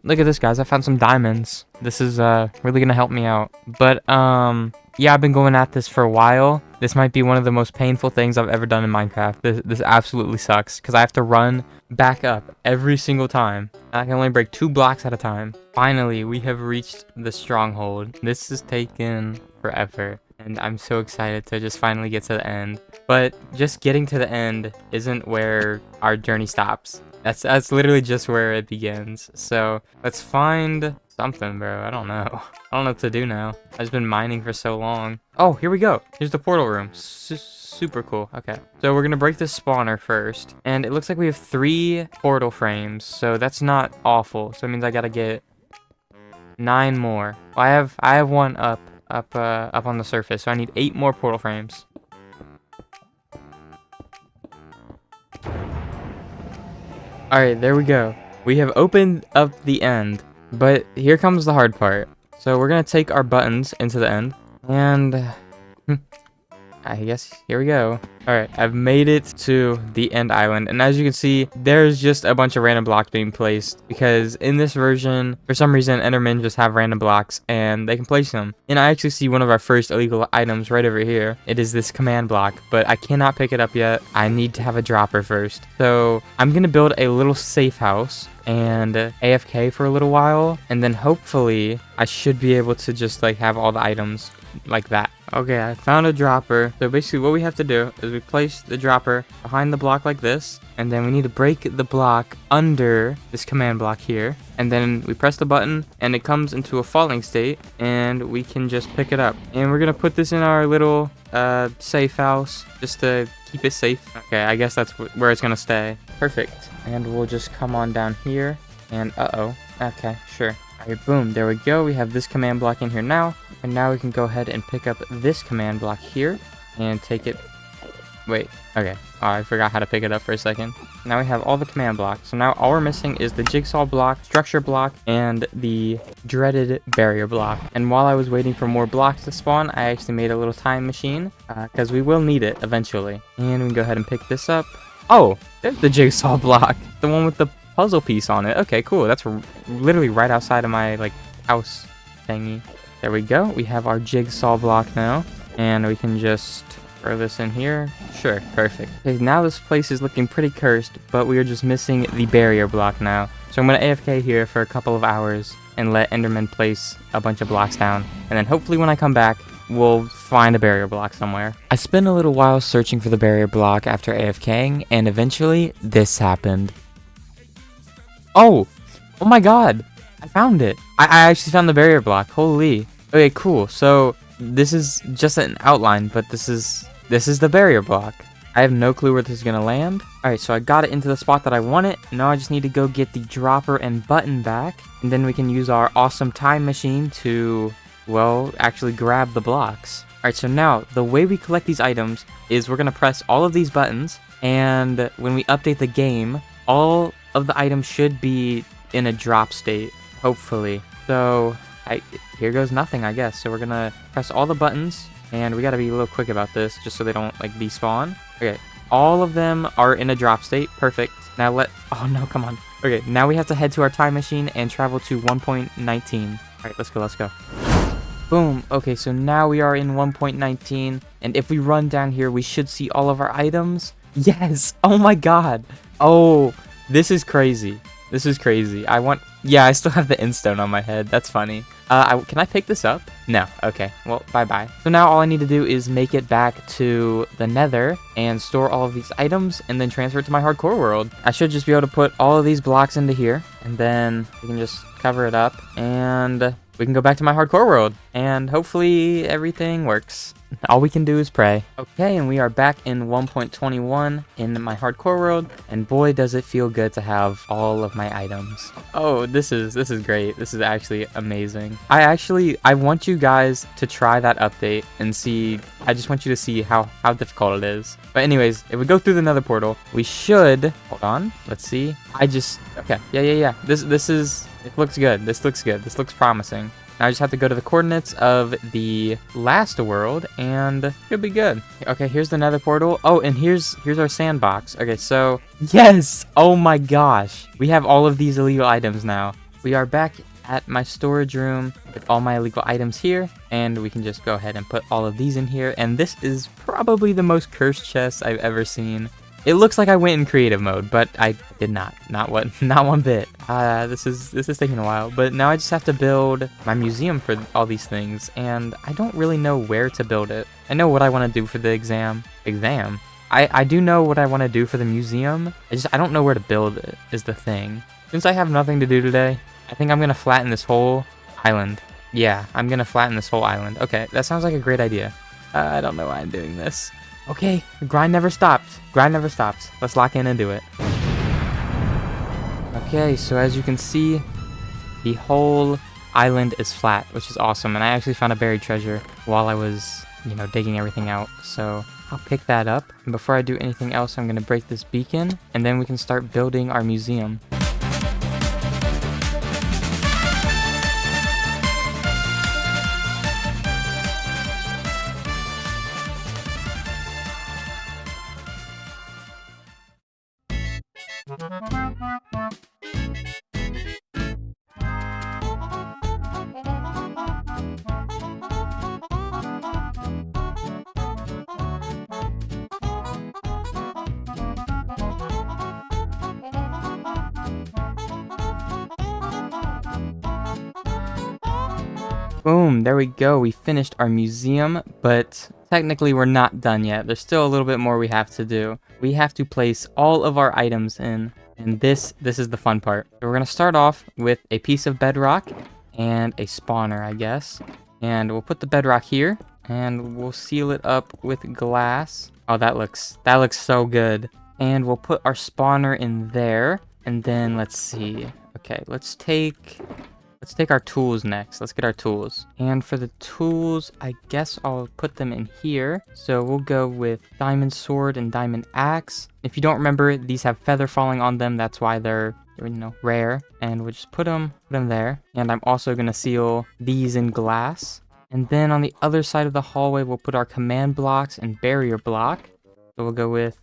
Look at this, guys. I found some diamonds. This is really gonna help me out. But yeah, I've been going at this for a while. This might be one of the most painful things I've ever done in Minecraft. This absolutely sucks because I have to run back up every single time. I can only break 2 blocks at a time. Finally, we have reached the stronghold. This has taken forever, and I'm so excited to just finally get to the end. But just getting to the end isn't where our journey stops. That's literally just where it begins. So let's find something, bro. I don't know. I don't know what to do now. I've just been mining for so long. Oh, here we go. Here's the portal room. Super cool. Okay. So we're going to break this spawner first. And it looks like we have 3 portal frames. So that's not awful. So it means I got to get 9 more. Well, I have one up on the surface. So I need 8 more portal frames. Alright, there we go. We have opened up the end, but here comes the hard part. So we're going to take our buttons into the end, and I guess here we go. All right, I've made it to the end island, and as you can see, there's just a bunch of random blocks being placed because in this version, for some reason, Endermen just have random blocks and they can place them. And I actually see one of our first illegal items right over here. It is this command block, but I cannot pick it up yet. I need to have a dropper first. So I'm gonna build a little safe house and AFK for a little while, and then hopefully I should be able to just like have all the items like that. Okay, I found a dropper. So basically what we have to do is we place the dropper behind the block like this, and then we need to break the block under this command block here, and then we press the button and it comes into a falling state and we can just pick it up. And we're gonna put this in our little safe house just to keep it safe. Okay, I guess that's where it's gonna stay. Perfect. And we'll just come on down here and okay, sure. Alright, boom, there we go. We have this command block in here now. And now we can go ahead and pick up this command block here and take it. Wait, okay. Oh, I forgot how to pick it up for a second. Now we have all the command blocks. So now all we're missing is the jigsaw block, structure block, and the dreaded barrier block. And while I was waiting for more blocks to spawn, I actually made a little time machine because we will need it eventually. And we can go ahead and pick this up. Oh, there's the jigsaw block. The one with the puzzle piece on it. Okay, cool. That's literally right outside of my like house thingy. There we go. We have our jigsaw block now, and we can just throw this in here. Sure, perfect. Okay, now this place is looking pretty cursed, but we are just missing the barrier block now. So I'm gonna AFK here for a couple of hours and let Enderman place a bunch of blocks down, and then hopefully when I come back, we'll find a barrier block somewhere. I spent a little while searching for the barrier block after AFKing, and eventually this happened. Oh my god, I found it. I actually found the barrier block. Holy. Okay, cool. So this is just an outline, but this is the barrier block. I have no clue where this is gonna land. All right, so I got it into the spot that I want it. Now I just need to go get the dropper and button back, and then we can use our awesome time machine to, well, actually grab the blocks. All right, so now the way we collect these items is we're gonna press all of these buttons, and when we update the game, all of the items should be in a drop state, hopefully. So here goes nothing, I guess. So we're gonna press all the buttons, and we gotta be a little quick about this just so they don't like despawn. Okay, all of them are in a drop state. Perfect. Now oh no, come on. Okay, now we have to head to our time machine and travel to 1.19. All right, let's go. Boom. Okay, so now we are in 1.19, and if we run down here, we should see all of our items. Yes. Oh my god. Oh, this is crazy. This is crazy. Yeah, I still have the endstone on my head. That's funny. Can I pick this up? No. Okay. Well, bye-bye. So now all I need to do is make it back to the nether and store all of these items and then transfer it to my hardcore world. I should just be able to put all of these blocks into here, and then we can just cover it up and we can go back to my hardcore world, and hopefully everything works. All we can do is pray. Okay, and we are back in 1.21 in my hardcore world, and boy does it feel good to have all of my items. Oh, this is great. This is actually amazing. I want you guys to try that update and see. I just want you to see how difficult it is. But anyways, if we go through the nether portal, we should, hold on, let's see. Okay, yeah. It looks good. This looks good. This looks promising. Now I just have to go to the coordinates of the last world, and it'll be good. Okay, here's the nether portal. Oh, and here's our sandbox. Okay, so yes! Oh my gosh. We have all of these illegal items now. We are back at my storage room with all my illegal items here, and we can just go ahead and put all of these in here. And this is probably the most cursed chest I've ever seen. It looks like I went in creative mode, but I did not. Not one bit. This is taking a while, but now I just have to build my museum for all these things, and I don't really know where to build it. I know what I want to do for the exam. I do know what I want to do for the museum. I don't know where to build it is the thing. Since I have nothing to do today, I think I'm gonna flatten this whole island. Yeah, I'm gonna flatten this whole island. Okay, that sounds like a great idea. I don't know why I'm doing this. Okay, the grind never stops. Grind never stops. Let's lock in and do it. Okay, so as you can see, the whole island is flat, which is awesome. And I actually found a buried treasure while I was, digging everything out. So I'll pick that up. And before I do anything else, I'm going to break this beacon, and then we can start building our museum. Boom, there we go. We finished our museum, but technically we're not done yet. There's still a little bit more we have to do. We have to place all of our items in, and this is the fun part. So we're gonna start off with a piece of bedrock and a spawner, I guess. And we'll put the bedrock here, and we'll seal it up with glass. Oh, that looks so good. And we'll put our spawner in there, and then let's see. Okay, let's take our tools next. Let's get our tools. And for the tools, I guess I'll put them in here. So we'll go with diamond sword and diamond axe. If you don't remember, these have feather falling on them. That's why they're, you know, rare. And we'll just put them there. And I'm also going to seal these in glass. And then on the other side of the hallway, we'll put our command blocks and barrier block. So we'll go with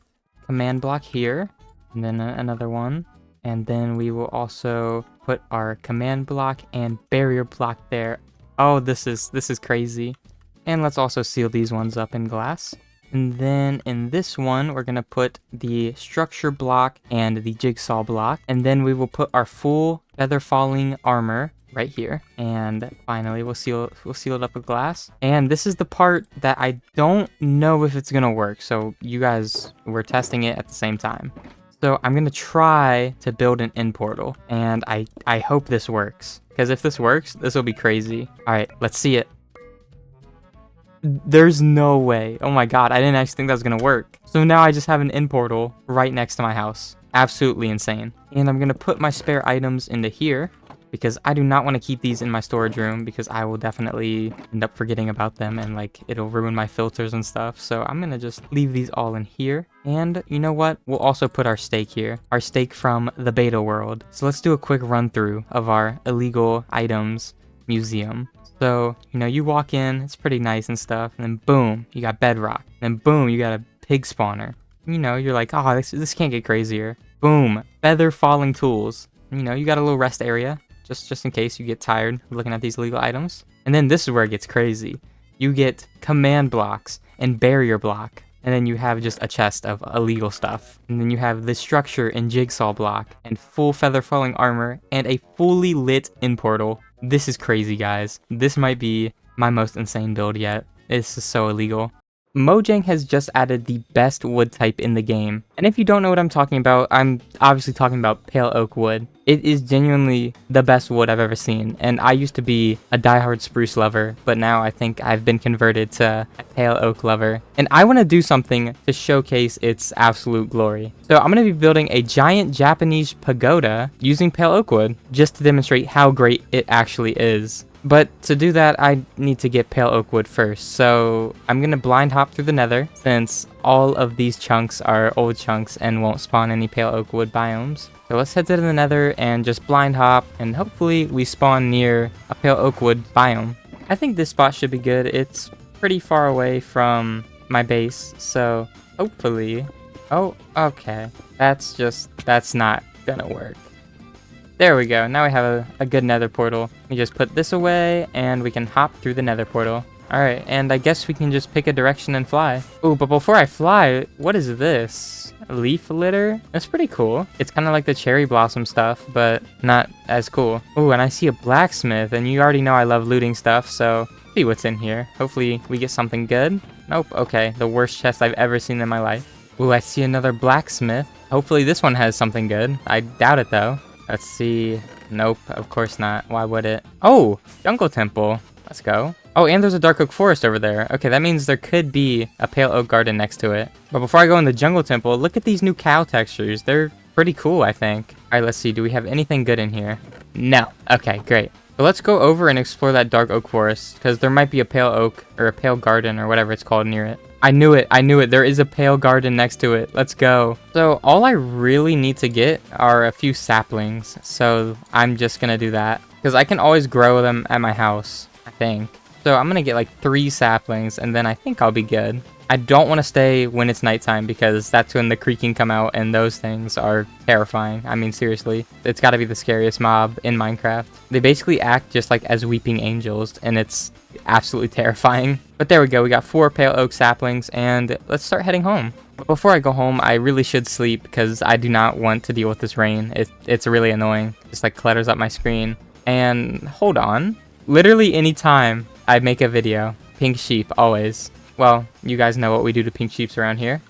command block here. And then another one. And then we will also put our command block and barrier block there. Oh, this is crazy. And let's also seal these ones up in glass. And then in this one, we're gonna put the structure block and the jigsaw block. And then we will put our full feather falling armor right here. And finally, we'll seal it up with glass. And this is the part that I don't know if it's gonna work. So you guys, we're testing it at the same time. So I'm going to try to build an end portal, and I hope this works, because if this works, this will be crazy. All right, let's see it. There's no way. Oh my god, I didn't actually think that was going to work. So now I just have an end portal right next to my house. Absolutely insane. And I'm going to put my spare items into here, because I do not want to keep these in my storage room, because I will definitely end up forgetting about them and like it'll ruin my filters and stuff. So I'm gonna just leave these all in here. And you know what? We'll also put our stake here, our stake from the beta world. So let's do a quick run through of our illegal items museum. So, you know, you walk in, it's pretty nice and stuff, and then boom, you got bedrock. And then boom, you got a pig spawner. You know, you're like, oh, this can't get crazier. Boom, feather falling tools. You know, you got a little rest area. Just in case you get tired of looking at these illegal items. And then this is where it gets crazy. You get command blocks and barrier block. And then you have just a chest of illegal stuff. And then you have the structure and jigsaw block and full feather falling armor and a fully lit end portal. This is crazy, guys. This might be my most insane build yet. This is so illegal. Mojang has just added the best wood type in the game. And if you don't know what I'm talking about, I'm obviously talking about pale oak wood. It is genuinely the best wood I've ever seen. And I used to be a diehard spruce lover, but now I think I've been converted to a pale oak lover. And I want to do something to showcase its absolute glory. So I'm going to be building a giant Japanese pagoda using pale oak wood just to demonstrate how great it actually is. But to do that, I need to get pale oak wood first. So I'm going to blind hop through the nether, since all of these chunks are old chunks and won't spawn any pale oak wood biomes. So let's head to the nether and just blind hop, and hopefully we spawn near a pale oak wood biome. I think this spot should be good. It's pretty far away from my base, so hopefully... Oh, okay. That's not gonna work. There we go. Now we have a good nether portal. We just put this away and we can hop through the nether portal. Alright, and I guess we can just pick a direction and fly. Ooh, but before I fly, what is this? A leaf litter? That's pretty cool. It's kind of like the cherry blossom stuff, but not as cool. Ooh, and I see a blacksmith, and you already know I love looting stuff, so see what's in here. Hopefully we get something good. Nope, okay. The worst chest I've ever seen in my life. Ooh, I see another blacksmith. Hopefully this one has something good. I doubt it though. Let's see. Nope, of course not. Why would it? Oh, jungle temple. Let's go. Oh, and there's a dark oak forest over there. Okay, that means there could be a pale oak garden next to it. But before I go in the jungle temple, look at these new cow textures. They're pretty cool, I think. All right, let's see. Do we have anything good in here? No. Okay, great. So let's go over and explore that dark oak forest, because there might be a pale oak or a pale garden or whatever it's called near it. I knew it. There is a pale garden next to it. Let's go. So all I really need to get are a few saplings. So I'm just gonna do that, because I can always grow them at my house, I think. So I'm gonna get like 3 saplings, and then I think I'll be good. I don't want to stay when it's nighttime because that's when the creaking come out and those things are terrifying. I mean, seriously, it's got to be the scariest mob in Minecraft. They basically act just like as weeping angels and it's absolutely terrifying. But there we go. We got 4 pale oak saplings and let's start heading home. But before I go home, I really should sleep because I do not want to deal with this rain. It's really annoying. Just like clutters up my screen. And hold on. Literally any time I make a video, pink sheep always. Well, you guys know what we do to pink sheeps around here.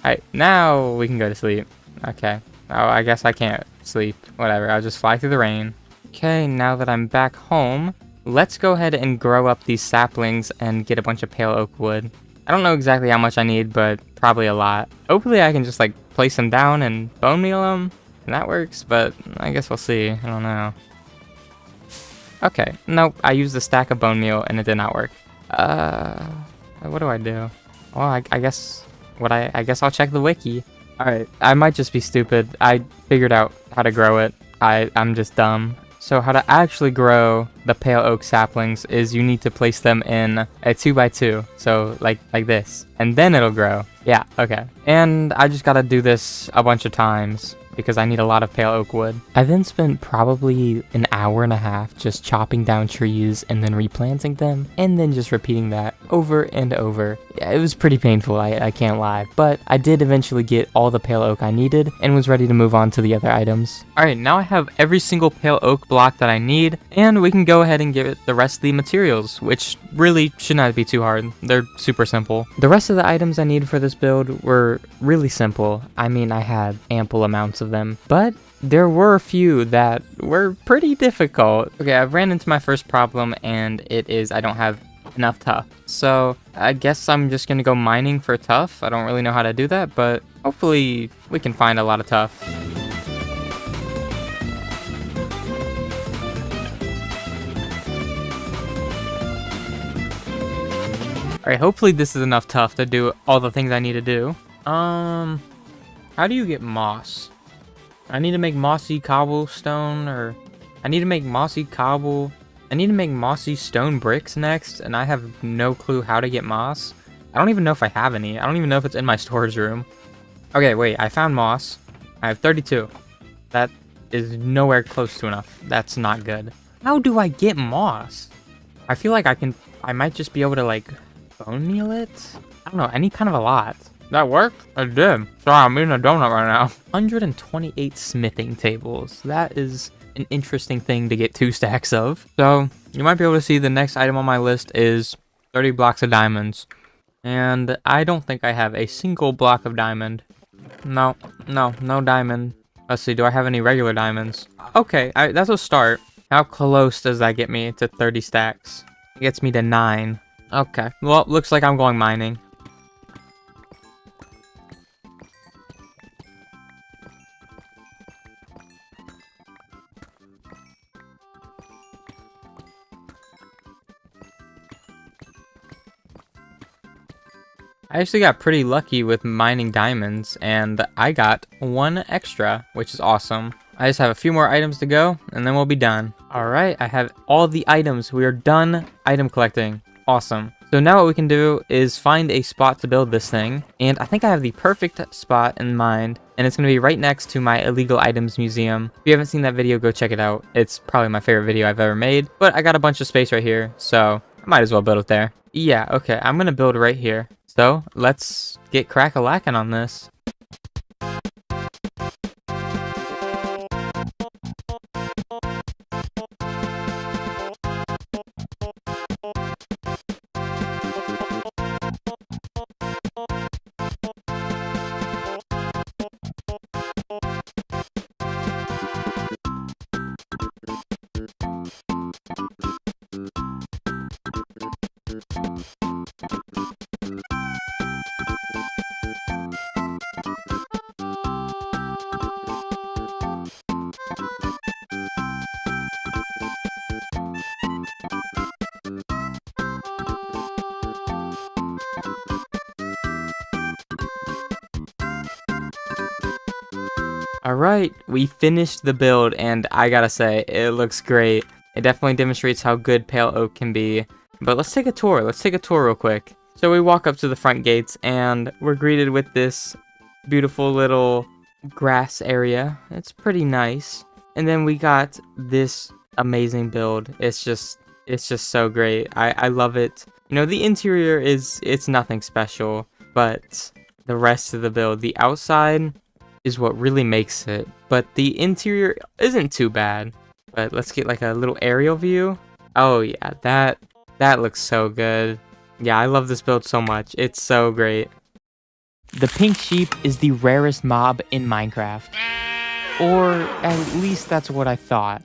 Alright, now we can go to sleep. Okay. Oh, I guess I can't sleep. Whatever, I'll just fly through the rain. Okay, now that I'm back home, let's go ahead and grow up these saplings and get a bunch of pale oak wood. I don't know exactly how much I need, but probably a lot. Hopefully I can just like place them down and bone meal them, and that works, but I guess we'll see. I don't know. Okay, nope, I used a stack of bone meal and it did not work. What do I do? Well, I guess I guess I'll check the wiki. Alright, I might just be stupid. I figured out how to grow it. I'm just dumb. So how to actually grow the pale oak saplings is you need to place them in a 2x2. So like this. And then it'll grow. Yeah, okay. And I just gotta do this a bunch of times because I need a lot of pale oak wood. I then spent probably an hour and a half just chopping down trees and then replanting them and then just repeating that over and over. Yeah, it was pretty painful, I can't lie, but I did eventually get all the pale oak I needed and was ready to move on to the other items. Alright, now I have every single pale oak block that I need and we can go ahead and give it the rest of the materials, which really should not be too hard. They're super simple. The rest of the items I needed for this build were really simple. I mean, I had ample amounts of them, but there were a few that were pretty difficult. Okay, I've ran into my first problem and it is I don't have enough tuff. So I guess I'm just gonna go mining for tuff. I don't really know how to do that, but hopefully we can find a lot of tuff. Alright, hopefully this is enough tuff to do all the things I need to do. How do you get moss? I need to make mossy cobblestone, or I need to make mossy cobble. I need to make mossy stone bricks next, and I have no clue how to get moss. I don't even know if I have any. I don't even know if it's in my storage room. Okay, wait, I found moss. I have 32. That is nowhere close to enough. That's not good. How do I get moss? I feel like I might just be able to like bone meal it? I don't know, any kind of a lot. That worked? It did. Sorry, I'm eating a donut right now. 128 smithing tables. That is an interesting thing to get 2 stacks of. So, you might be able to see the next item on my list is 30 blocks of diamonds. And I don't think I have a single block of diamond. No diamond. Let's see, do I have any regular diamonds? Okay, that's a start. How close does that get me to 30 stacks? It gets me to 9. Okay, well, looks like I'm going mining. I actually got pretty lucky with mining diamonds, and I got 1 extra, which is awesome. I just have a few more items to go, and then we'll be done. Alright, I have all the items. We are done item collecting. Awesome. So now what we can do is find a spot to build this thing, and I think I have the perfect spot in mind, and it's going to be right next to my illegal items museum. If you haven't seen that video, go check it out. It's probably my favorite video I've ever made, but I got a bunch of space right here, so I might as well build it there. Yeah, okay, I'm going to build right here. So let's get crack-a-lackin' on this. Alright, we finished the build, and I gotta say, it looks great. It definitely demonstrates how good pale oak can be. But let's take a tour. Let's take a tour real quick. So we walk up to the front gates and we're greeted with this beautiful little grass area. It's pretty nice. And then we got this amazing build. It's just so great. I love it. You know, the interior it's nothing special, but the rest of the build, the outside is what really makes it. But the interior isn't too bad. But let's get like a little aerial view. Oh yeah, that looks so good. Yeah, I love this build so much. It's so great. The pink sheep is the rarest mob in Minecraft. Or at least that's what I thought.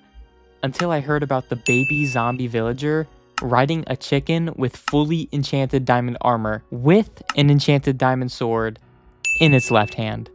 Until I heard about the baby zombie villager riding a chicken with fully enchanted diamond armor with an enchanted diamond sword in its left hand.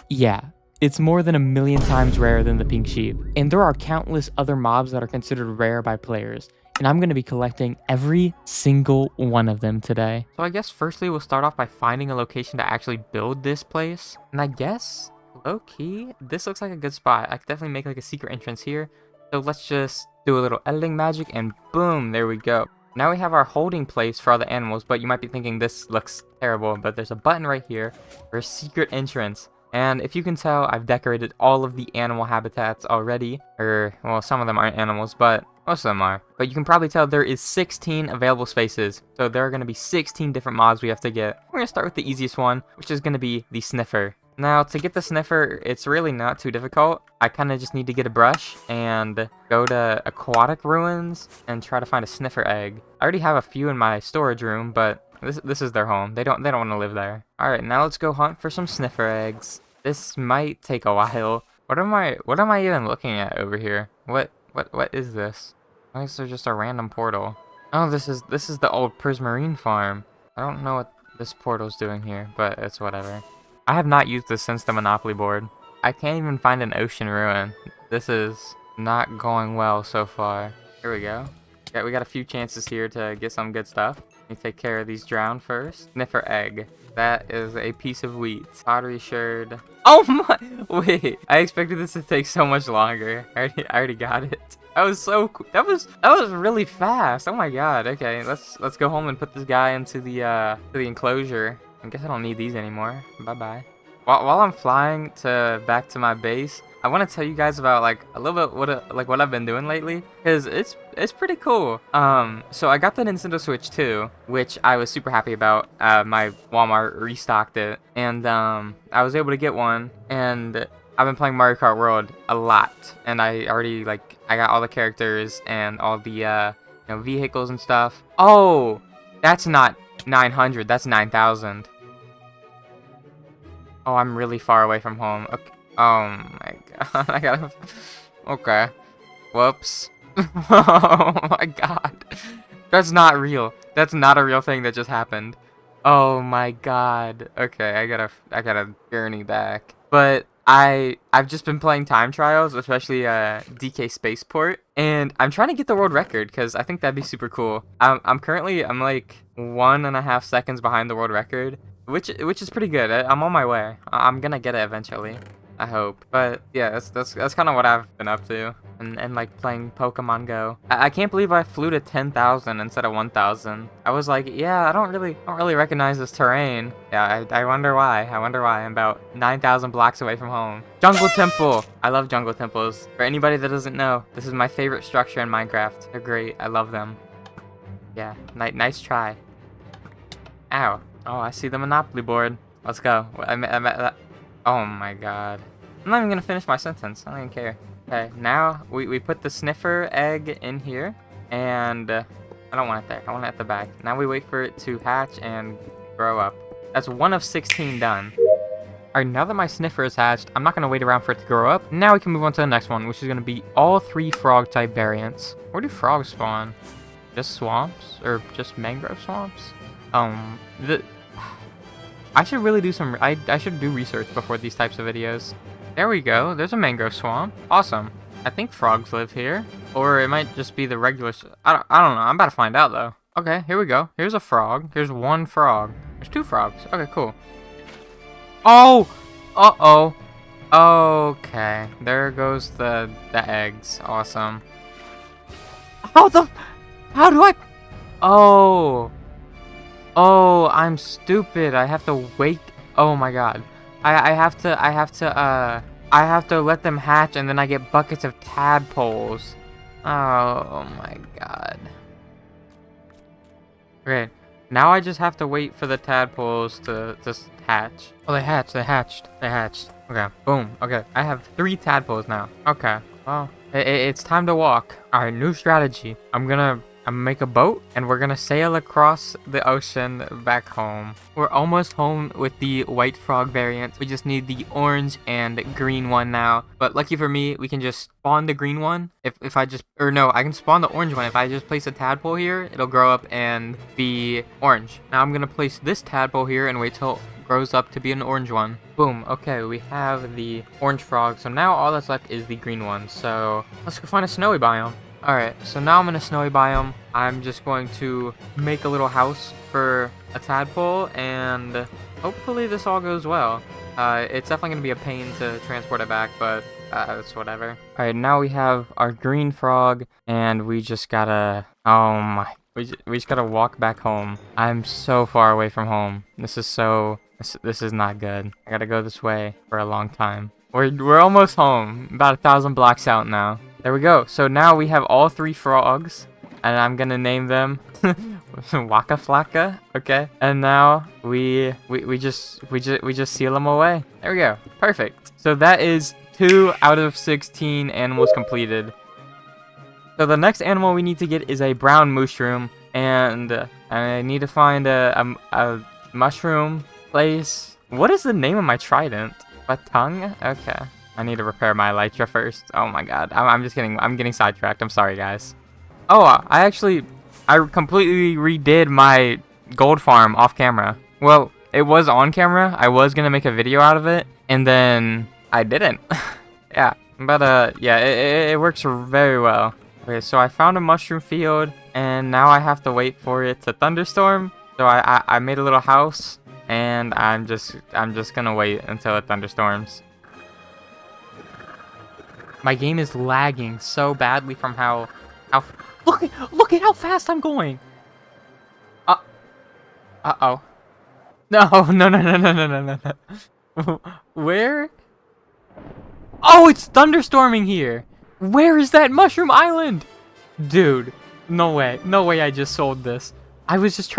Yeah, it's more than 1,000,000 times rarer than the pink sheep. And there are countless other mobs that are considered rare by players. And I'm going to be collecting every single one of them today. So I guess firstly we'll start off by finding a location to actually build this place. And I guess, low-key, this looks like a good spot. I could definitely make like a secret entrance here. So let's just do a little editing magic and boom, there we go. Now we have our holding place for all the animals, but you might be thinking this looks terrible, but there's a button right here for a secret entrance. And if you can tell, I've decorated all of the animal habitats already. Well, some of them aren't animals, but most of them are. But you can probably tell there is 16 available spaces. So there are going to be 16 different mobs we have to get. We're going to start with the easiest one, which is going to be the sniffer. Now, to get the sniffer, it's really not too difficult. I kind of just need to get a brush and go to aquatic ruins and try to find a sniffer egg. I already have a few in my storage room, but this is their home. They don't want to live there. All right, now let's go hunt for some sniffer eggs. This might take a while. What am I even looking at over here? What is this? I guess there's just a random portal. Oh, this is the old Prismarine farm. I don't know what this portal's doing here, but it's whatever. I have not used this since the Monopoly board. I can't even find an ocean ruin. This is not going well so far. Here we go. Yeah, we got a few chances here to get some good stuff. Let me take care of these drown first. Sniffer egg. That is a piece of wheat. Pottery sherd. Oh my! Wait, I expected this to take so much longer. I already got it. That was so cool. That was really fast. Oh my god. Okay, let's go home and put this guy into the enclosure. I guess I don't need these anymore. Bye-bye. While I'm flying back to my base, I want to tell you guys about like a little bit what I've been doing lately, because it's pretty cool. So I got the Nintendo Switch 2, which I was super happy about. My Walmart restocked it, and I was able to get one, and I've been playing Mario Kart World a lot, and I already I got all the characters and all the vehicles and stuff. Oh, that's not 900, that's 9,000. Oh, I'm really far away from home. Okay. Oh my god, I gotta... Okay. Whoops. Oh my god. That's not real. That's not a real thing that just happened. Oh my god. Okay, I gotta journey back. But I've just been playing time trials, especially DK Spaceport, and I'm trying to get the world record because I think that'd be super cool. I'm like 1.5 seconds behind the world record, which is pretty good. I'm on my way. I'm gonna get it eventually, I hope. But yeah, that's kind of what I've been up to, and like playing Pokemon Go. I can't believe I flew to 10,000 instead of 1,000. I was like, yeah, I don't really recognize this terrain. Yeah, I wonder why. I'm about 9,000 blocks away from home. Jungle Temple. I love jungle temples. For anybody that doesn't know, this is my favorite structure in Minecraft. They're great. I love them. Yeah, nice try. Ow. Oh, I see the Monopoly board. Let's go. I'm at that. Oh my god. I'm not even gonna finish my sentence. I don't even care. Okay, now we put the sniffer egg in here, and I don't want it there. I want it at the back. Now we wait for it to hatch and grow up. That's 1 of 16 done. Alright, now that my sniffer is hatched, I'm not gonna wait around for it to grow up. Now we can move on to the next one, which is gonna be all 3 frog type variants. Where do frogs spawn? Just swamps? Or just mangrove swamps? I should really do some... I should do research before these types of videos. There we go. There's a mangrove swamp. Awesome. I think frogs live here. Or it might just be the regular... I don't know. I'm about to find out, though. Okay, here we go. Here's a frog. Here's 1 frog. There's 2 frogs. Okay, cool. Oh! Uh-oh. Okay. There goes the eggs. Awesome. How do I... Oh... Oh, I'm stupid. I have to wait. Oh my god. I have to let them hatch and then I get buckets of tadpoles. Oh my god. Okay. Now I just have to wait for the tadpoles to just hatch. Oh, they hatched. Okay, boom. Okay, I have 3 tadpoles now. Okay, well, it's time to walk. All right, new strategy. I'm gonna make a boat and we're gonna sail across the ocean back home. We're almost home with the white frog variant. We just need the orange and green one now. But lucky for me, we can just spawn the green one. If I just, or no, I can spawn the orange one. If I just place a tadpole here, it'll grow up and be orange. Now I'm gonna place this tadpole here and wait till it grows up to be an orange one. Boom. Okay, we have the orange frog. So now all that's left is the green one. So let's go find a snowy biome. Alright, so now I'm in a snowy biome. I'm just going to make a little house for a tadpole, and hopefully this all goes well. It's definitely going to be a pain to transport it back, but it's whatever. Alright, now we have our green frog, and we just gotta... Oh my... We just gotta walk back home. I'm so far away from home. This is not good. I gotta go this way for a long time. We're almost home. About 1,000 blocks out now. There we go. So now we have all 3 frogs, and I'm gonna name them Waka Flocka. Okay. And now we just seal them away. There we go. Perfect. So that is 2 out of 16 animals completed. So the next animal we need to get is a brown mushroom, and I need to find a mushroom place. What is the name of my trident? A tongue? Okay. I need to repair my elytra first. Oh my god. I'm getting sidetracked. I'm sorry, guys. Oh, I completely redid my gold farm off camera. Well, it was on camera. I was gonna make a video out of it, and then I didn't. Yeah, but yeah, it works very well. Okay, so I found a mushroom field, and now I have to wait for it to thunderstorm. So I made a little house, and I'm just gonna wait until it thunderstorms. My game is lagging so badly from how look at how fast I'm going. Uh-oh. No. Where? Oh, it's thunderstorming here. Where is that mushroom island? Dude, no way I just sold this. I was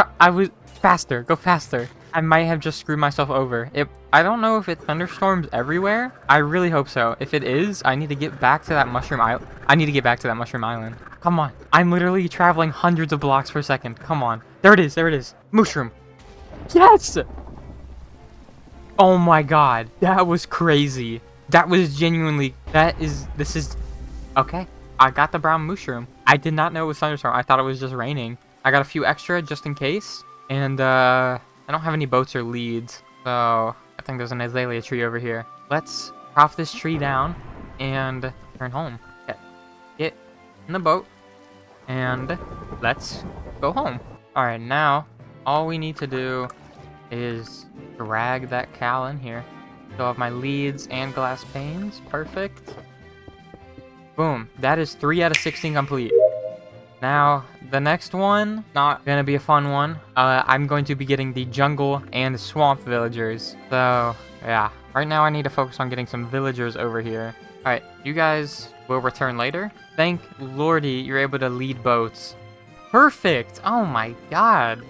faster, go faster. I might have just screwed myself over. I don't know if it thunderstorms everywhere. I really hope so. If it is, I need to get back to that mushroom island. Come on. I'm literally traveling hundreds of blocks per second. Come on. There it is. Mushroom. Yes! Oh my god. That was crazy. That was genuinely... This is... Okay. I got the brown mushroom. I did not know it was thunderstorm. I thought it was just raining. I got a few extra just in case. And, I don't have any boats or leads, so I think there's an azalea tree over here. Let's chop this tree down and turn home. Okay. Get in the boat and let's go home. Alright, now all we need to do is drag that cow in here. So I have my leads and glass panes. Perfect. Boom. That is 3 out of 16 complete. Now, the next one, not gonna be a fun one. I'm going to be getting the jungle and swamp villagers. So, yeah. Right now, I need to focus on getting some villagers over here. Alright, you guys will return later. Thank lordy, you're able to lead boats. Perfect! Oh my god.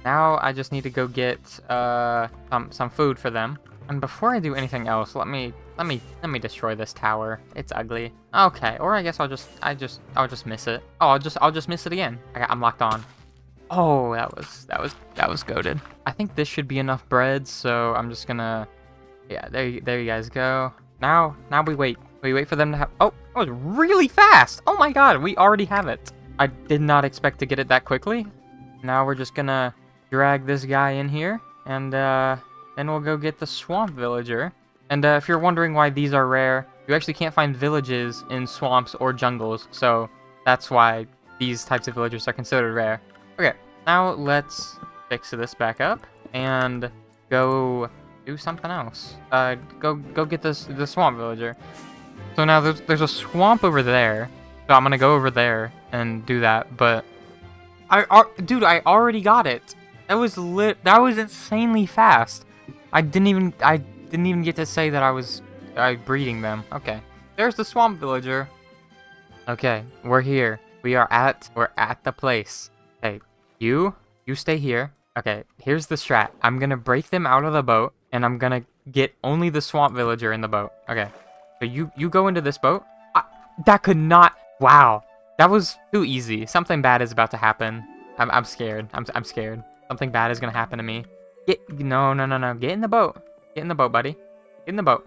Now, I just need to go get some food for them. And before I do anything else, let me destroy this tower. It's ugly. Okay, or I guess I'll just miss it. Oh, I'll just miss it again. I'm locked on. Oh, that was goated. I think this should be enough bread, so I'm just gonna... Yeah, there you guys go. Now we wait. We wait for them to have... Oh, that was really fast! Oh my god, we already have it. I did not expect to get it that quickly. Now we're just gonna drag this guy in here, and then we'll go get the swamp villager. And if you're wondering why these are rare, you actually can't find villages in swamps or jungles, so that's why these types of villagers are considered rare. Okay, now let's fix this back up and go do something else. Go get the swamp villager. So now there's a swamp over there, so I'm gonna go over there and do that. But dude, I already got it. That was insanely fast. I didn't even get to say that I was breeding them. Okay. There's the swamp villager. Okay, we're here. We're at the place. Okay, you stay here. Okay, here's the strat. I'm gonna break them out of the boat, and I'm gonna get only the swamp villager in the boat. Okay, so you go into this boat. That could not. Wow, that was too easy. Something bad is about to happen. I'm scared. I'm scared. Something bad is gonna happen to me. No. Get in the boat. Get in the boat, buddy. Get in the boat.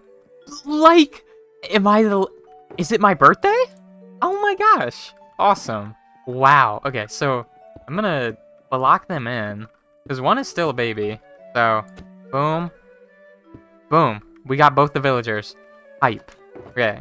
Like, is it my birthday? Oh my gosh. Awesome. Wow. Okay, so I'm gonna lock them in. Because one is still a baby. So, boom. Boom. We got both the villagers. Hype. Okay.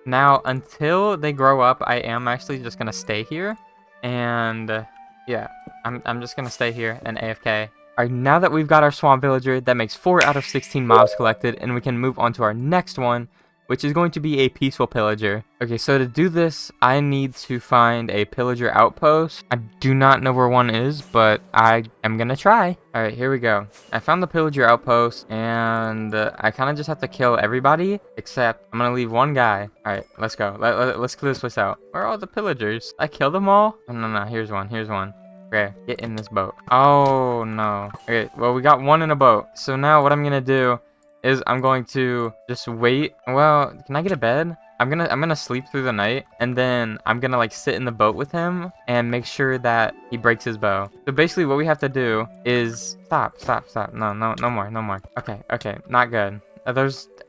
Now, until they grow up, I am actually just gonna stay here. And, yeah. I'm just gonna stay here and AFK. Alright, now that we've got our swamp villager, that makes 4 out of 16 mobs collected, and we can move on to our next one, which is going to be a peaceful pillager. Okay, so to do this, I need to find a pillager outpost. I do not know where one is, but I am gonna try. Alright, here we go. I found the pillager outpost, and I kind of just have to kill everybody, except I'm gonna leave one guy. Alright, let's go. Let's clear this place out. Where are all the pillagers? I killed them all? Oh, no, here's one. Okay, get in this boat. Oh, no. Okay, well, we got one in a boat. So now what I'm gonna do is I'm going to just wait. Well, can I get a bed? I'm gonna sleep through the night, and then I'm gonna like sit in the boat with him and make sure that he breaks his bow. So basically what we have to do is stop. No more. Okay, not good.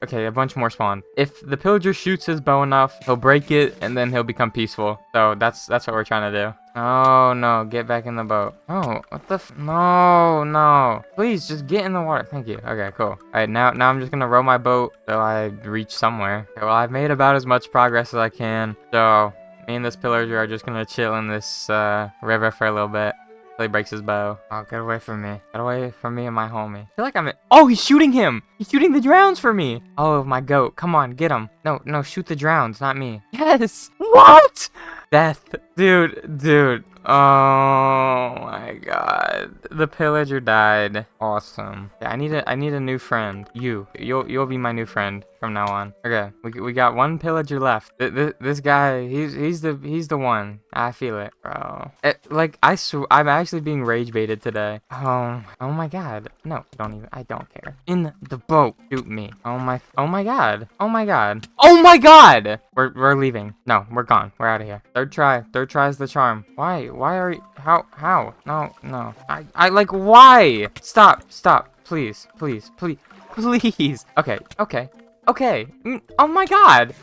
Okay, a bunch more spawn. If the pillager shoots his bow enough, he'll break it, and then he'll become peaceful. So that's what we're trying to do. Oh, no. Get back in the boat. Oh, what the No. Please, just get in the water. Thank you. Okay, cool. All right, now I'm just going to row my boat till I reach somewhere. Okay, well, I've made about as much progress as I can. So, me and this pillager are just going to chill in this river for a little bit. He breaks his bow. Oh, get away from me. Get away from me and my homie. I feel like Oh, he's shooting him! He's shooting the drowns for me! Oh, my goat. Come on, get him. No, shoot the drowns, not me. Yes! What? Death. Dude. Oh my god. The pillager died. Awesome. Yeah, I need a new friend. You'll be my new friend from now on. Okay, we got one pillager left. This guy, he's the one. I feel it, bro. I'm actually being rage baited today. Oh my god. No, I don't care. In the boat. Shoot me. Oh my god. We're leaving. No, we're gone. We're out of here. Third try's the charm. Why are you, how? No. I like, why? Stop. Please. Okay. Oh my god.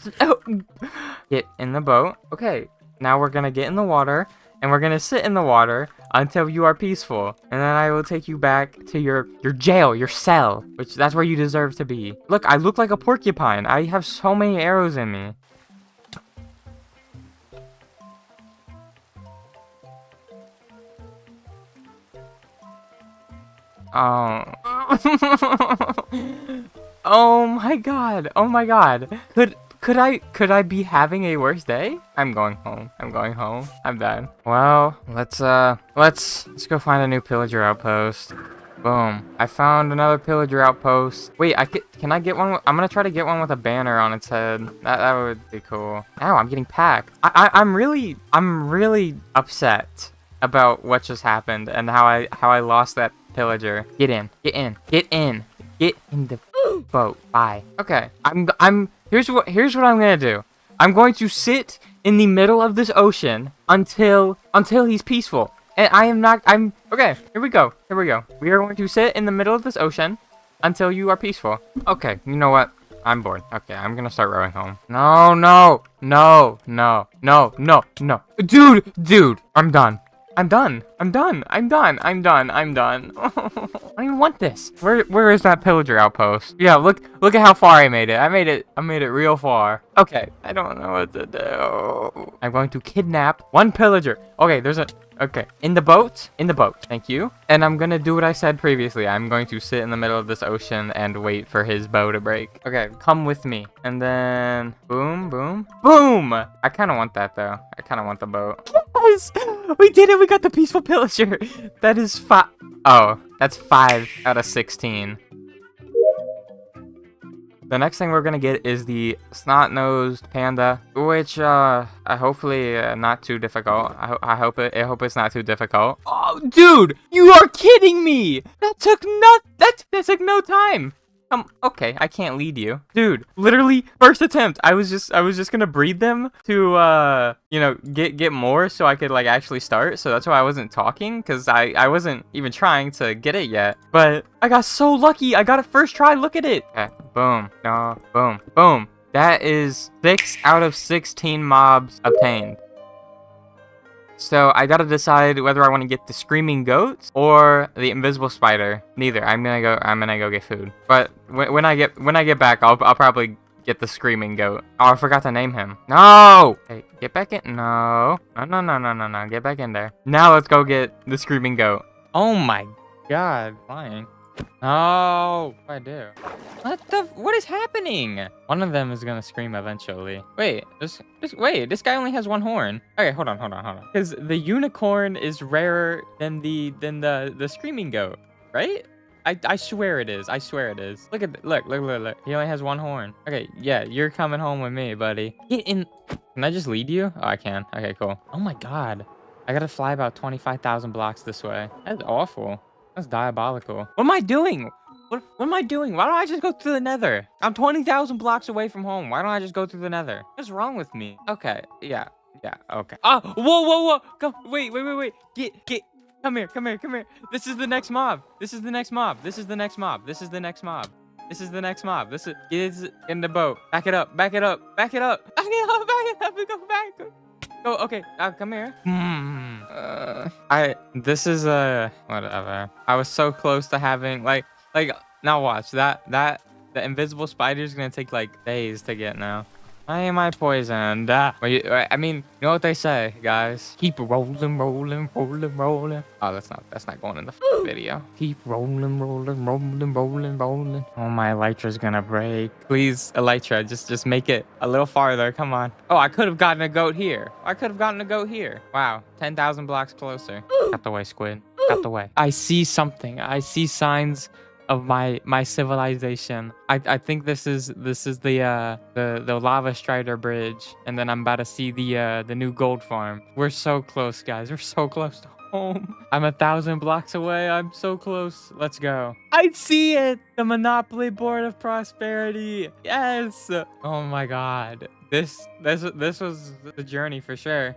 Get in the boat. Okay. Now we're gonna get in the water, and we're gonna sit in the water until you are peaceful. And then I will take you back to your jail, your cell, which that's where you deserve to be. Look, I look like a porcupine. I have so many arrows in me. Oh. Oh my god. Could I be having a worse day? I'm going home. I'm done. Well, let's go find a new pillager outpost. Boom. I found another pillager outpost. Wait, can I get one? I'm gonna try to get one with a banner on its head. That would be cool. Ow, I'm getting packed. I'm really upset about what just happened and how I lost that pillager. Get in the boat. Bye. Okay. Here's what I'm gonna do. I'm going to sit in the middle of this ocean until he's peaceful. And okay, here we go. We are going to sit in the middle of this ocean until you are peaceful. Okay, you know what? I'm bored. Okay, I'm gonna start rowing home. No. Dude, I'm done. I don't even want this. Where is that pillager outpost? Yeah, look at how far I made it. I made it real far. Okay, I don't know what to do. I'm going to kidnap one pillager. Okay, in the boat. Thank you. And I'm gonna do what I said previously. I'm going to sit in the middle of this ocean and wait for his bow to break. Okay, come with me. And then boom. I kind of want that though. I kind of want the boat. Yes! We did it. We got the peaceful pillager. That is 5. Oh, that's 5 out of 16. The next thing we're gonna get is the snot-nosed panda, which hopefully not too difficult. I hope it's not too difficult. Oh, dude, you are kidding me! That took no time. Okay, I can't lead you, dude. Literally first attempt. I was just gonna breed them to you know, get more so I could like actually start. So that's why I wasn't talking, because I wasn't even trying to get it yet. But I got so lucky. I got it first try. Look at it. Okay, boom, no, boom, boom. That is 6 out of 16 mobs obtained. So I gotta decide whether I want to get the screaming goats or the invisible spider. Neither. I'm gonna go get food. But when I get back, I'll probably get the screaming goat. Oh, I forgot to name him. No. Hey, get back in. No. No. Get back in there. Now let's go get the screaming goat. Oh my God, flying. No, what do I do? What is happening? One of them is gonna scream eventually. Wait, this guy only has 1 horn. Okay, hold on. Because the unicorn is rarer than the screaming goat, right? I swear it is. I swear it is. Look. He only has 1 horn. Okay, yeah, you're coming home with me, buddy. Get in. Can I just lead you? Oh, I can. Okay, cool. Oh my God, I gotta fly about 25,000 blocks this way. That's awful. That's diabolical. What am I doing? What am I doing? Why don't I just go through the nether? I'm 20,000 blocks away from home. Why don't I just go through the nether? What's wrong with me? Okay, yeah, okay. Oh, whoa. Go, wait. Get, come here. This is the next mob. This is the next mob. This is in the boat. Back it up. Go back. Oh, okay. Come here. This is whatever. I was so close to having like now watch that the invisible spider is gonna take like days to get now. Why am I poisoned? I mean, you know what they say, guys? Keep rolling. Oh, that's not going in the video. Keep rolling. Oh, my elytra's gonna break. Please, elytra, just make it a little farther. Come on. Oh, I could have gotten a goat here. Wow, 10,000 blocks closer. Got the way, squid. Got the way. I see something. I see signs of my civilization. I think this is the lava strider bridge, and then I'm about to see the new gold farm. We're so close, guys. We're so close to home. I'm 1,000 blocks away. I'm so close. Let's go. I see it. The Monopoly board of prosperity. Yes. Oh my God. This was the journey for sure.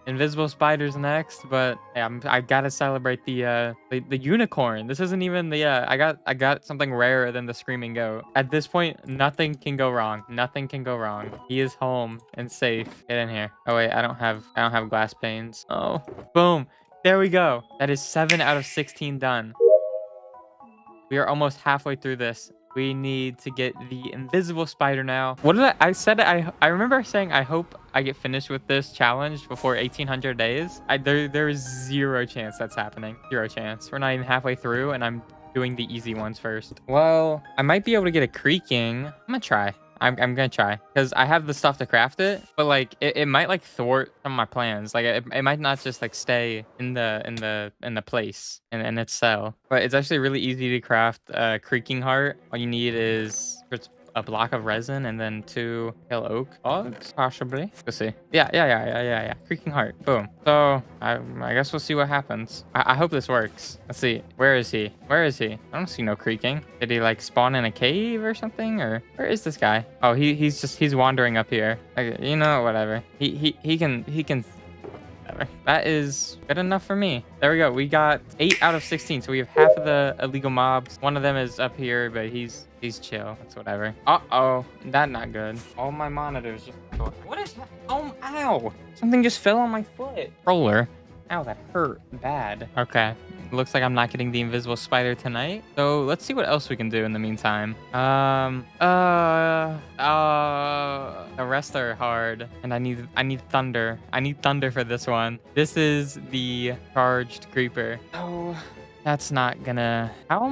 Invisible spiders next, but yeah, I gotta celebrate the unicorn. This isn't even the I got something rarer than the screaming goat. At this point, nothing can go wrong. He is home and safe. Get in here. Oh wait, I don't have glass panes. Oh, boom. There we go. That is 7 out of 16 done. We are almost halfway through this. We need to get the invisible spider now. What did I said? I remember saying I hope I get finished with this challenge before 1,800 days. There is 0 chance that's happening. 0 chance. We're not even halfway through, and I'm doing the easy ones first. Well, I might be able to get a creaking. I'm gonna try. I'm gonna try, because I have the stuff to craft it, but like it might like thwart some of my plans. Like it might not just like stay in the place in its cell. But it's actually really easy to craft a creaking heart. All you need is a block of resin and then 2 pale oak logs, possibly. Let's see. Yeah. Creaking heart. Boom. So I guess we'll see what happens. I hope this works. Let's see. Where is he? I don't see no creaking. Did he like spawn in a cave or something? Or where is this guy? Oh, he's wandering up here. Like, you know, whatever. He can. That is good enough for me. There we go. We got 8 out of 16. So we have half of the illegal mobs. One of them is up here, but he's chill. That's whatever. Uh-oh. That not good. All my monitors just... What is that? Oh, ow. Something just fell on my foot. Roller. Ow, that hurt bad. Okay. Looks like I'm not getting the invisible spider tonight. So let's see what else we can do in the meantime. The rest are hard, and I need thunder. I need thunder for this one. This is the charged creeper. Oh, that's not gonna. How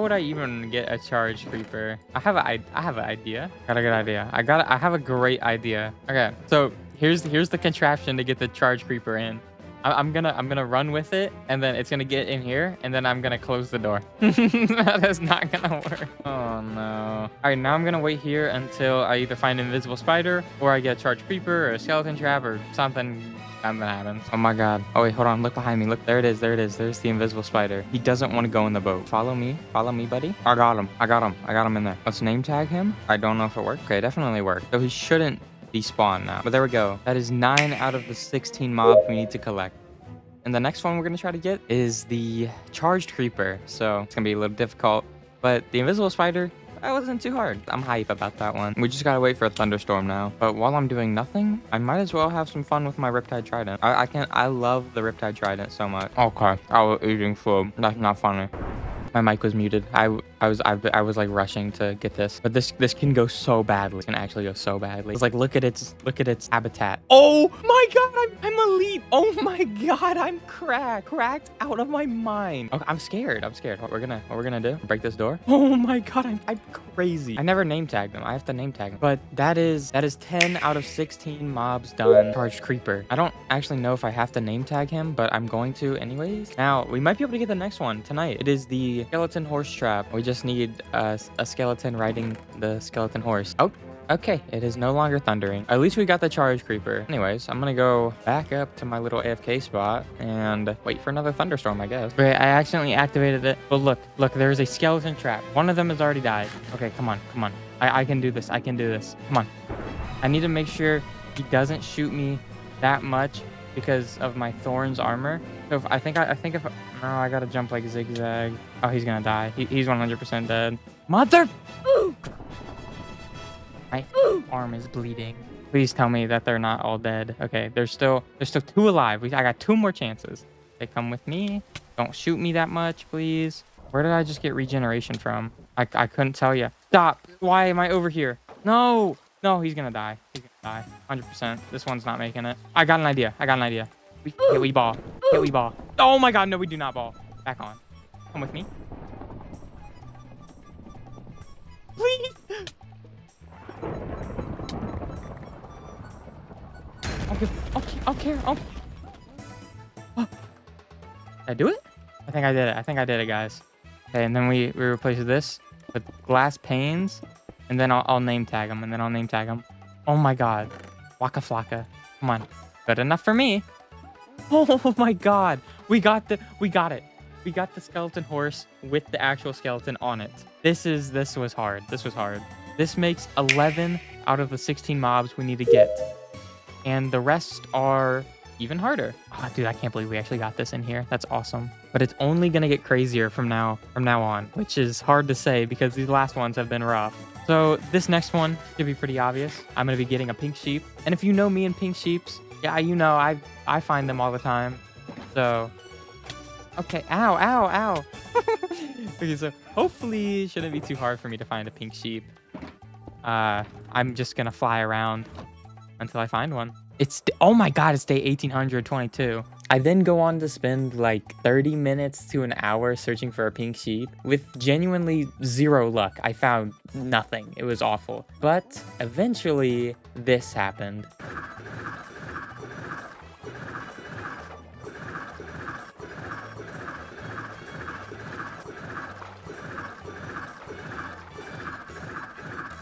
would I even get a charged creeper? I have an idea. Got a good idea. I have a great idea. Okay, so Here's the contraption to get the charge creeper in. I'm gonna run with it, and then it's gonna get in here, and then I'm gonna close the door. That is not gonna work. Oh no. All right, now I'm gonna wait here until I either find an invisible spider, or I get a charge creeper, or a skeleton trap, or something happens. Oh my god. Oh wait, hold on. Look behind me. Look, there it is. There it is. There's the invisible spider. He doesn't want to go in the boat. Follow me. Follow me, buddy. I got him. I got him. I got him in there. Let's name tag him. I don't know if it worked. Okay, it definitely worked. So he shouldn't despawn now. But there we go. That is 9 out of the 16 mobs we need to collect. And the next one we're going to try to get is the charged creeper. So it's going to be a little difficult. But the invisible spider, that wasn't too hard. I'm hype about that one. We just got to wait for a thunderstorm now. But while I'm doing nothing, I might as well have some fun with my Riptide Trident. I love the Riptide Trident so much. Okay, I was eating food. That's not funny. My mic was muted. I was like rushing to get this, but this can go so badly. It can actually go so badly. It's like look at its habitat. Oh my god, I'm elite. Oh my god, I'm cracked out of my mind. Okay, I'm scared. What we're gonna do? Break this door? Oh my god, I'm crazy. I never name tagged them. I have to name tag them. But that is 10 out of 16 mobs done. Charged creeper. I don't actually know if I have to name tag him, but I'm going to anyways. Now we might be able to get the next one tonight. It is the skeleton horse trap. We just need a skeleton riding the skeleton horse. Oh, okay. It is no longer thundering. At least we got the charge creeper. Anyways, I'm gonna go back up to my little AFK spot and wait for another thunderstorm, I guess. Wait, I accidentally activated it. But look, there's a skeleton trap. One of them has already died. Okay, come on. I can do this. Come on. I need to make sure he doesn't shoot me that much because of my thorns armor. So if I think if no, I gotta jump like zigzag. Oh, he's gonna die. He's 100% dead. Mother! My arm is bleeding. Please tell me that they're not all dead. Okay, there's still 2 alive. I got 2 more chances. They come with me. Don't shoot me that much, please. Where did I just get regeneration from? I couldn't tell you. Stop! Why am I over here? No, he's gonna die. 100%. This one's not making it. I got an idea. We ball. Oh my god, no, we do not ball. Back on. Come with me. Please. I'll care. Did I do it? I think I did it, guys. Okay, and then we replace this with glass panes, and then I'll name tag them, Oh my god. Waka flocka. Come on. Good enough for me. Oh my god. We got it. We got the skeleton horse with the actual skeleton on it. This was hard. This makes 11 out of the 16 mobs we need to get. And the rest are even harder. Oh, dude, I can't believe we actually got this in here. That's awesome. But it's only gonna get crazier from now on, which is hard to say because these last ones have been rough. So this next one should be pretty obvious. I'm gonna be getting a pink sheep. And if you know me and pink sheeps, yeah, you know I find them all the time. So, okay, ow. Okay, so hopefully it shouldn't be too hard for me to find a pink sheep. I'm just gonna fly around until I find one. Oh my god, it's day 1822. I then go on to spend like 30 minutes to an hour searching for a pink sheep with genuinely 0 luck. I found nothing. It was awful. But eventually this happened.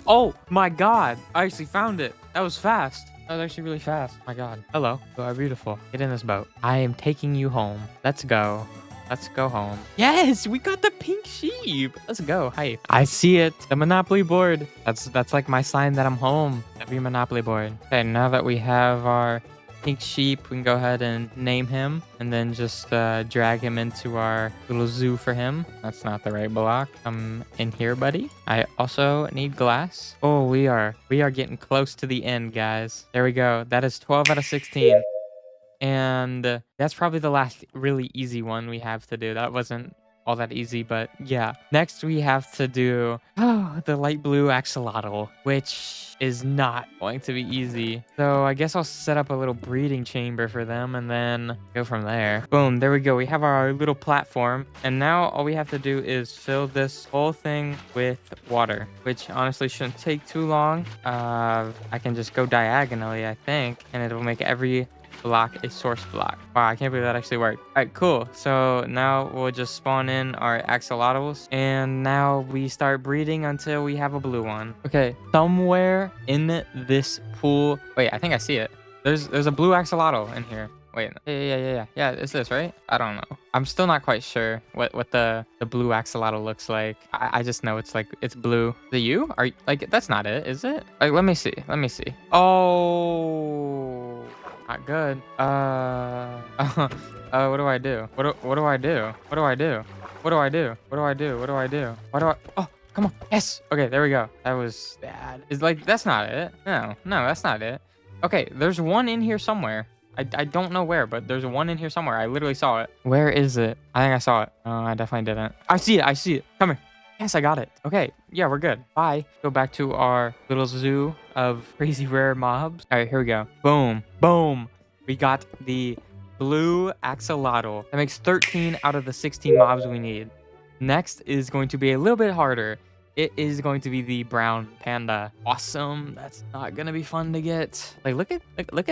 Oh my god, I actually found it. That was fast. That was actually really fast. My god. Hello. You are beautiful. Get in this boat. I am taking you home. Let's go. Let's go home. Yes, we got the pink sheep. Let's go. Hype. I see it. The Monopoly board. That's like my sign that I'm home. Every Monopoly board. Okay, now that we have our pink sheep, we can go ahead and name him and then just drag him into our little zoo for him. That's not the right block. Come in here, buddy. I also need glass. Oh, we are getting close to the end, guys. There we go. That is 12 out of 16. And that's probably the last really easy one we have to do. That wasn't all that easy, but yeah. Next, we have to do the light blue axolotl, which is not going to be easy. So I guess I'll set up a little breeding chamber for them and then go from there. Boom, there we go. We have our little platform, and now all we have to do is fill this whole thing with water, which honestly shouldn't take too long. I can just go diagonally, I think, and it will make every block a source block. Wow, I can't believe that actually worked. All right, cool. So now we'll just spawn in our axolotls, and now we start breeding until we have a blue one. Okay, somewhere in this pool. Wait, I think I see it. There's a blue axolotl in here. Wait, yeah, it's this, right? I don't know. I'm still not quite sure what the blue axolotl looks like. I just know it's like, it's blue. Is it you? Are you, like, that's not it, is it? Like, let me see. Oh, not good. What do I do? What do I do? Oh, come on. Yes. Okay, there we go. That was bad. It's like, that's not it. No, that's not it. Okay, there's one in here somewhere. I don't know where, but there's one in here somewhere. I literally saw it. Where is it? I think I saw it. Oh, I definitely didn't. I see it. Come here. Yes, I got it. Okay, yeah, we're good. Bye. Go back to our little zoo of crazy rare mobs. All right, here we go. Boom. We got the blue axolotl. That makes 13 out of the 16 mobs we need. Next is going to be a little bit harder. It is going to be the brown panda. Awesome. That's not gonna be fun to get. Like, look at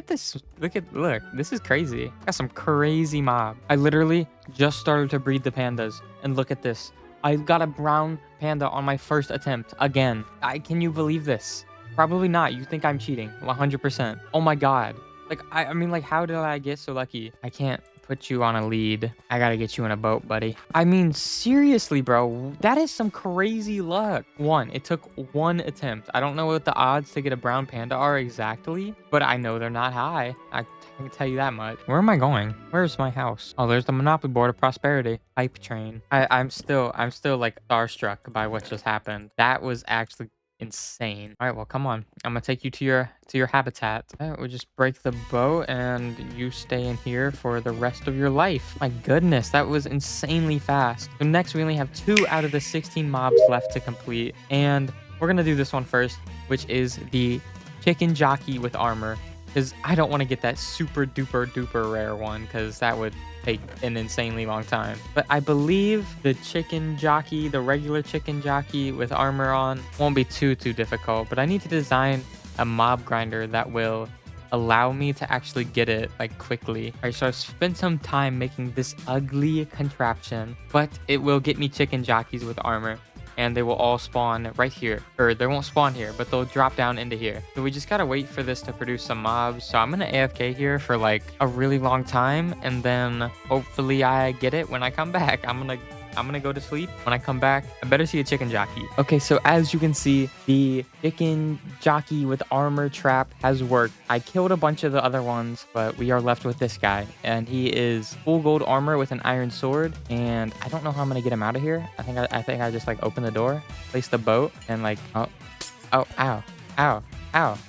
this. Look, this is crazy. Got some crazy mob. I literally just started to breed the pandas, and look at this. I got a brown panda on my first attempt again. Can you believe this? Probably not. You think I'm cheating? 100%. Oh my god. Like, I mean, like, how did I get so lucky? I can't put you on a lead. I gotta get you in a boat, buddy. I mean, seriously, bro, that is some crazy luck. It took one attempt. I don't know what the odds to get a brown panda are exactly, but I know they're not high. I can tell you that much. Where am I going? Where's my house? Oh, there's the Monopoly board of prosperity. Hype train. I'm still like starstruck by what just happened. That was actually insane. All right, well, come on. I'm gonna take you to your habitat. All right, we'll just break the boat and you stay in here for the rest of your life. My goodness, that was insanely fast. So next, we only have 2 out of the 16 mobs left to complete, and we're gonna do this one first, which is the chicken jockey with armor, because I don't want to get that super duper rare one, because that would take an insanely long time. But I believe the chicken jockey, the regular chicken jockey with armor on, won't be too difficult. But I need to design a mob grinder that will allow me to actually get it like quickly. All right, so I've spent some time making this ugly contraption, but it will get me chicken jockeys with armor, and they will all spawn right here. Or they won't spawn here, but they'll drop down into here. So we just gotta wait for this to produce some mobs. So I'm gonna AFK here for like a really long time, and then hopefully I get it when I come back. I'm gonna go to sleep. When I come back, I better see a chicken jockey. Okay, so as you can see, the chicken jockey with armor trap has worked. I killed a bunch of the other ones, but we are left with this guy, and he is full gold armor with an iron sword, and I don't know how I'm gonna get him out of here. I think I just like open the door, place the boat, and like, ow,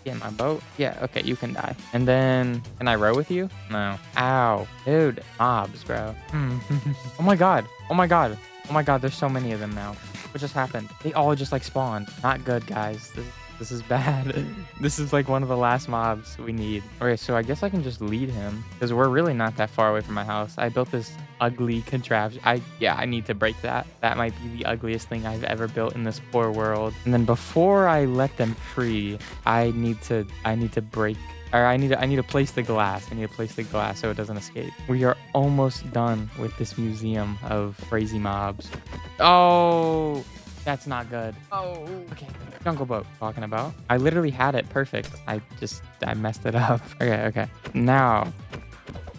get in my boat. Yeah, okay, you can die. And then, can I row with you? No. Ow, dude, mobs, bro. Oh my god, there's so many of them now. What just happened? They all just like spawned. Not good, guys. This is bad. This is like one of the last mobs we need. Okay, so I guess I can just lead him, because we're really not that far away from my house. I built this ugly contraption. I need to break that. That might be the ugliest thing I've ever built in this poor world. And then before I let them free, I need to break, or I need to place the glass. I need to place the glass so it doesn't escape. We are almost done with this museum of crazy mobs. Oh, that's not good. Oh, okay. Jungle boat talking about. I literally had it perfect. I messed it up. Okay. Now,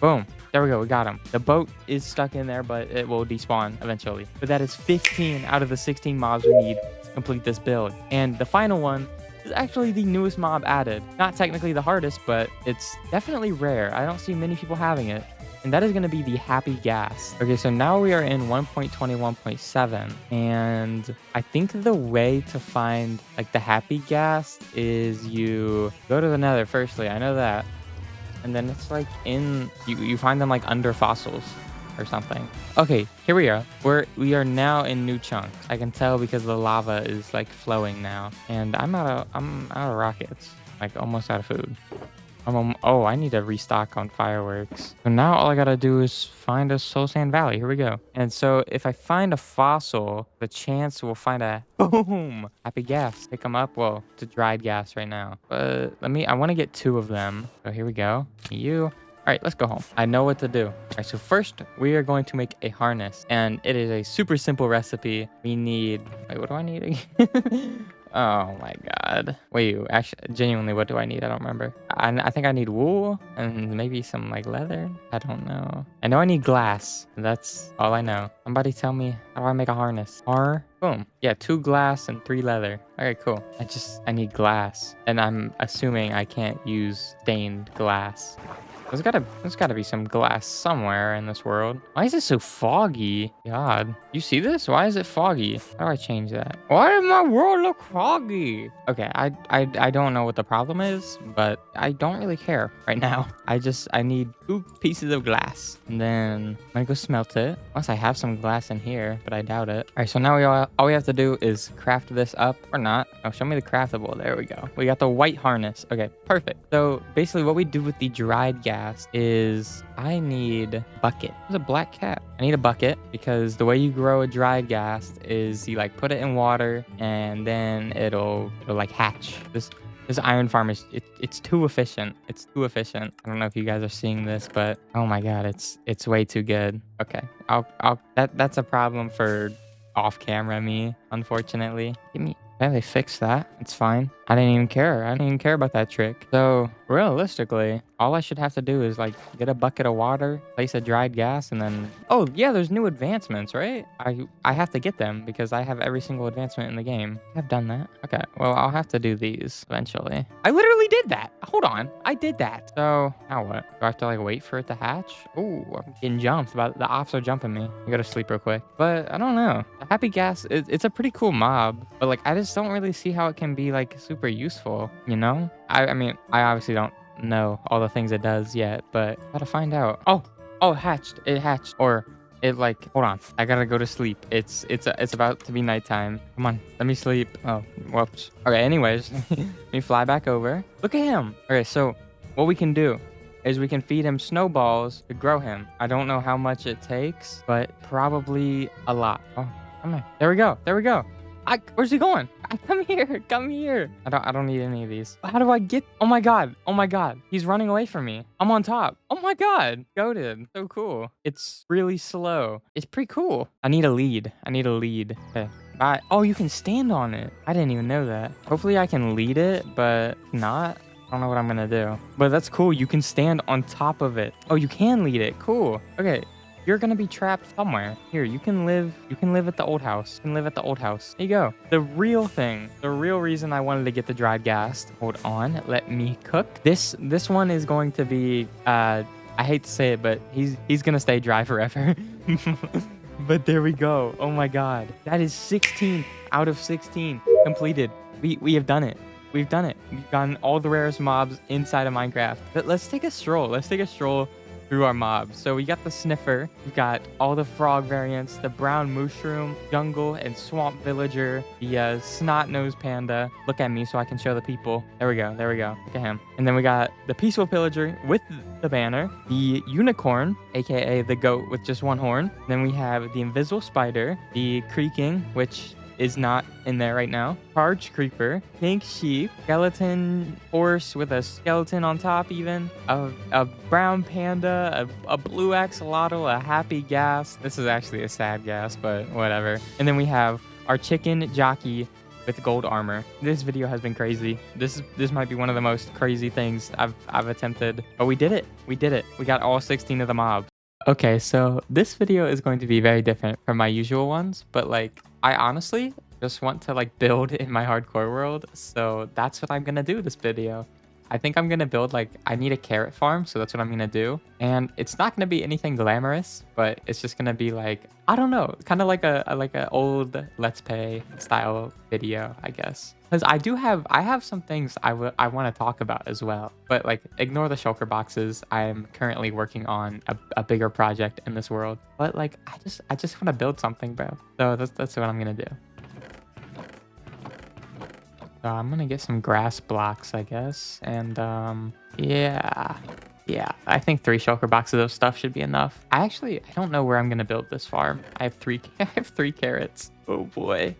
boom. There we go. We got him. The boat is stuck in there, but it will despawn eventually. But that is 15 out of the 16 mobs we need to complete this build. And the final one is actually the newest mob added. Not technically the hardest, but it's definitely rare. I don't see many people having it. And that is going to be the happy gas. Okay, so now we are in 1.21.7, and I think the way to find like the happy gas is you go to the nether firstly. I know that. And then it's like you find them like under fossils. or something. Okay, here we are. We are now in new chunks. I can tell because the lava is like flowing now, and I'm out of rockets. Like almost out of food. Oh, I need to restock on fireworks. So now all I gotta do is find a Soul Sand Valley. Here we go. And so if I find a fossil, the chance we'll find a boom happy gas. Pick them up. Well, it's a dried gas right now. But I want to get 2 of them. So here we go. You. All right, let's go home. I know what to do. All right, so first we are going to make a harness, and it is a super simple recipe. We need, wait, what do I need again? Oh my god. Wait, actually, genuinely, what do I need? I don't remember. I think I need wool and maybe some like leather. I don't know. I know I need glass. That's all I know. Somebody tell me, how do I make a harness? Boom. Yeah, 2 glass and 3 leather. Okay, cool. I need glass. And I'm assuming I can't use stained glass. There's gotta be some glass somewhere in this world. Why is it so foggy? God, you see this? Why is it foggy? How do I change that? Why does my world look foggy? Okay, I don't know what the problem is, but I don't really care right now. I need 2 pieces of glass, and then I'm gonna go smelt it. Unless I have some glass in here, but I doubt it. All right, so now all we have to do is craft this up or not. Oh, show me the craftable. There we go. We got the white harness. Okay, perfect. So basically, what we do with the dried gas is I need a bucket. There's a black cat. I need a bucket because the way you grow a dried gas is you like put it in water and then it'll like hatch. This iron farm is it's too efficient. It's too efficient. I don't know if you guys are seeing this, but oh my god, it's way too good. Okay, that's a problem for off camera me, unfortunately. Yeah, they fixed that. It's fine. I didn't even care. I didn't even care about that trick. So realistically, all I should have to do is like get a bucket of water, place a dried gas, and then, oh yeah, there's new advancements, right? I have to get them because I have every single advancement in the game. I've done that. Okay, well, I'll have to do these eventually. I literally did that. Hold on. I did that. So now what? Do I have to like wait for it to hatch? Oh, I'm getting jumped. The ops are jumping me. I gotta sleep real quick. But I don't know. The happy gas, it's a pretty cool mob, but like I just don't really see how it can be like super useful, you know? I mean, I obviously don't know all the things it does yet, but gotta find out. Oh, it hatched. It hatched. Or it like, hold on. I gotta go to sleep. It's about to be nighttime. Come on, let me sleep. Oh, whoops. Okay, anyways, let me fly back over. Look at him. Okay, so what we can do is we can feed him snowballs to grow him. I don't know how much it takes, but probably a lot. Oh, come on. There we go. There we go. Where's he going? Come here. Come here. I don't need any of these. How do I get? Oh my god. Oh my god. He's running away from me. I'm on top. Oh my god. Goated. So cool. It's really slow. It's pretty cool. I need a lead. Okay. Bye. Oh, you can stand on it. I didn't even know that. Hopefully I can lead it, but not. I don't know what I'm gonna do. But that's cool. You can stand on top of it. Oh, you can lead it. Cool. Okay. You're gonna be trapped somewhere. Here, you can live at the old house. You can live at the old house. There you go. The real thing, the real reason I wanted to get the dried gas. Hold on, let me cook. This one is going to be, I hate to say it, but he's gonna stay dry forever. But there we go. Oh my god. That is 16 out of 16 completed. We have done it. We've done it. We've gotten all the rarest mobs inside of Minecraft. But let's take a stroll. Let's take a stroll through our mobs. So we got the sniffer, we got all the frog variants, the brown mushroom, jungle and swamp villager, the snot-nosed panda. Look at me so I can show the people. There we go. Look at him. And then we got the peaceful pillager with the banner, the unicorn, aka the goat with just one horn. Then we have the invisible spider, the creaking, which is not in there right now. Charge creeper, pink sheep, skeleton horse with a skeleton on top even, a brown panda, a blue axolotl, a happy gas. This is actually a sad gas, but whatever. And then we have our chicken jockey with gold armor. This video has been crazy. This might be one of the most crazy things I've attempted, but we did it. We got all 16 of the mobs. Okay, so this video is going to be very different from my usual ones, but like, I honestly just want to like build in my hardcore world, so that's what I'm gonna do this video. I think I'm gonna build like, I need a carrot farm, so that's what I'm gonna do. And it's not gonna be anything glamorous, but it's just gonna be like, I don't know, kind of like a old Let's Play style video, I guess. Because I have some things I want to talk about as well. But like, ignore the shulker boxes. I'm currently working on a bigger project in this world. But like, I just want to build something, bro. So that's what I'm gonna do. So I'm gonna get some grass blocks, I guess. And yeah, I think 3 shulker boxes of stuff should be enough. I don't know where I'm gonna build this farm. I have 3 carrots. Oh boy.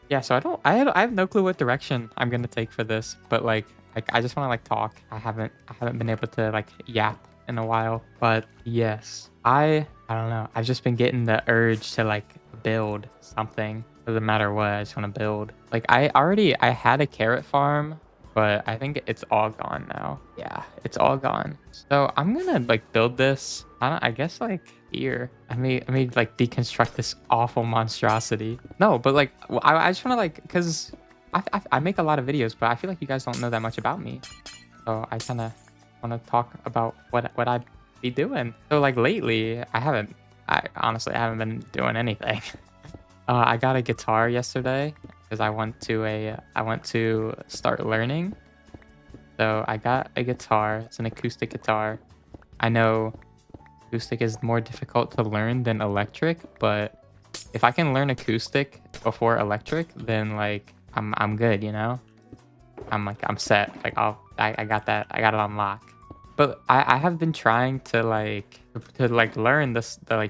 Yeah, so I have no clue what direction I'm gonna take for this, but like I just want to like talk. I haven't been able to like yap in a while, but yes, I don't know. I've just been getting the urge to like build something. Doesn't matter what, I just want to build. Like I had a carrot farm, but I think it's all gone now. Yeah, it's all gone. So I'm gonna like build this. I guess like here. I may like deconstruct this awful monstrosity. No, but like I just want to like, cause I make a lot of videos, but I feel like you guys don't know that much about me. So I kind of want to talk about what I'd be doing. So like lately, I honestly haven't been doing anything. I got a guitar yesterday because I went to start learning. So I got a guitar. It's an acoustic guitar. I know acoustic is more difficult to learn than electric, but if I can learn acoustic before electric, then like I'm good, you know? I'm set. Like I got that. I got it on lock. But I have been trying to learn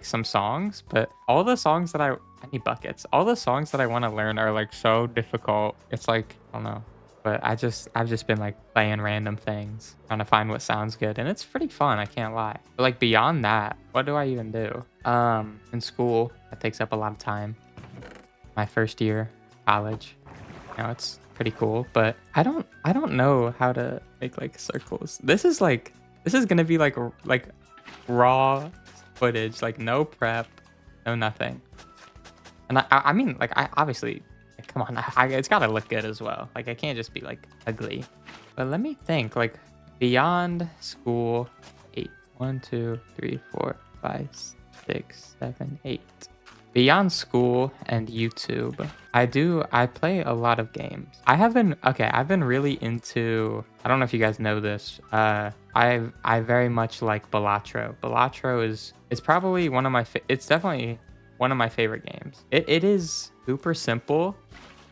some songs, but all the songs that I need buckets. All the songs that I want to learn are like so difficult. It's like, I don't know. But I've just been like playing random things, trying to find what sounds good, and it's pretty fun, I can't lie. But like beyond that, what do I even do? In school, that takes up a lot of time. My first year, college. You know, it's pretty cool, but I don't know how to make like circles. This is gonna be like raw footage, like no prep, no nothing. And I mean, like I obviously, like, come on, it's gotta look good as well. Like I can't just be like ugly. But let me think, like beyond school, 8, 1, 2, 3, 4, 5, 6, 7, 8. Beyond school and YouTube, I play a lot of games. I've been really into, I don't know if you guys know this. I very much like Balatro. Balatro is probably one of my it's definitely one of my favorite games. It is super simple,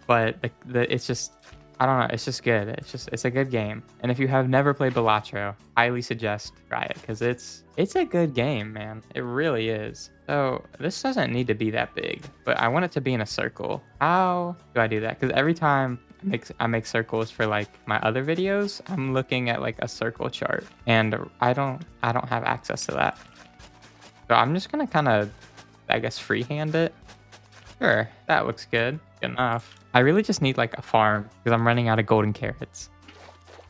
but it's just, I don't know, it's just good. It's a good game. And if you have never played Balatro, highly suggest try it because it's a good game, man. It really is. So this doesn't need to be that big, but I want it to be in a circle. How do I do that? Because every time I make circles for like my other videos, I'm looking at like a circle chart, and I don't have access to that. So I'm just gonna kind of, I guess, freehand it. Sure, that looks good. Good enough. I really just need like a farm because I'm running out of golden carrots.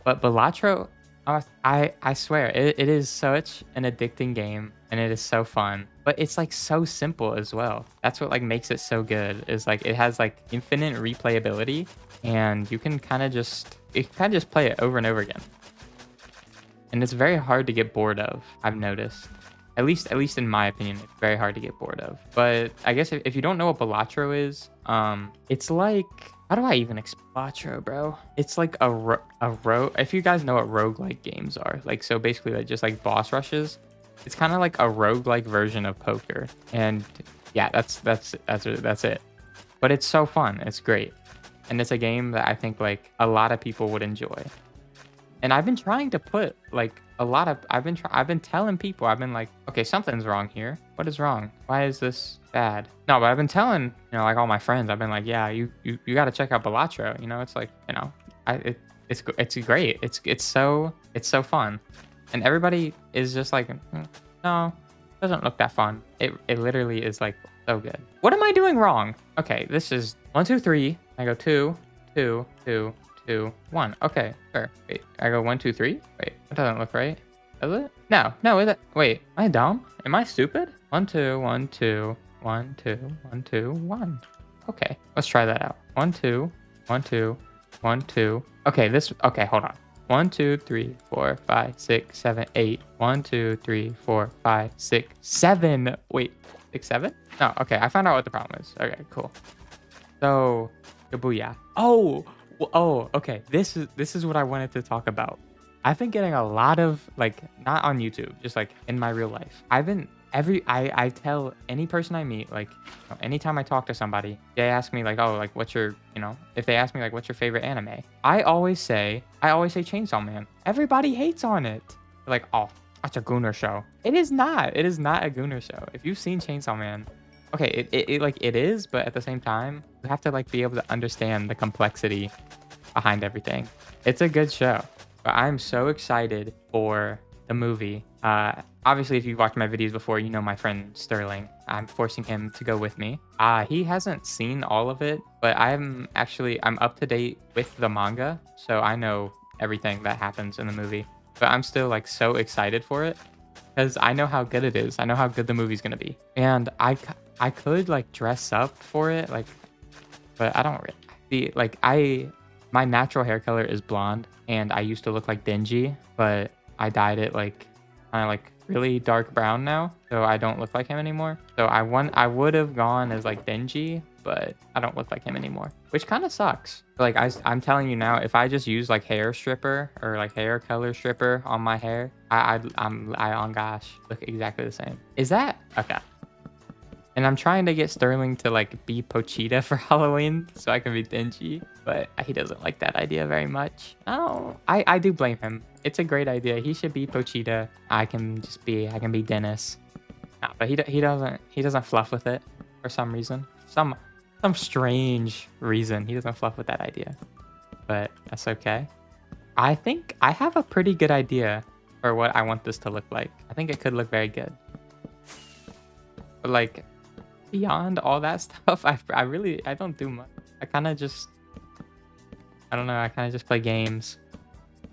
But Balatro, I swear, it is such an addicting game, and it is so fun. But it's like so simple as well. That's what like makes it so good, is like it has like infinite replayability, and you can kind of just play it over and over again. And it's very hard to get bored of, I've noticed. At least in my opinion, it's very hard to get bored of. But I guess if you don't know what Balatro is, it's like, how do I even explain Balatro, bro? It's like if you guys know what roguelike games are, like, so basically like just like boss rushes. It's kind of like a roguelike version of poker. And yeah, that's it. But it's so fun. It's great. And it's a game that I think like a lot of people would enjoy. And I've been trying to put like I've been telling people, I've been like, okay, something's wrong here. What is wrong? Why is this bad? No, but I've been telling, you know, like all my friends, I've been like, yeah, you got to check out Balatro. You know, it's like, you know, it's great. It's so fun. And everybody is just like, no, it doesn't look that fun. It literally is like so good. What am I doing wrong? Okay, this is 1, 2, 3. I go 2, 2, 2, 2, 1. Okay, sure. Wait, I go 1, 2, 3. Wait, that doesn't look right. Does it? No, is it? Wait, am I dumb? Am I stupid? 1, 2, 1, 2, 1, 2, 1, 2, 1. Okay, let's try that out. 1, 2, 1, 2, 1, 2. Okay, okay, hold on. 1, 2, 3, 4, 5, 6, 7, 8. 1, 2, 3, 4, 5, 6, 7. Wait, 6, 7? No, okay. I found out what the problem is. Okay, cool. So, Kabuya. Oh, okay. This is what I wanted to talk about. I've been getting a lot of, like, not on YouTube, just like in my real life. I tell any person I meet, like, anytime I talk to somebody, they ask me like, oh, like, what's your, if they ask me like, what's your favorite anime? I always say Chainsaw Man. Everybody hates on it. They're like, oh, that's a Gooner show. It is not. It is not a Gooner show. If you've seen Chainsaw Man, okay, it is, but at the same time, you have to like be able to understand the complexity behind everything. It's a good show, but I'm so excited for the movie. Obviously, if you've watched my videos before, you know my friend Sterling. I'm forcing him to go with me. He hasn't seen all of it, but I'm up to date with the manga, so I know everything that happens in the movie. But I'm still like so excited for it because I know how good it is. I know how good the movie's gonna be, and I could like dress up for it, like, but I don't really. My natural hair color is blonde, and I used to look like Denji, but I dyed it like kind of like really dark brown now, so I don't look like him anymore. So I would have gone as like Denji, but I don't look like him anymore, which kind of sucks. Like I'm telling you now, if I just use like hair stripper or like hair color stripper on my hair, I on gosh look exactly the same. Is that okay? And I'm trying to get Sterling to like be Pochita for Halloween so I can be Denji, but he doesn't like that idea very much. Oh, I do blame him. It's a great idea. He should be Pochita. I can be Dennis. No, but he doesn't fluff with it for some reason. Some strange reason he doesn't fluff with that idea. But that's okay. I think I have a pretty good idea for what I want this to look like. I think it could look very good. But like beyond all that stuff, I don't do much. I kind of just, I don't know, I kind of just play games.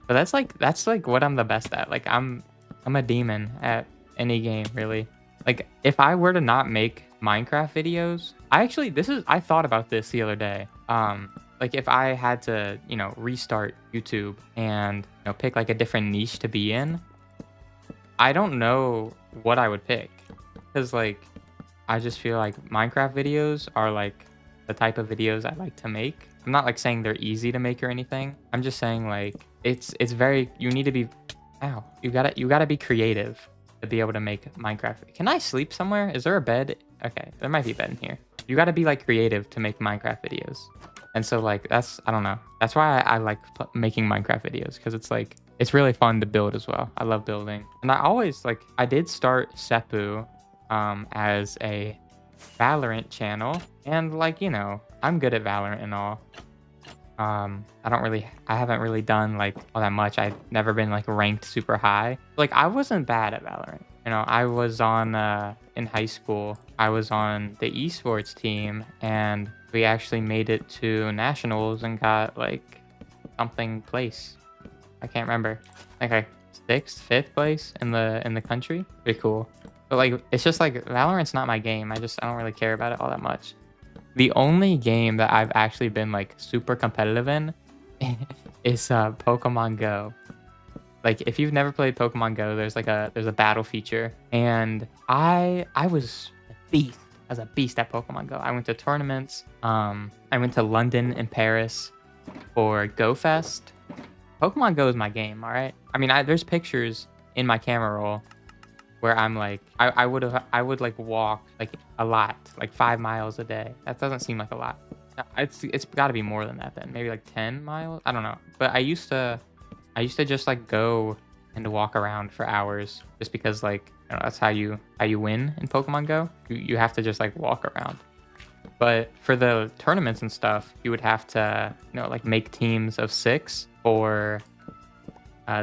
But that's like what I'm the best at. Like I'm a demon at any game, really. Like if I were to not make Minecraft videos, I thought about this the other day. Like if I had to, restart YouTube and, pick like a different niche to be in, I don't know what I would pick. Because like, I just feel like Minecraft videos are like the type of videos I like to make. I'm not like saying they're easy to make or anything. I'm just saying like it's very, you need to be, you gotta be creative to be able to make Minecraft. Can I sleep somewhere? Is there a bed? Okay, there might be a bed in here. You gotta be like creative to make Minecraft videos. And so like I don't know. That's why I like making Minecraft videos, because it's like it's really fun to build as well. I love building, and I did start Seppu as a Valorant channel, and like I'm good at Valorant and all. I haven't really done like all that much. I've never been like ranked super high. Like I wasn't bad at Valorant. I was on in high school, I was on the esports team, and we actually made it to nationals and got like something place. I can't remember. Like 6th, 5th place in the country. Pretty cool. But like it's just like Valorant's not my game. I don't really care about it all that much. The only game that I've actually been like super competitive in is Pokemon Go. Like if you've never played Pokemon Go, there's a battle feature, and I was a beast. I was a beast at Pokemon Go. I went to tournaments. I went to London and Paris for Go Fest. Pokemon Go is my game, all right? I mean, there's pictures in my camera roll where I'm like, I would like walk like a lot, like 5 miles a day. That doesn't seem like a lot. It's got to be more than that then. Maybe like 10 miles. I don't know. But I used to just like go and walk around for hours, just because like that's how you win in Pokemon Go. You have to just like walk around. But for the tournaments and stuff, you would have to like make teams of 6, or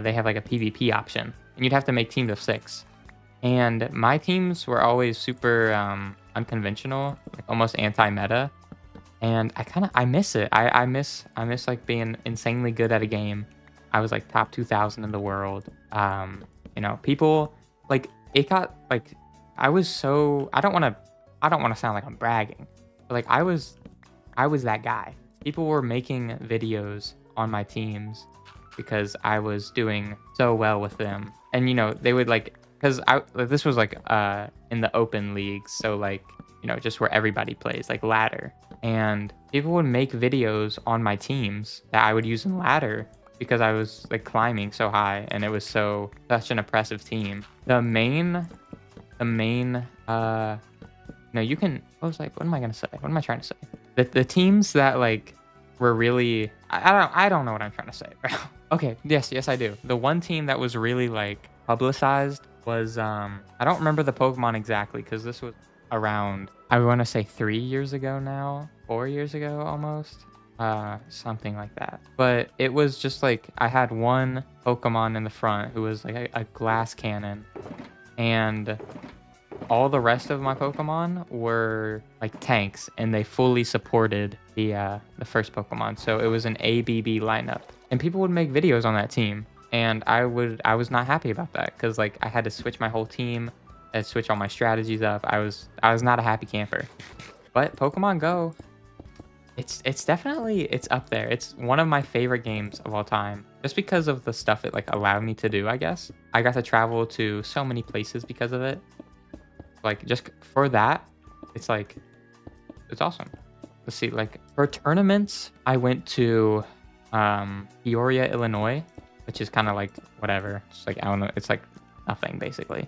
they have like a PvP option, and you'd have to make teams of 6. And my teams were always super unconventional, like almost anti-meta. And I miss it. I miss like being insanely good at a game. I was like top 2,000 in the world. People like it got like I was so I don't want to sound like I'm bragging, but like I was that guy. People were making videos on my teams because I was doing so well with them. And, you know, they would like, because this was like in the open leagues. So like, you know, just where everybody plays, like ladder. And people would make videos on my teams that I would use in ladder because I was like climbing so high and it was such an oppressive team. The main, no, you can, I was like, what am I going to say? What am I trying to say? The teams that like were really, I don't know what I'm trying to say, bro. Okay, yes, I do. The one team that was really like publicized was, I don't remember the Pokemon exactly because this was around, I want to say 3 years ago now, 4 years ago almost. Something like that. But it was just like, I had one Pokemon in the front who was like a glass cannon. And all the rest of my Pokemon were like tanks, and they fully supported the first Pokemon. So it was an ABB lineup, and people would make videos on that team, and I was not happy about that because like I had to switch my whole team, and switch all my strategies up. I was not a happy camper. But Pokemon Go, it's definitely, it's up there. It's one of my favorite games of all time, just because of the stuff it like allowed me to do. I guess I got to travel to so many places because of it. Like just for that, it's like, it's awesome. Let's see, like for tournaments, I went to Peoria, Illinois, which is kind of like whatever. It's like, I don't know, it's like nothing basically.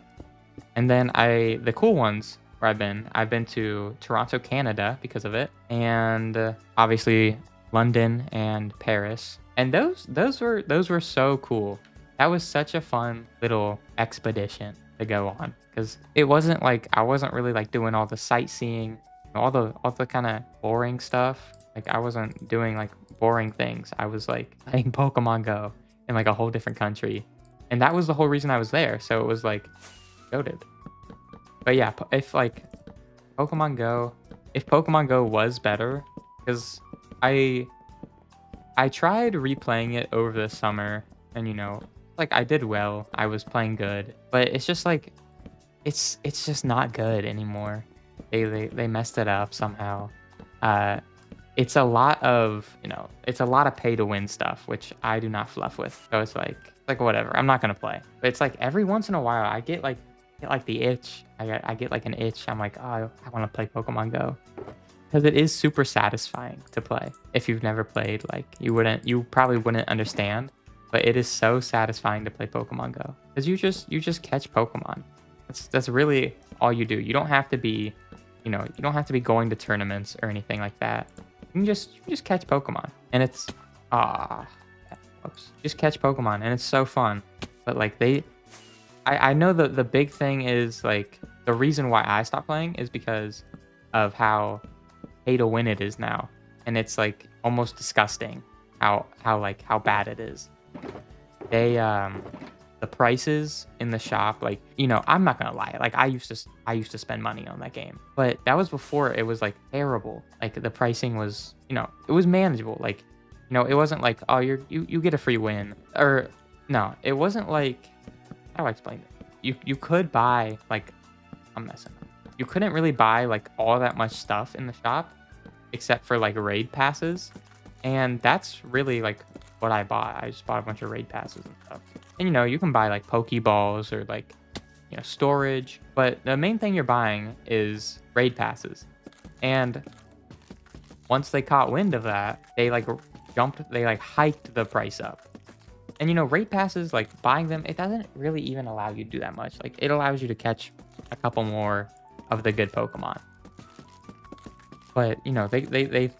And then the cool ones where I've been to Toronto, Canada because of it, and obviously London and Paris. And those were so cool. That was such a fun little expedition to go on, because it wasn't like, I wasn't really like doing all the sightseeing, all the kind of boring stuff. Like I wasn't doing like boring things. I was like playing Pokemon Go in like a whole different country, and that was the whole reason I was there. So it was like goated. But yeah, if Pokemon Go was better, because I tried replaying it over the summer, and you know, like I did well, I was playing good, but it's just like, it's just not good anymore. They messed it up somehow. It's a lot of, you know, it's a lot of pay to win stuff, which I do not fluff with. So it's like whatever, I'm not gonna play. But it's like every once in a while I get like the itch. I get like an itch. I'm like, oh, I want to play Pokemon Go, because it is super satisfying to play. If you've never played, like you probably wouldn't understand, but it is so satisfying to play Pokemon Go, because you just catch Pokemon. That's really all you do. You don't have to be, you know, you don't have to be going to tournaments or anything like that. You can just catch Pokemon, and it's just catch Pokemon, and it's so fun. But like I know the big thing is like, the reason why I stopped playing is because of how pay to win it is now, and it's like almost disgusting how bad it is. They the prices in the shop, like, you know, I'm not gonna lie, like I used to spend money on that game, but that was before it was like terrible. Like the pricing was, you know, it was manageable. Like, you know, it wasn't like, oh, you get a free win, or no, it wasn't like, how do I explain it? You could buy like, I'm messing up. You couldn't really buy like all that much stuff in the shop except for like raid passes, and that's really like what I bought. I just bought a bunch of raid passes and stuff. And you know, you can buy like Pokeballs or like, you know, storage, but the main thing you're buying is raid passes. And once they caught wind of that, they like hiked the price up. And you know, raid passes, like buying them, it doesn't really even allow you to do that much. Like it allows you to catch a couple more of the good Pokemon. But you know, they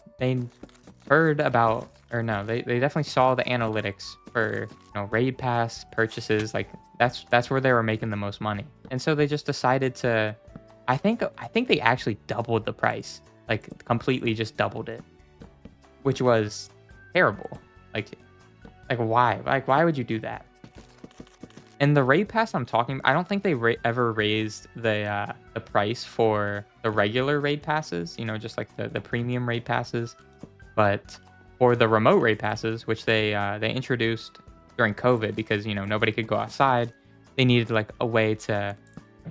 heard about, or no, they definitely saw the analytics for, you know, raid pass purchases. Like that's where they were making the most money. And so they just decided to, I think they actually doubled the price, like completely just doubled it, which was terrible. Like why? Like why would you do that? And the raid pass I'm talking, I don't think they ever raised the price for the regular raid passes, you know, just like the premium raid passes. But for the remote raid passes, which they introduced during COVID, because, you know, nobody could go outside, they needed like a way to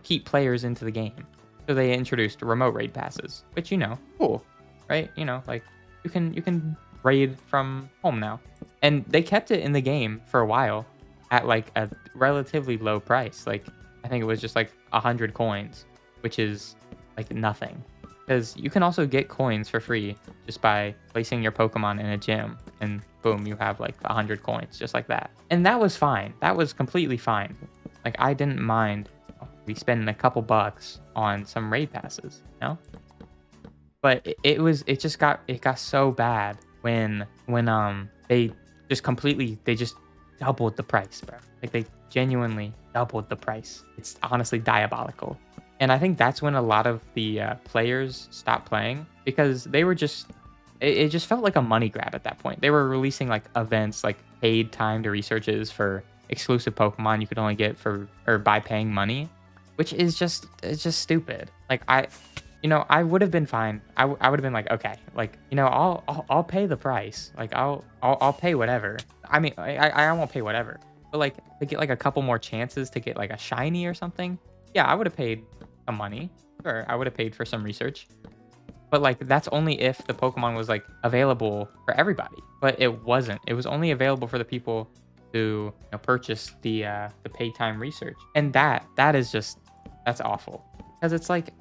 keep players into the game. So they introduced remote raid passes, which, you know, cool, right? You know, like you can raid from home now. And they kept it in the game for a while at like a relatively low price. Like I think it was just like 100 coins, which is like nothing. Because you can also get coins for free just by placing your Pokemon in a gym, and boom, you have like 100 coins just like that. And that was fine. That was completely fine. Like I didn't mind we spending a couple bucks on some raid passes, you know? But it got so bad when they just doubled the price, bro. Like they genuinely doubled the price. It's honestly diabolical. And I think that's when a lot of the players stopped playing, because they were just, it just felt like a money grab at that point. They were releasing like events, like paid timed researches for exclusive Pokemon you could only get by paying money, which is it's just stupid. Like I would have been fine. I would have been like, okay, like, I'll pay the price. Like I'll pay whatever. I mean, I won't pay whatever, but like to get like a couple more chances to get like a shiny or something. Yeah, I would have paid some money. Sure, I would have paid for some research. But like that's only if the Pokemon was like available for everybody. But it wasn't. It was only available for the people who purchased the pay time research. And that's awful. Because it's like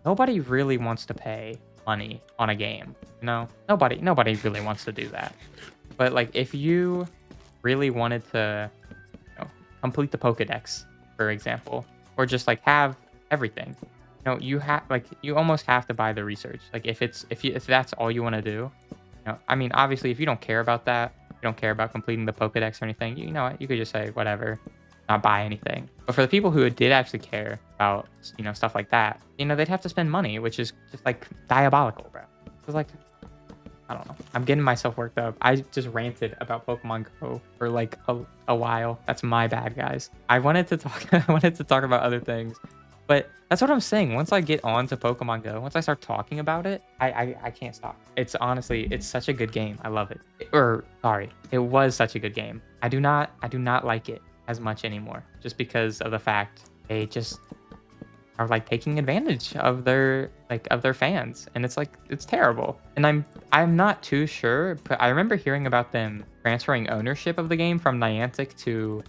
nobody really wants to pay money on a game. Nobody really wants to do that. But like if you really wanted to complete the Pokedex, for example, or just like have everything, you almost have to buy the research. Like if that's all you want to do, I mean, obviously if you don't care about that, you don't care about completing the Pokedex or anything, you know what, you could just say whatever, not buy anything. But for the people who did actually care about stuff like that, they'd have to spend money, which is just like diabolical, bro. It's like, I don't know. I'm getting myself worked up. I just ranted about Pokemon Go for like a while. That's my bad, guys. I wanted to talk about other things, but that's what I'm saying. Once I get on to Pokemon Go, once I start talking about it, I can't stop. It's such a good game. I love it. It was such a good game. I do not like it as much anymore, just because of the fact they just are like taking advantage of their fans, and it's terrible. And I'm not too sure, but I remember hearing about them transferring ownership of the game from Niantic to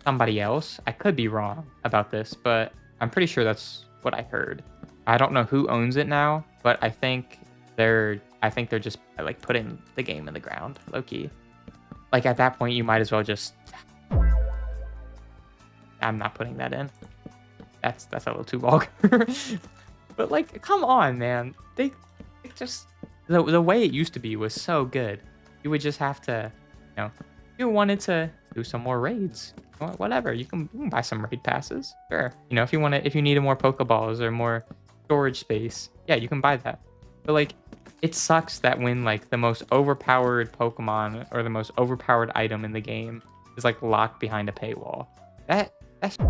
somebody else. I could be wrong about this, but I'm pretty sure that's what I heard. I don't know who owns it now, but I think they're just like putting the game in the ground, low key. Like at that point, you might as well just. I'm not putting that in. That's a little too vulgar. But like, come on, man. They just the way it used to be was so good. You would just have to, if you wanted to do some more raids, whatever, you can buy some raid passes. Sure. If you needed more Pokeballs or more storage space, yeah, you can buy that. But like, it sucks that when like the most overpowered Pokemon or the most overpowered item in the game is like locked behind a paywall. That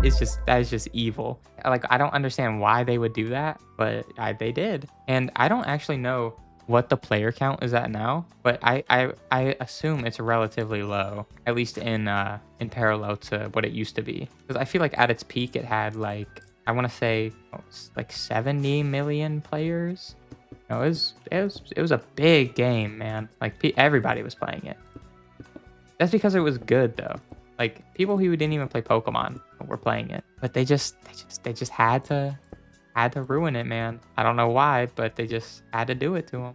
is just evil. Like, I don't understand why they would do that, but they did. And I don't actually know what the player count is at now, but I assume it's relatively low, at least in parallel to what it used to be. Because I feel like at its peak it had like, I want to say like 70 million players. It was a big game, man. Like everybody was playing it. That's because it was good though. Like people who didn't even play Pokemon were playing it, but they just had to ruin it, man. I don't know why, but they just had to do it to them.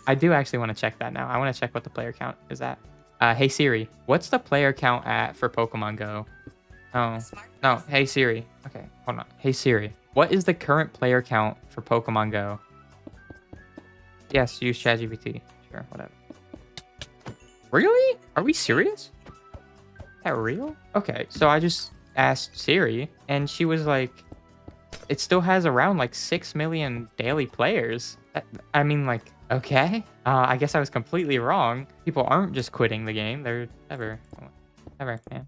I do actually want to check that now. I want to check what the player count is at. Hey Siri, what's the player count at for Pokemon Go? Oh, no. Hey Siri. Okay, hold on. Hey Siri, what is the current player count for Pokemon Go? Yes, use ChatGPT. Sure, whatever. Really? Are we serious? Is that real? Okay, so I just asked Siri, and she was like, it still has around like 6 million daily players. I mean, like, okay. I guess I was completely wrong. People aren't just quitting the game. They're ever, man.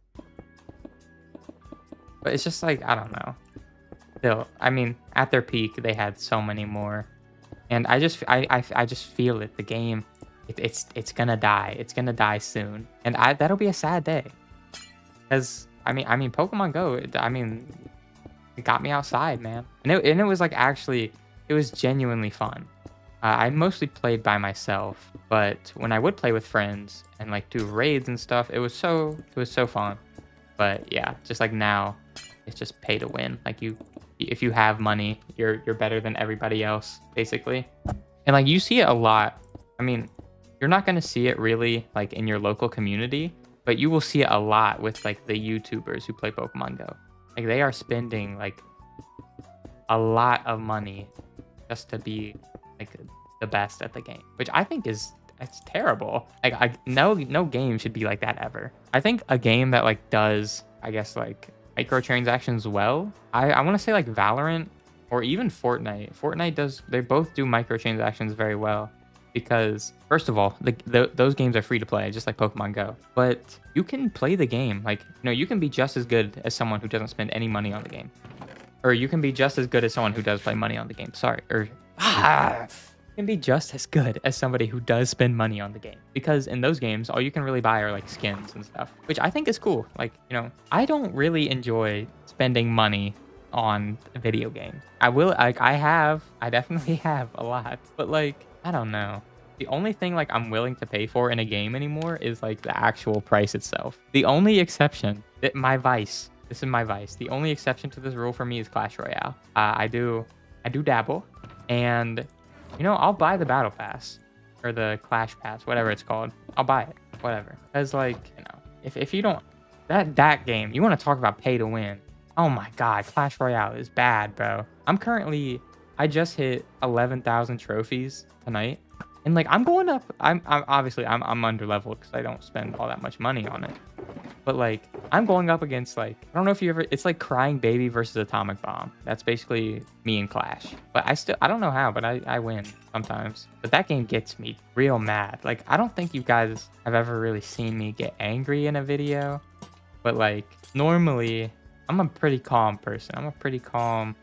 But it's just like, I don't know. Still, I mean, at their peak, they had so many more. And I just feel it. The game, it's gonna die. It's gonna die soon. And that'll be a sad day. Because, I mean, Pokemon Go, it got me outside, man. And it was like, actually, it was genuinely fun. I mostly played by myself, but when I would play with friends and like do raids and stuff, it was so fun. But yeah, just like now, it's just pay to win. Like if you have money, you're better than everybody else, basically. And like you see it a lot. I mean, you're not gonna see it really like in your local community, but you will see it a lot with like the YouTubers who play Pokemon Go. Like they are spending like a lot of money just to be like the best at the game, which I think it's terrible. Like no game should be like that ever. I think a game that like does, I guess, like microtransactions well, I want to say like Valorant or even Fortnite. They both do microtransactions very well because first of all, those games are free to play, just like Pokemon Go. But you can play the game, like you can be just as good as someone who doesn't spend any money on the game, or you can be just as good as someone who does play money on the game. Sorry, or can be just as good as somebody who does spend money on the game, because in those games all you can really buy are like skins and stuff, which I think is cool. Like I don't really enjoy spending money on video games. I definitely have a lot, but like I don't know, the only thing like I'm willing to pay for in a game anymore is like the actual price itself. The only exception that this is my vice, the only exception to this rule for me is Clash Royale. I do dabble, and I'll buy the battle pass or the Clash pass, whatever it's called. I'll buy it, whatever. Because like, if you don't, that game, you want to talk about pay to win. Oh my God, Clash Royale is bad, bro. I just hit 11,000 trophies tonight. And like, I'm going up, I'm obviously I'm under leveled because I don't spend all that much money on it. But like, I'm going up against like, I don't know if you ever, it's like Crying Baby versus Atomic Bomb. That's basically me in Clash. But I don't know how, but I win sometimes. But that game gets me real mad. Like, I don't think you guys have ever really seen me get angry in a video. But like, normally, I'm a pretty calm person. I'm a pretty calm,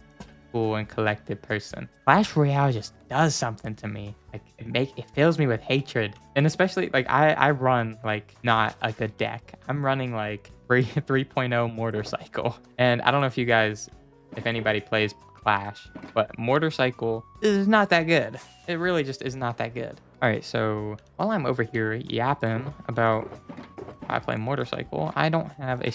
cool, and collected person. Clash Royale just does something to me. Like, it fills me with hatred. And especially like I run like not a good deck. I'm running like 3.0 motorcycle. And I don't know if anybody plays Clash, but motorcycle is not that good. It really just is not that good. All right, so while I'm over here yapping about I play motorcycle, I don't have I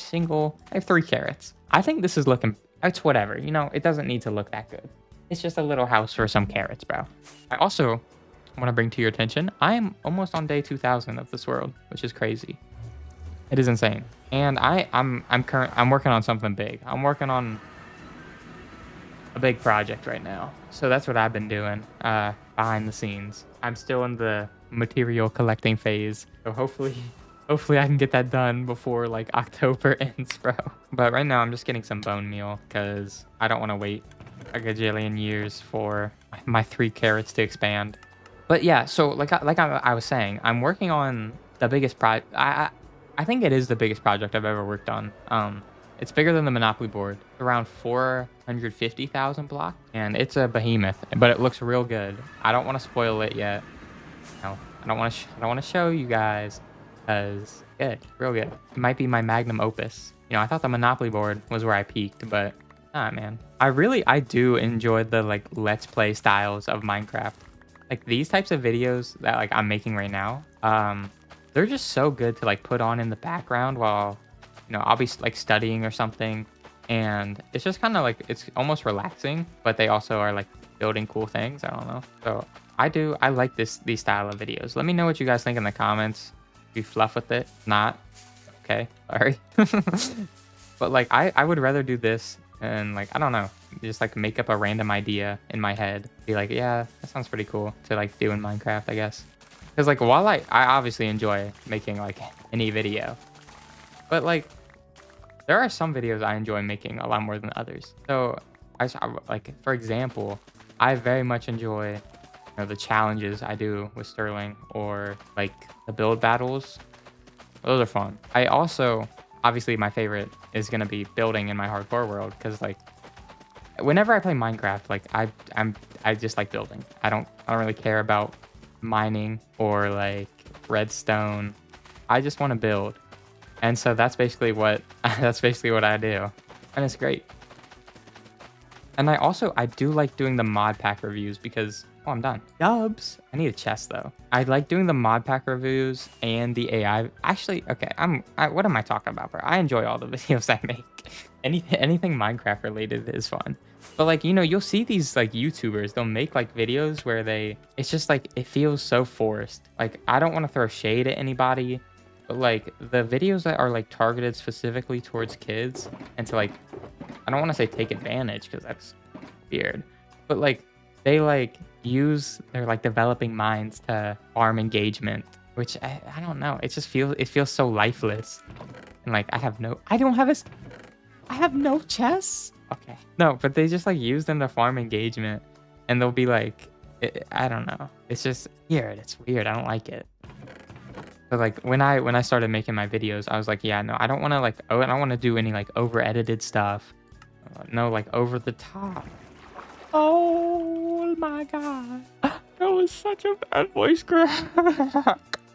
have 3 carrots. I think this is looking, it's whatever, it doesn't need to look that good. It's just a little house for some carrots, bro. I also want to bring to your attention, I am almost on day 2000 of this world, which is crazy. It is insane. And I'm working on something big. I'm working on a big project right now. So that's what I've been doing behind the scenes. I'm still in the material collecting phase. So hopefully I can get that done before like October ends, bro. But right now I'm just getting some bone meal because I don't want to wait a gajillion years for my 3 carrots to expand. But yeah, so like I was saying, I'm working on the biggest project. I think it is the biggest project I've ever worked on. It's bigger than the Monopoly board, around 450,000 blocks, and it's a behemoth. But it looks real good. I don't want to spoil it yet. No, I don't want to show you guys, because good, real good. It might be my magnum opus. I thought the Monopoly board was where I peaked, but nah, man. I do enjoy the like let's play styles of Minecraft. Like these types of videos that like I'm making right now, they're just so good to like put on in the background while, I'll be like studying or something. And it's just kind of like, it's almost relaxing, but they also are like building cool things. I don't know. So I like these style of videos. Let me know what you guys think in the comments. If you fluff with it, not, okay, sorry. But like, I would rather do this and like, I don't know, just like make up a random idea in my head. Be like, yeah, that sounds pretty cool to like do in Minecraft, I guess. Because like, while I obviously enjoy making like any video, but like, there are some videos I enjoy making a lot more than others. So like, for example, I very much enjoy the challenges I do with Sterling, or like the build battles. Those are fun. I also, obviously my favorite is going to be building in my hardcore world, because like whenever I play Minecraft, like I just like building. I don't really care about mining or like redstone. I just want to build. And so that's basically what I do. And it's great. And I do like doing the mod pack reviews, because Oh, I'm done. Dubs. I need a chest though. I like doing the mod pack reviews and the AI. Actually, okay. What am I talking about, bro? I enjoy all the videos I make. Anything Minecraft related is fun. But like, you know, you'll see these like YouTubers, they'll make like videos where it's just like, it feels so forced. Like, I don't want to throw shade at anybody, but like the videos that are like targeted specifically towards kids and to like, I don't want to say take advantage because that's weird, but like they like use their like developing minds to farm engagement, which I don't know. It feels so lifeless. And like, I have no chests. Okay. No, but they just like use them to farm engagement and they'll be like, I don't know. It's just weird. It's weird. I don't like it. But like when I started making my videos, I was like, yeah, no, I don't want to like, I don't want to do any like over edited stuff. No, like over the top. Oh my God. That was such a bad voice crack.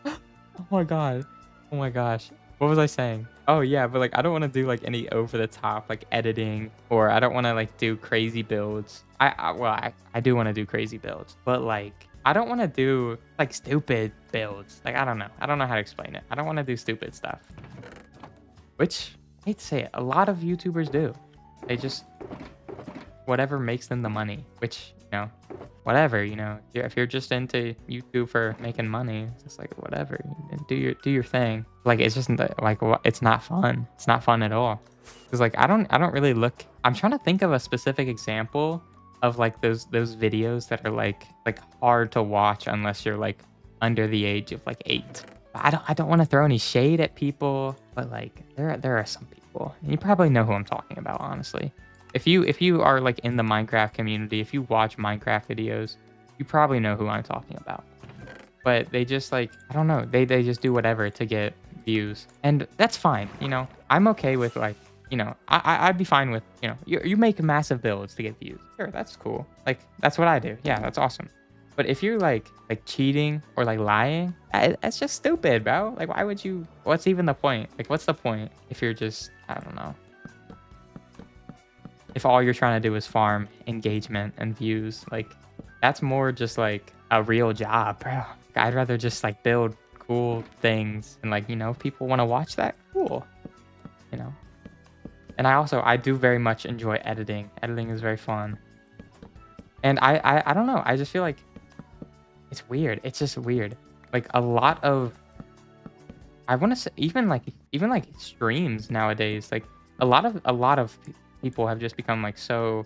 Oh my God. Oh my gosh. What was I saying? Oh yeah, but like I don't want to do like any over the top like editing, or I don't want to like do crazy builds. I do want to do crazy builds, but like I don't want to do like stupid builds. Like I don't know how to explain it. I don't want to do stupid stuff. Which, I hate to say it, a lot of YouTubers do. They just whatever makes them the money, which, you know, whatever, you know, if you're just into YouTube for making money, it's just like whatever, do your thing. Like it's just like it's not fun. It's not fun at all. Because like I don't really look. I'm trying to think of a specific example of like those videos that are like hard to watch unless you're like under the age of like 8. I don't want to throw any shade at people, but like there are some people, and you probably know who I'm talking about, honestly. If you are like in the Minecraft community, if you watch Minecraft videos, you probably know who I'm talking about. But they just like, I don't know, they just do whatever to get views. And that's fine, you know. I'm okay with like, you know, I'd be fine with, you know, you make massive builds to get views. Sure, that's cool. Like that's what I do. Yeah, that's awesome. But if you're like cheating or like lying, that's just stupid, bro. Like why would you, what's even the point? Like what's the point if you're just, I don't know. If all you're trying to do is farm engagement and views, like that's more just like a real job, bro. I'd rather just like build cool things and like, you know, if people want to watch that, cool, you know. And I do very much enjoy editing. Editing is very fun. And I don't know, I just feel like it's weird. It's just weird. Like a lot of, I want to say even like streams nowadays, like a lot of people have just become like so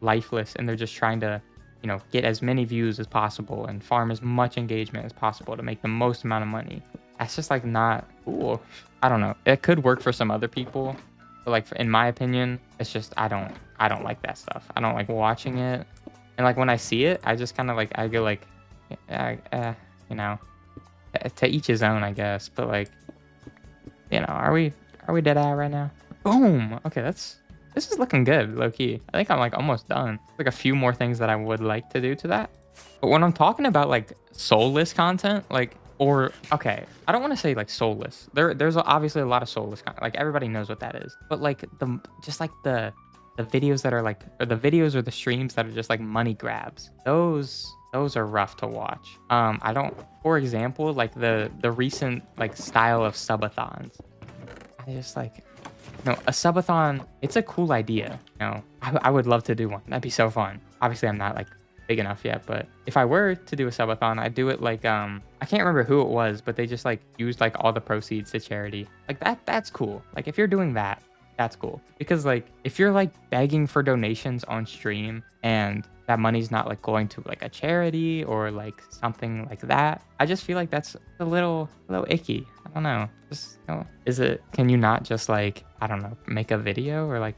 lifeless, and they're just trying to, you know, get as many views as possible and farm as much engagement as possible to make the most amount of money. That's just like not cool. I don't know. It could work for some other people, but like in my opinion, it's just I don't like that stuff. I don't like watching it, and like when I see it, I just kind of like I go like, you know, to each his own, I guess. But like, you know, are we dead eye right now? Boom. Okay, this is looking good, low-key. I think I'm like almost done. Like a few more things that I would like to do to that. But when I'm talking about like soulless content, like, or okay, I don't want to say like soulless. There's obviously a lot of soulless content. Like everybody knows what that is. But like the videos that are like, or the videos or the streams that are just like money grabs. Those are rough to watch. For example, like the recent like style of subathons. I just like, no, a subathon, it's a cool idea. You know, I would love to do one. That'd be so fun. Obviously, I'm not like big enough yet, but if I were to do a subathon, I'd do it like, I can't remember who it was, but they just like used like all the proceeds to charity. Like that's cool. Like if you're doing that, that's cool. Because like if you're like begging for donations on stream and that money's not like going to like a charity or like something like that, I just feel like that's a little icky. I don't know. Just, you know, can you not just like, I don't know, make a video or like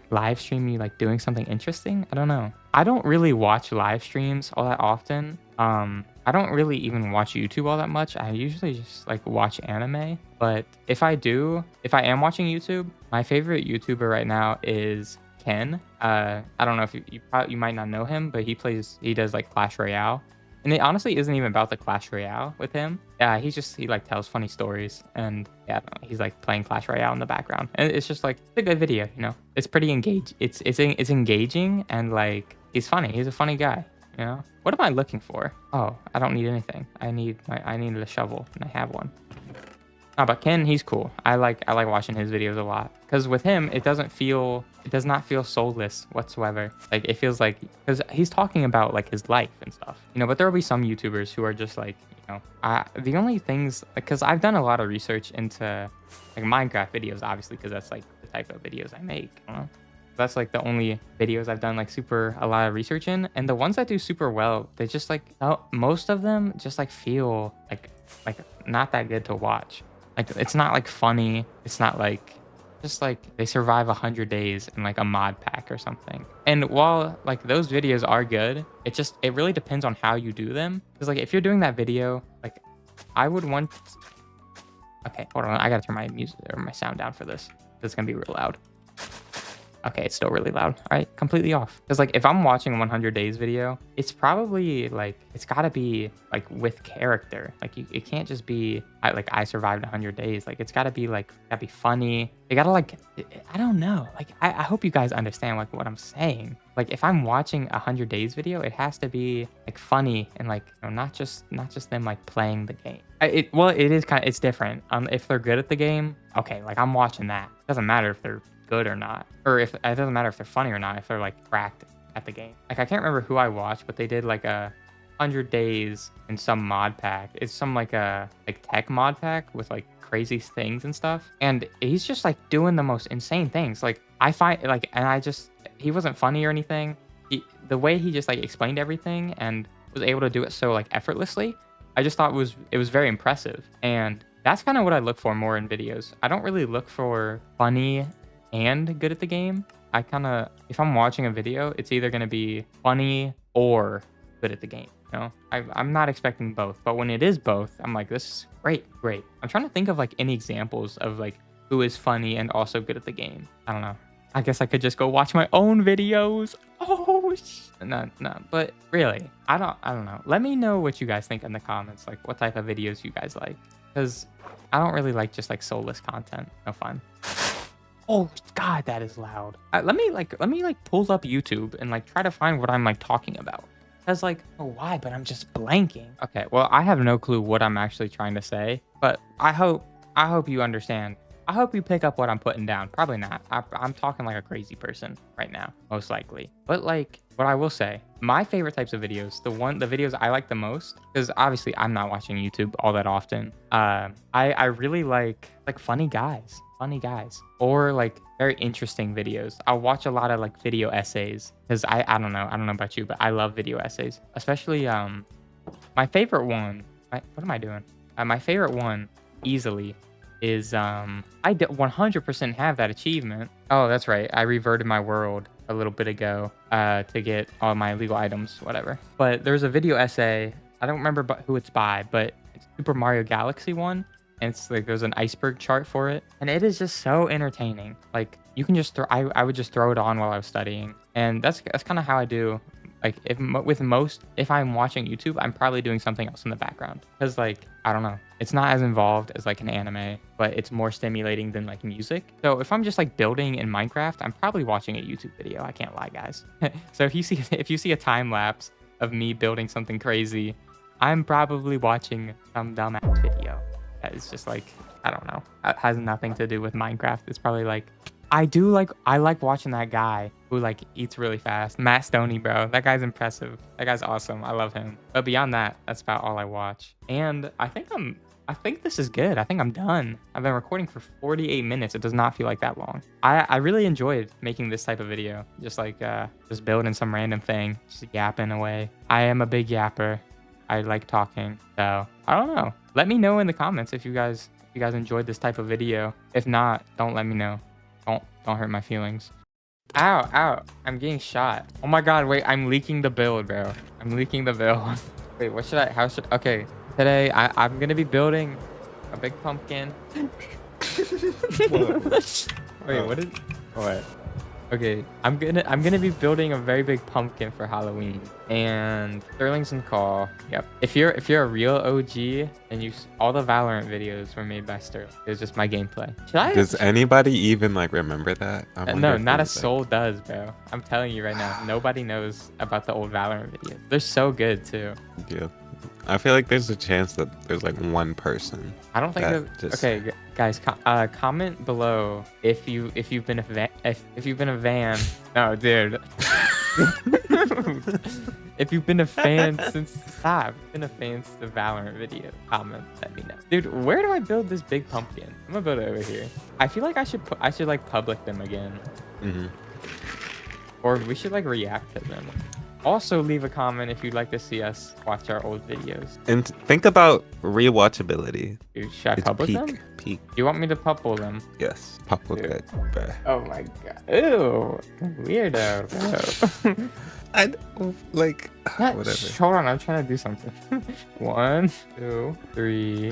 live stream you like doing something interesting? I don't know. I don't really watch live streams all that often. I don't really even watch YouTube all that much. I usually just like watch anime. But if I am watching YouTube, my favorite YouTuber right now is Ken. I don't know if you might not know him, but he does like Clash Royale. And it honestly isn't even about the Clash Royale with him. Yeah, he like tells funny stories, and yeah, he's like playing Clash Royale in the background. And it's just like a good video, you know. It's pretty engaged. It's engaging, and like he's funny. He's a funny guy. You know? What am I looking for? Oh, I don't need anything. I need a shovel, and I have one. Oh, but Ken, he's cool. I like watching his videos a lot. Because with him, it does not feel soulless whatsoever. Like, it feels like, because he's talking about like his life and stuff, you know. But there will be some YouTubers who are just like, you know, the only things, because I've done a lot of research into like Minecraft videos, obviously, because that's like the type of videos I make. You know? That's like the only videos I've done like a lot of research in. And the ones that do super well, they just like, most of them just like feel like not that good to watch. Like, it's not like funny. It's not like, just like they survive 100 days in like a mod pack or something. And while like those videos are good, it really depends on how you do them. Because like if you're doing that video, like I would want, okay, hold on. I gotta turn my music or my sound down for this. It's gonna be real loud. Okay, it's still really loud. All right, completely off. Because like if I'm watching a 100 days video, it's probably like, it's gotta be like with character. Like it can't just be I survived 100 days. Like it's gotta be funny. It gotta like, I don't know. Like I hope you guys understand like what I'm saying. Like if I'm watching a 100 days video, it has to be like funny and like, you know, not just them like playing the game. It's different. If they're good at the game, okay, like I'm watching that. It doesn't matter if they're good or not, or if it doesn't matter if they're funny or not, if they're like cracked at the game. Like I can't remember who I watched, but they did like a 100 days in some mod pack. It's some like a tech mod pack with like crazy things and stuff, and he's just like doing the most insane things. Like I find like, and he wasn't funny or anything. The way he just like explained everything and was able to do it so like effortlessly, I just thought it was very impressive. And that's kind of what I look for more in videos. I don't really look for funny and good at the game. If I'm watching a video, it's either going to be funny or good at the game. You know, I'm not expecting both, but when it is both, I'm like, this is great. I'm trying to think of like any examples of like who is funny and also good at the game. I don't know. I guess I could just go watch my own videos. Oh, no. But really, I don't know. Let me know what you guys think in the comments. Like what type of videos you guys like, because I don't really like just like soulless content. No fun. Oh God, that is loud. Let me pull up YouTube and like try to find what I'm like talking about. Cause like, oh why? But I'm just blanking. Okay, well I have no clue what I'm actually trying to say, but I hope you understand. I hope you pick up what I'm putting down. Probably not. I'm talking like a crazy person right now, most likely. But like, what I will say, my favorite types of videos, the videos I like the most, because obviously I'm not watching YouTube all that often. I really like funny guys, or like very interesting videos. I'll watch a lot of like video essays, because I don't know about you, but I love video essays, especially my favorite one. What am I doing? My favorite one easily is I 100% have that achievement. Oh, that's right. I reverted my world a little bit ago to get all my illegal items, whatever. But there's a video essay. I don't remember who it's by, but it's Super Mario Galaxy one. And it's like there's an iceberg chart for it, and it is just so entertaining. Like you can just throw. I would just throw it on while I was studying, and that's kind of how I do. Like if I'm watching YouTube, I'm probably doing something else in the background, because like I don't know, it's not as involved as like an anime, but it's more stimulating than like music. So if I'm just like building in Minecraft, I'm probably watching a YouTube video. I can't lie, guys. So if you see a time lapse of me building something crazy, I'm probably watching some dumbass video. It's just like, I don't know. It has nothing to do with Minecraft. It's probably like, I like watching that guy who like eats really fast. Matt Stoney, bro. That guy's impressive. That guy's awesome. I love him. But beyond that, that's about all I watch. And I think this is good. I think I'm done. I've been recording for 48 minutes. It does not feel like that long. I really enjoyed making this type of video. Just like, just building some random thing, just yapping away. I am a big yapper. I like talking. So I don't know. Let me know in the comments if you guys enjoyed this type of video. If not, don't let me know. Don't hurt my feelings. Ow. I'm getting shot. Oh my God, wait, I'm leaking the build, bro. I'm leaking the build. Wait, okay. Today, I'm gonna be building a big pumpkin. Wait, what? Okay, I'm gonna be building a very big pumpkin for Halloween, and Sterling's in call. Yep. If you're a real OG, and all the Valorant videos were made by Sterling. It was just my gameplay. Should I? Does anybody even like remember that? I wonder No, if not a there's, like- soul does, bro. I'm telling you right now, nobody knows about the old Valorant videos. They're so good too. Yeah. I feel like there's a chance that there's like one person. I don't think that that. just- Okay, guys, comment below if you've been if you've been a van. No, dude. If you've been a fan since been a fan since the Valorant video, comment, let me know. Dude, where do I build this big pumpkin? I'm gonna build it over here. I feel like I should like public them again. Mhm. Or we should like react to them. Also leave a comment if you'd like to see us watch our old videos. And think about rewatchability. Dude, should I It's public peak. them? Peak. You want me to public them? Yes. Pop will Dude. good. Bruh. Oh my god. Ew. Weirdo, bro. I like That- whatever. Hold on, I'm trying to do something. 1, 2, 3.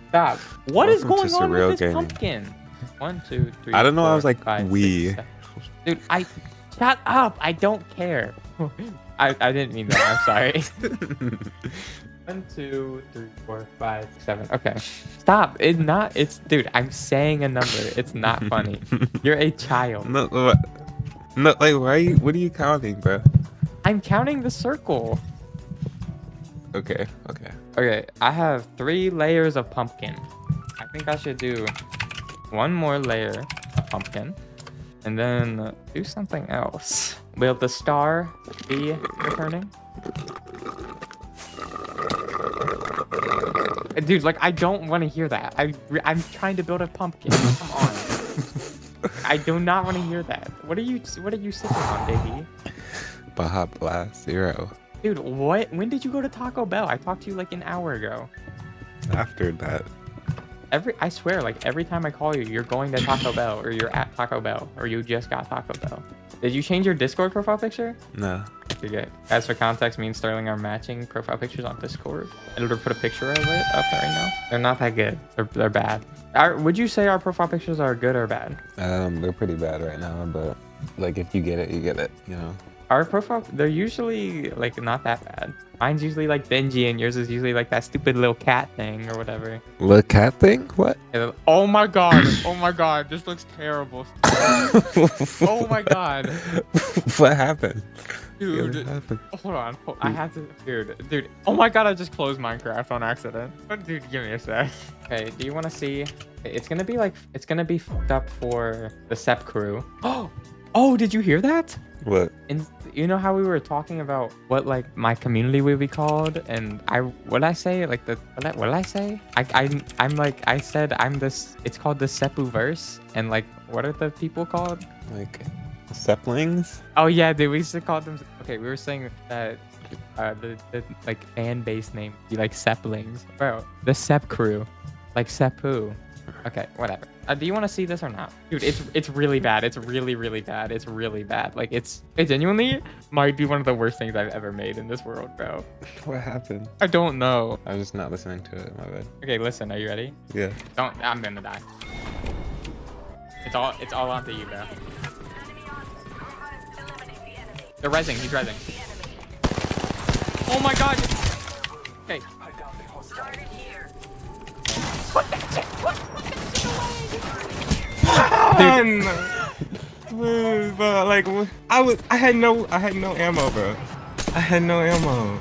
Stop. What is Welcome to going on Surreal with this Gaming. pumpkin? 1, 2, 3. I don't know, I 4, was like, 5, 6, we. 7. Dude, shut up. I don't care. I didn't mean that. I'm sorry. 1, 2, 3, 4, 5, 6, 7. Okay. Stop. Dude, I'm saying a number. It's not funny. You're a child. No, like why are you? What are you counting, bro? I'm counting the circle. Okay. Okay. Okay, I have 3 layers of pumpkin. I think I should do 1 more layer of pumpkin. And then do something else. Will the star be returning? Dude, like, I don't want to hear that. I'm trying to build a pumpkin. Come on. I do not want to hear that. What are you sipping on, baby? Baja Blast 0. Dude, what? When did you go to Taco Bell? I talked to you like an hour ago. After that, I swear, like every time I call you, you're going to Taco Bell, or you're at Taco Bell, or you just got Taco Bell. Did you change your Discord profile picture? no. Okay, good. As for context, me and Sterling are matching profile pictures on Discord. It'll put a picture of it up there right now. They're not that good. They're bad. Would you say our profile pictures are good or bad? They're pretty bad right now, but like if you get it, you get it. You know. Our profile, they're usually like not that bad. Mine's usually like dingy, and yours is usually like that stupid little cat thing or whatever. Little cat thing? What? Oh my god! Oh my god! This looks terrible. Oh my god, What happened? dude! What happened? Hold on, I have to, dude. Oh my god, I just closed Minecraft on accident. Dude, give me a sec. Okay, do you want to see? It's gonna be fucked up for the Sep crew. Oh, did you hear that? What? And you know how we were talking about what like my community would be called, and what I say like what did I say? I'm like I said I'm this. It's called the Seppu verse, and like what are the people called? Like Seplings? Oh yeah, dude, we used to call them. Okay, we were saying that the like fan base name would be like Seplings, bro. The Sep crew, like Seppu. Okay, whatever. Do you want to see this or not? Dude, it's really bad. It's really, really bad. It's really bad. Like, it genuinely might be one of the worst things I've ever made in this world, bro. What happened? I don't know. I was just not listening to it. My bad. Okay, listen. Are you ready? Yeah. I'm gonna die. It's all onto you, bro. They're rezzing. He's rezzing. Oh my god. Okay. Bro, like I had no ammo, bro. I had no ammo.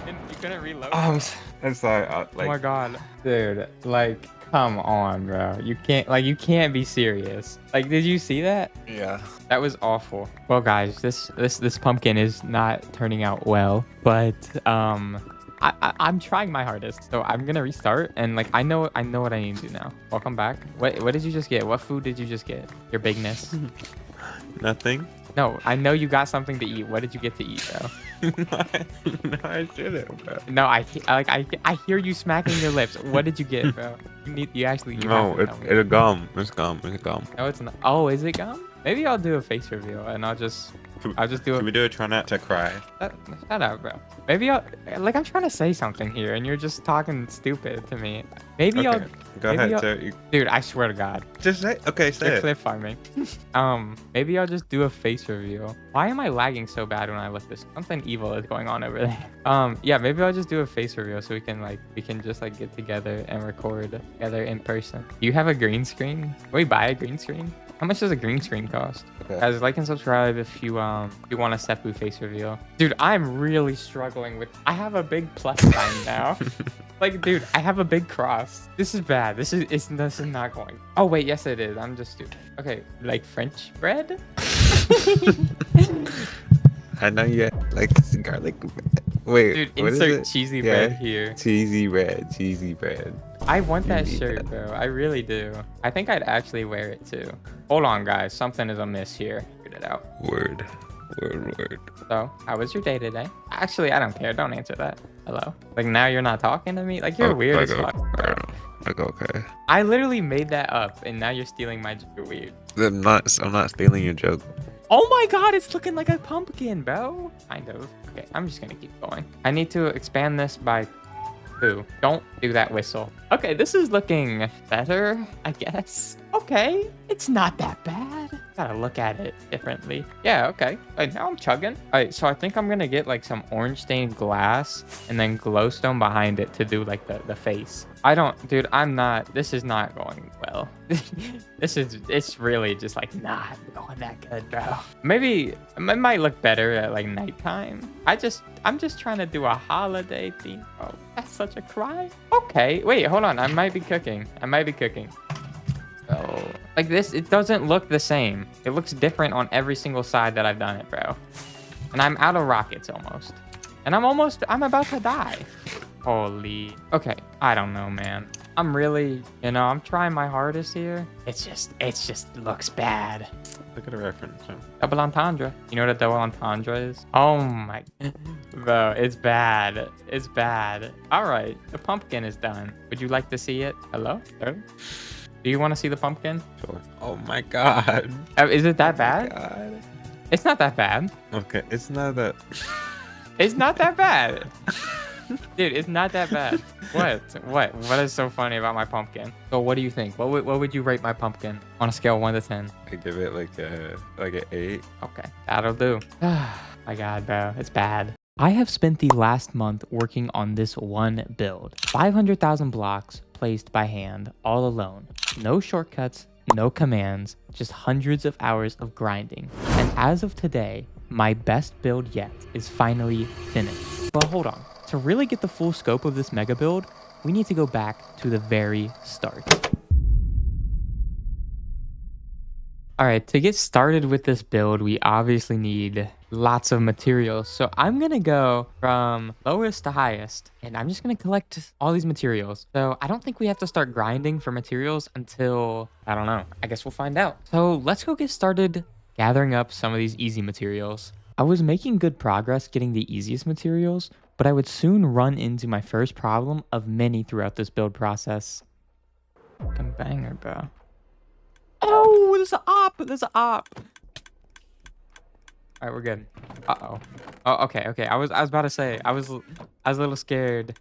You couldn't reload. I'm sorry. Oh my god, dude! Like, come on, bro. You can't be serious. Like, did you see that? Yeah. That was awful. Well, guys, this pumpkin is not turning out well, but I'm trying my hardest. So I'm gonna restart, and like I know what I need to do now. Welcome back. What did you just get? What food did you just get? Your bigness. Nothing. No, I know you got something to eat. What did you get to eat, bro? No, I didn't, bro. No, I hear you smacking your lips. What did you get, bro? You actually. No, have to tell me. it's gum. It's gum. It's gum. No, it's not. Oh, is it gum? Maybe I'll do a face reveal and I'll just I'll just do Can a. we do a try not to cry? Shut up, bro. Maybe I'll like I'm trying to say something here, and you're just talking stupid to me. Maybe Okay, go maybe ahead. I'll, dude. I swear to God. Just say. Okay, say You're it. clip farming. Maybe I'll just do a face reveal. Why am I lagging so bad when I look this? Something evil is going on over there. Yeah, maybe I'll just do a face reveal so we can just like get together and record together in person. Do you have a green screen? Can we buy a green screen? How much does a green screen cost? Okay. Guys, like and subscribe if you want a Seppu face reveal. Dude, I'm really struggling with. I have a big plus sign now. Like, dude, I have a big cross. This is bad. This is not going. Oh wait, yes it is. I'm just stupid. Okay, like French bread. I know you like garlic. Wait, Dude, what is insert it? cheesy Yeah, bread here. Cheesy bread. I want that need shirt, that. bro. I really do. I think I'd actually wear it too. Hold on, guys. Something is amiss here. Figured it out. Word. So, how was your day today? Actually, I don't care. Don't answer that. Hello? Like, now you're not talking to me? Like, you're weird as fuck. Okay. I literally made that up, and now you're stealing my... You're weird. I'm not stealing your joke. Oh my god, it's looking like a pumpkin, bro. Kind of. Okay, I'm just gonna keep going. I need to expand this by 2. Don't do that whistle. Okay, this is looking better, I guess. Okay, it's not that bad. Gotta look at it differently. Yeah, okay. Now I'm chugging. All right, so I think I'm gonna get like some orange stained glass and then glowstone behind it to do like the face. Dude, this is not going well. It's really just like not going that good, bro. Maybe it might look better at like nighttime. I'm just trying to do a holiday theme. Oh, that's such a cry. Okay, wait, hold on. I might be cooking. So, like this, it doesn't look the same. It looks different on every single side that I've done it, bro. And I'm out of rockets almost. And I'm about to die. Holy. Okay, I don't know, man. I'm really, I'm trying my hardest here. It just looks bad. Look at a reference. Double entendre. You know what a double entendre is? Oh my, bro, it's bad. It's bad. All right, the pumpkin is done. Would you like to see it? Hello? Sir? Do you want to see the pumpkin? Sure. Oh my god. Is it that bad? God. It's not that bad. Okay, it's not that. It's not that bad. Dude, it's not that bad. What is so funny about my pumpkin? So what do you think? What would you rate my pumpkin on a scale of 1 to 10? I give it like an 8. Okay, that'll do. My god, bro, it's bad. I have spent the last month working on this one build. 500,000 blocks placed by hand, all alone. No shortcuts, no commands, just hundreds of hours of grinding. And as of today, my best build yet is finally finished. But hold on, to really get the full scope of this mega build, we need to go back to the very start. All right, to get started with this build, we obviously need lots of materials. So I'm gonna go from lowest to highest, and I'm just gonna collect all these materials. So I don't think we have to start grinding for materials until, I don't know, I guess we'll find out. So let's go get started gathering up some of these easy materials. I was making good progress getting the easiest materials, but I would soon run into my first problem of many throughout this build process. Fucking banger, bro. Oh, there's an op. There's an op. All right, we're good. Uh-oh. Oh, okay. I was about to say, I was a little scared.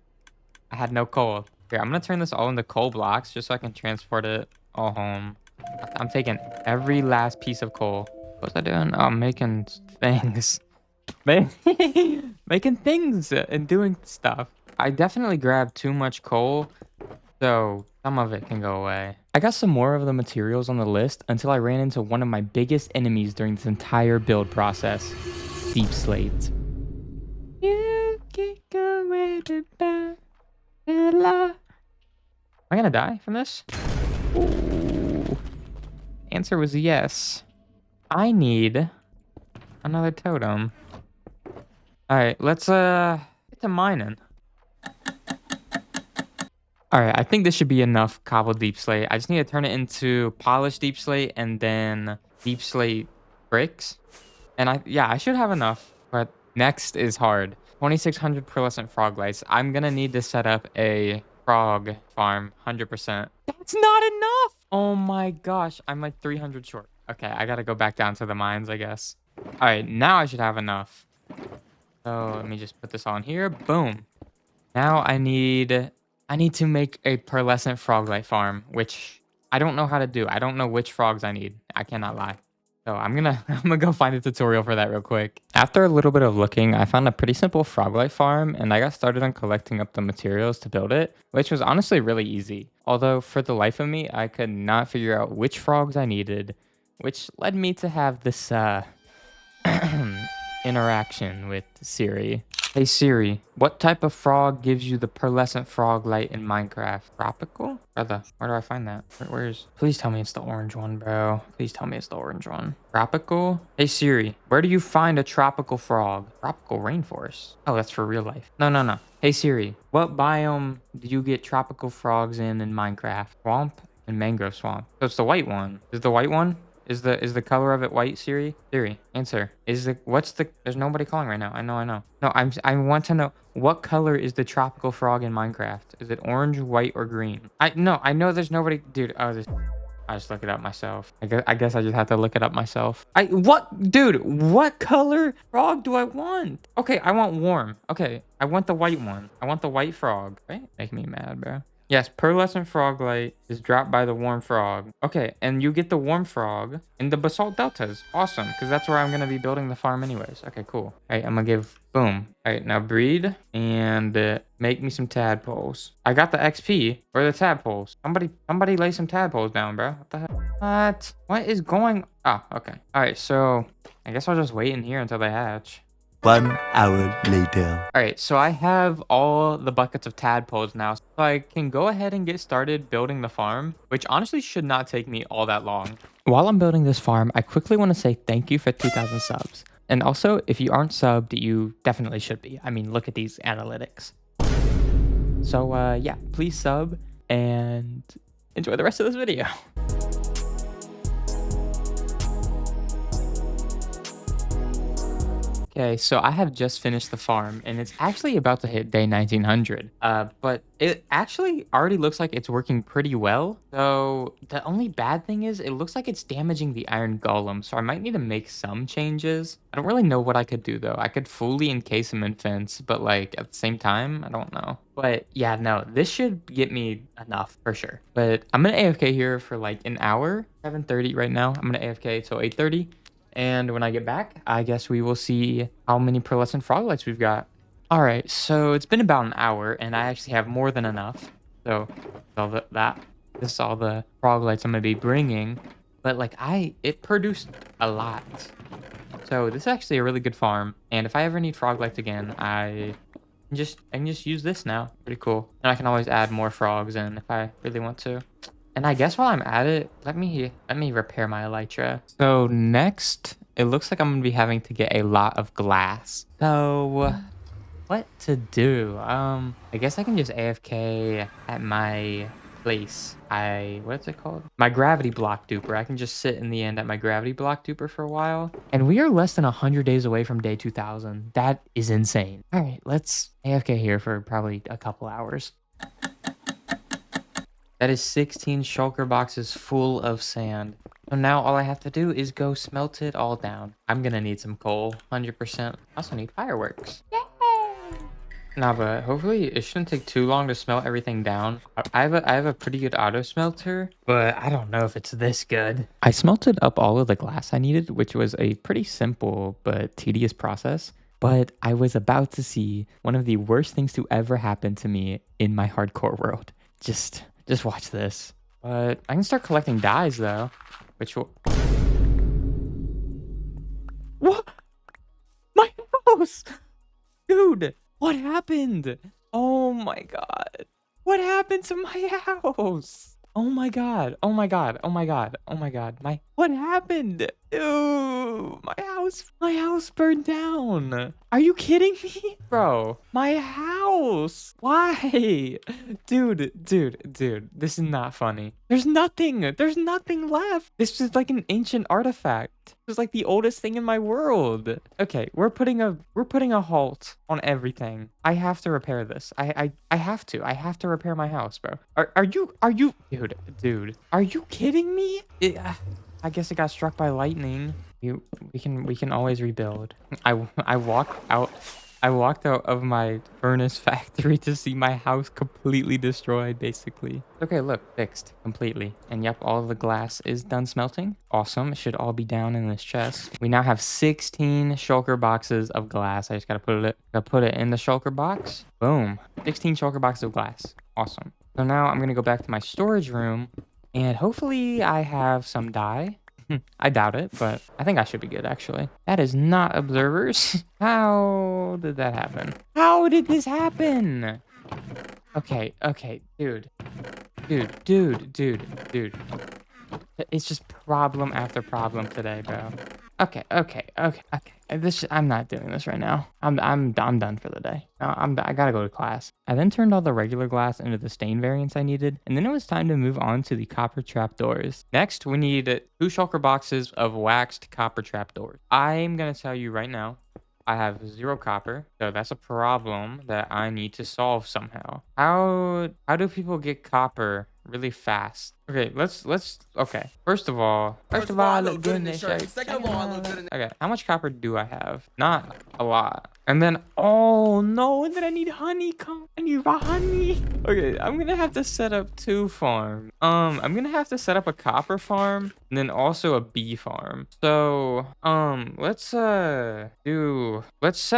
I had no coal. Here, I'm gonna turn this all into coal blocks just so I can transport it all home. I'm taking every last piece of coal. What's I doing? Oh, I'm making things. Making things and doing stuff. I definitely grabbed too much coal, so some of it can go away. I got some more of the materials on the list until I ran into one of my biggest enemies during this entire build process. Deep Slate. You can't go away without love. Am I gonna die from this? Ooh. Answer was yes. I need another totem. Alright, let's get to mining. Alright, I think this should be enough cobbled deep slate. I just need to turn it into polished deep slate and then deep slate bricks. And I should have enough. But next is hard. 2600 pearlescent frog lights. I'm gonna need to set up a frog farm 100%. That's not enough! Oh my gosh, I'm like 300 short. Okay, I gotta go back down to the mines, I guess. All right, now I should have enough. So let me just put this on here. Boom. Now I need to make a pearlescent froglet farm, which I don't know how to do. I don't know which frogs I need. I cannot lie. So I'm gonna I'm gonna go find a tutorial for that real quick. After a little bit of looking, I found a pretty simple froglet farm, and I got started on collecting up the materials to build it, which was honestly really easy. Although for the life of me, I could not figure out which frogs I needed, which led me to have this interaction with Siri. Hey Siri, what type of frog gives you the pearlescent frog light in Minecraft? Tropical? Where do I find that? Please tell me it's the orange one, bro. Please tell me it's the orange one. Tropical? Hey Siri, where do you find a tropical frog? Tropical rainforest. Oh, that's for real life. No. Hey Siri, what biome do you get tropical frogs in Minecraft? Swamp and mangrove swamp. So it's the white one. Is the white one? Is the color of it white, Siri? Siri, answer. There's nobody calling right now. I know. No, I want to know what color is the tropical frog in Minecraft? Is it orange, white, or green? I know there's nobody, dude. I just look it up myself. I guess I just have to look it up myself. Dude, what color frog do I want? Okay, I want warm. Okay, I want the white one. I want the white frog. Right? Make me mad, bro. Yes, pearlescent frog light is dropped by the warm frog. Okay, and you get the warm frog in the basalt deltas. Awesome, because that's where I'm going to be building the farm anyways. Okay, cool. All right, I'm going to give, boom. All right, now breed and make me some tadpoles. I got the XP for the tadpoles. Somebody lay some tadpoles down, bro. What the heck? What is going? Oh, okay. All right, so I guess I'll just wait in here until they hatch. 1 hour later. All right, so I have all the buckets of tadpoles now, so I can go ahead and get started building the farm, which honestly should not take me all that long. While I'm building this farm, I quickly want to say thank you for 2,000 subs. And also, if you aren't subbed, you definitely should be. I mean, look at these analytics. So yeah, please sub and enjoy the rest of this video. Okay, so I have just finished the farm, and it's actually about to hit day 1900. But it actually already looks like it's working pretty well. So the only bad thing is it looks like it's damaging the iron golem, so I might need to make some changes. I don't really know what I could do, though. I could fully encase him in fence, but like at the same time, I don't know. But yeah, no, this should get me enough for sure. But I'm gonna AFK here for like an hour, 7:30 right now. I'm gonna AFK till 8:30. And when I get back, I guess we will see how many pearlescent froglights we've got. All right, so it's been about an hour, and I actually have more than enough. So this is all the froglights I'm gonna be bringing. But like it produced a lot. So this is actually a really good farm. And if I ever need froglights again, I can just use this now. Pretty cool. And I can always add more frogs in if I really want to. And I guess while I'm at it, let me repair my elytra. So next, it looks like I'm gonna be having to get a lot of glass. So what to do? I guess I can just AFK at my place. What's it called? My gravity block duper. I can just sit in the end at my gravity block duper for a while. And we are less than 100 days away from day 2000. That is insane. All right, let's AFK here for probably a couple hours. That is 16 shulker boxes full of sand. So now all I have to do is go smelt it all down. I'm gonna need some coal, 100%. I also need fireworks. Yay! Nah, but hopefully it shouldn't take too long to smelt everything down. I have a pretty good auto smelter, but I don't know if it's this good. I smelted up all of the glass I needed, which was a pretty simple but tedious process. But I was about to see one of the worst things to ever happen to me in my hardcore world. Just watch this. But I can start collecting dyes though, which will... What? My house! Dude, what happened? Oh my god. What happened to my house? Oh my god. Oh my god. Oh my god. Oh my god. What happened? Ew, my house burned down. Are you kidding me? Bro, my house. Why? Dude, this is not funny. There's nothing left. This is like an ancient artifact. This is like the oldest thing in my world. Okay, we're putting a halt on everything. I have to repair this. I have to repair my house, bro. Are you dude, are you kidding me? I guess it got struck by lightning. We can always rebuild. I walked out of my furnace factory to see my house completely destroyed, basically. Okay, look, fixed completely. And yep, all of the glass is done smelting. Awesome. It should all be down in this chest. We now have 16 shulker boxes of glass. I just gotta put it in the shulker box. Boom. 16 shulker boxes of glass. Awesome. So now I'm gonna go back to my storage room and hopefully I have some dye. I doubt it, but I think I should be good, actually. That is not observers. How did that happen? How did this happen? Okay, dude. Dude. It's just problem after problem today, bro. Okay. I'm not doing this right now. I'm done for the day. No, I gotta go to class. I then turned all the regular glass into the stain variants I needed, and then it was time to move on to the copper trapdoors. Next, we need 2 shulker boxes of waxed copper trapdoors. I'm gonna tell you right now, I have 0 copper, so that's a problem that I need to solve somehow. How do people get copper really fast? Okay, okay. First of all, I look good in this shirt. Second of all, I look good in Okay, how much copper do I have? Not a lot. And then, oh no, and then I need honeycomb. I need honey. Okay, I'm gonna have to set up 2 farms. I'm gonna have to set up a copper farm and then also a bee farm. So, let's set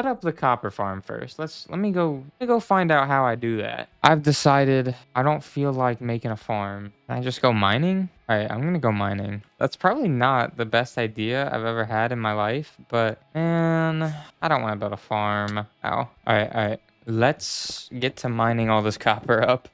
up the copper farm first. Let me go find out how I do that. I've decided I don't feel like making a farm. Can I just go mining? All right, I'm gonna go mining. That's probably not the best idea I've ever had in my life, but man, I don't want to build a farm. Ow. All right. Let's get to mining all this copper up.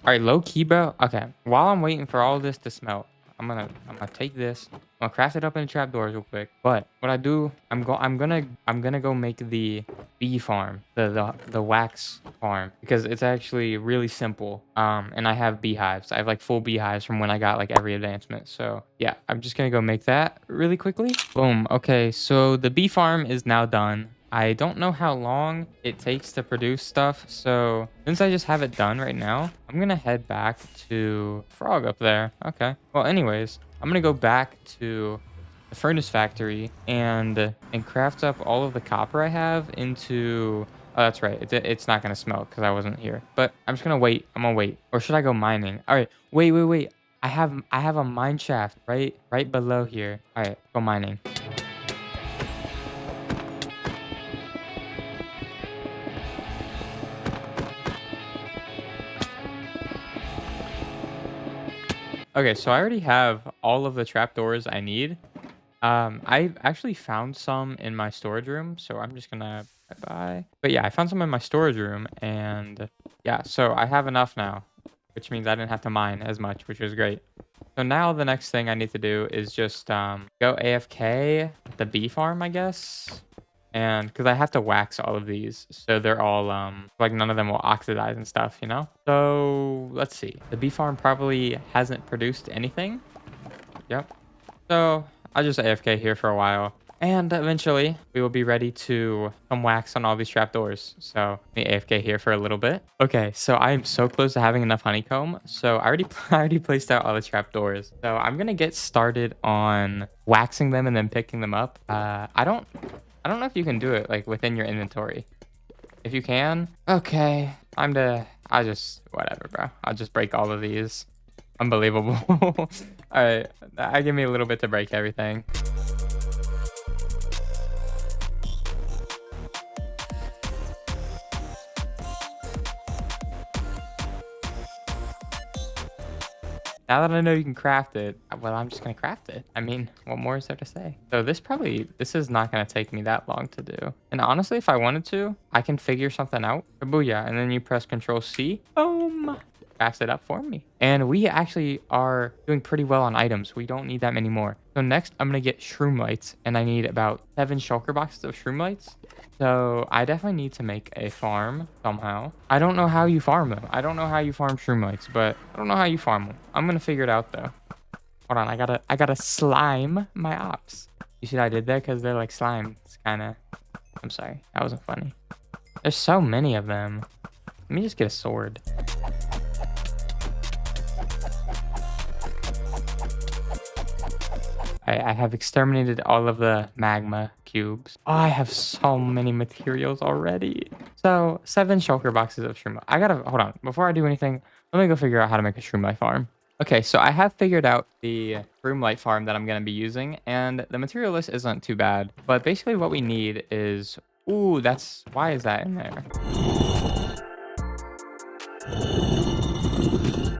All right, low key, bro. Okay, while I'm waiting for all this to smelt, I'm gonna take this. I'm gonna craft it up into trapdoors real quick. But what I do, I'm gonna go make the bee farm, the wax farm, because it's actually really simple. And I have beehives. I have like full beehives from when I got like every advancement. So yeah, I'm just gonna go make that really quickly. Boom. Okay, so the bee farm is now done. I don't know how long it takes to produce stuff, so since I just have it done right now, I'm gonna head back to frog up there. Okay. Well, anyways, I'm gonna go back to the furnace factory and craft up all of the copper I have into. Oh, that's right. It's not gonna smelt because I wasn't here. But I'm just gonna wait. I'm gonna wait. Or should I go mining? All right. Wait. I have a mine shaft right below here. All right. Go mining. Okay, so I already have all of the trapdoors I need. I actually found some in my storage room, so I'm just gonna bye. But yeah, I found some in my storage room, and yeah, so I have enough now, which means I didn't have to mine as much, which was great. So now the next thing I need to do is just go AFK at the bee farm, I guess. And because I have to wax all of these, so they're all like none of them will oxidize and stuff, you know. So let's see, the bee farm probably hasn't produced anything. Yep. So I'll just AFK here for a while, and eventually we will be ready to come wax on all these trapdoors. So let me AFK here for a little bit. Okay, so I am so close to having enough honeycomb. So I already placed out all the trapdoors. So I'm gonna get started on waxing them and then picking them up. I don't know if you can do it like within your inventory. If you can, okay. Whatever, bro. I'll just break all of these. Unbelievable. All right, give me a little bit to break everything. Now that I know you can craft it, well, I'm just gonna craft it. I mean, what more is there to say? So this is not gonna take me that long to do. And honestly, if I wanted to, I can figure something out. Booyah, and then you press Control C. Boom. Crafts it up for me. And we actually are doing pretty well on items. We don't need that many more. So next, I'm gonna get shroom lights, and I need about 7 shulker boxes of shroom lights. So I definitely need to make a farm somehow. I don't know how you farm them. I don't know how you farm shroom lights, but I don't know how you farm them. I'm gonna figure it out though. Hold on, I gotta slime my ops. You see what I did there? Because they're like slime. It's kinda, I'm sorry, that wasn't funny. There's so many of them. Let me just get a sword. I have exterminated all of the magma cubes. Oh, I have so many materials already. So 7 shulker boxes of shroom. I gotta, hold on. Before I do anything, let me go figure out how to make a shroom light farm. Okay, so I have figured out the shroom light farm that I'm gonna be using, and the material list isn't too bad. But basically what we need is, ooh, why is that in there?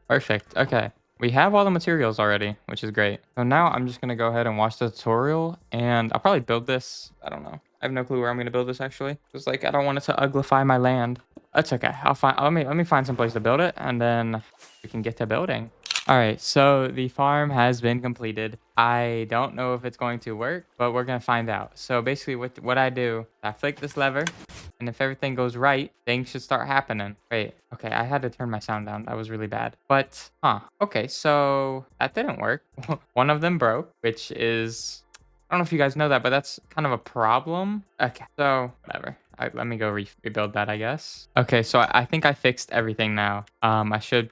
Perfect. Okay. We have all the materials already, which is great. So now I'm just going to go ahead and watch the tutorial, and I'll probably build this. I don't know. I have no clue where I'm going to build this, actually. Just like, I don't want it to uglify my land. That's okay. Let me find some place to build it, and then we can get to building. All right, so the farm has been completed. I don't know if it's going to work, but we're going to find out. So basically what I do, I flick this lever, and if everything goes right, things should start happening. Wait, okay, I had to turn my sound down. That was really bad. But, okay, so that didn't work. One of them broke, which is, I don't know if you guys know that, but that's kind of a problem. Okay, so whatever. Let me go rebuild that, I guess. Okay, so I think I fixed everything now. Okay.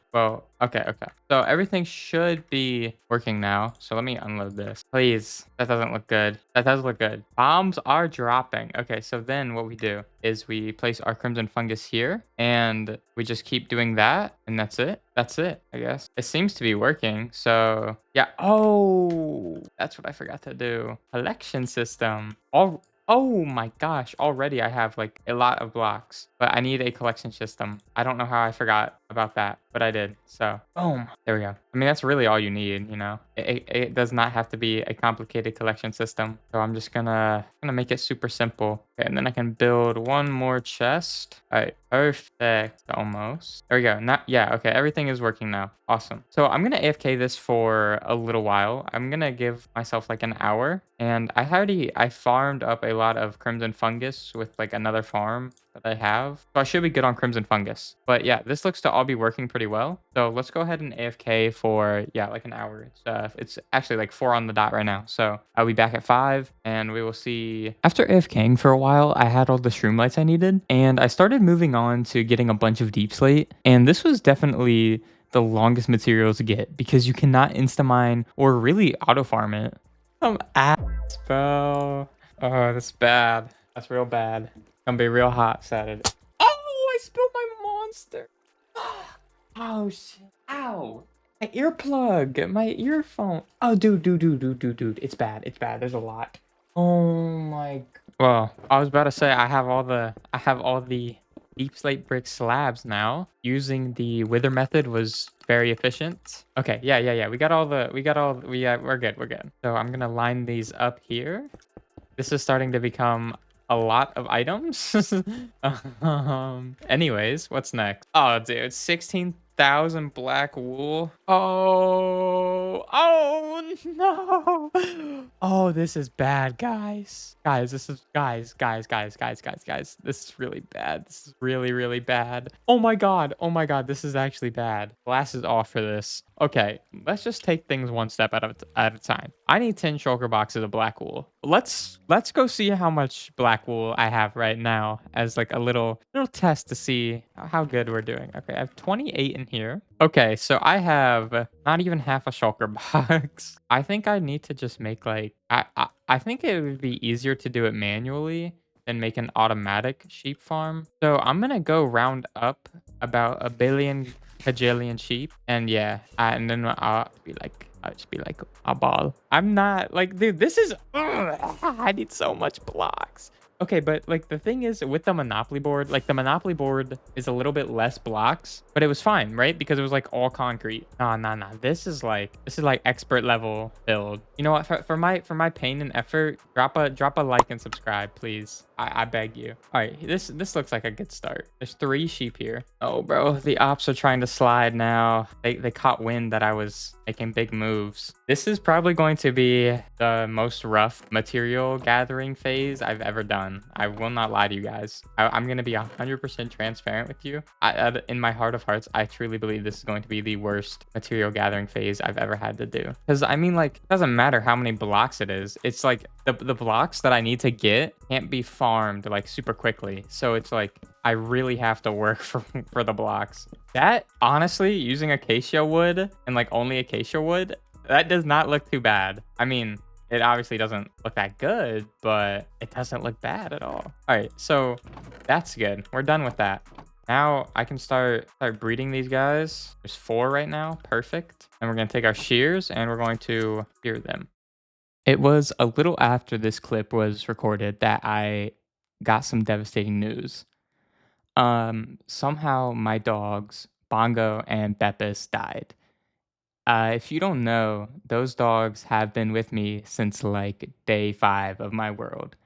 So everything should be working now. So let me unload this. Please, that doesn't look good. That does look good. Bombs are dropping. Okay, so then what we do is we place our crimson fungus here, and we just keep doing that, and that's it. That's it, I guess. It seems to be working, so yeah. Oh, that's what I forgot to do. Collection system. Oh my gosh, already I have like a lot of blocks, but I need a collection system. I don't know how I forgot about that, but I did. So boom, there we go. I mean, that's really all you need, you know. It does not have to be a complicated collection system. So I'm just gonna make it super simple. Okay, and then I can build one more chest. All right, perfect, almost. There we go. Yeah, okay, everything is working now. Awesome. So I'm gonna AFK this for a little while. I'm gonna give myself like an hour, and I farmed up a lot of crimson fungus with like another farm that I have. So I should be good on crimson fungus. But yeah, this looks to all be working pretty well. So let's go ahead and AFK for, yeah, like an hour. It's actually like 4 on the dot right now. So I'll be back at 5, and we will see. After AFKing for a while, I had all the shroom lights I needed, and I started moving on to getting a bunch of deep slate. And this was definitely the longest material to get because you cannot insta-mine or really auto-farm it. Ass, bro. Oh, that's bad. That's real bad. Gonna be real hot Saturday. Oh, I spilled my monster. Oh shit. Ow. My earplug. My earphone. Oh, dude. It's bad. It's bad. There's a lot. Oh my. Well, I was about to say I have all the deep slate brick slabs now. Using the wither method was very efficient. Okay, yeah. We're good. So I'm gonna line these up here. This is starting to become a lot of items. Anyways, what's next? Oh, dude, 16,000 black wool. Oh no. Oh, this is bad, guys. Guys. This is really bad. This is really bad. Oh my god. This is actually bad. Glasses off for this. Okay, let's just take things one step at a time. I need 10 shulker boxes of black wool. Let's go see how much black wool I have right now as like a little test to see how good we're doing. Okay, I have 28 in here. Okay, so I have not even half a shulker box. I think I need to just make like I think it would be easier to do it manually than make an automatic sheep farm. So I'm gonna go round up about a billion kajillion sheep, and yeah, and then I'll just be like a ball. I'm not like, dude, this is I need so much blocks. Okay, but like the thing is with the Monopoly board, like the Monopoly board is a little bit less blocks, but it was fine, right? Because it was like all concrete. Nah. This is like expert level build. You know what? For my pain and effort, drop a like and subscribe, please. I beg you. All right, this looks like a good start. There's 3 sheep here. Oh, bro, the ops are trying to slide now. They caught wind that I was making big moves. This is probably going to be the most rough material gathering phase I've ever done. I will not lie to you guys. I'm going to be 100% transparent with you. In my heart of hearts, I truly believe this is going to be the worst material gathering phase I've ever had to do. Because I mean, like, it doesn't matter how many blocks it is. It's like the blocks that I need to get can't be farmed like super quickly. So it's like I really have to work for the blocks. That honestly, using acacia wood and like only acacia wood, that does not look too bad. I mean, It obviously doesn't look that good, but it doesn't look bad at all. All right, so that's good. We're done with that. Now I can start breeding these guys. There's 4 right now. Perfect. And we're going to take our shears and we're going to shear them. It was a little after this clip was recorded that I got some devastating news. Somehow my dogs, Bongo and Beppis, died. If you don't know, those dogs have been with me since like day 5 of my world.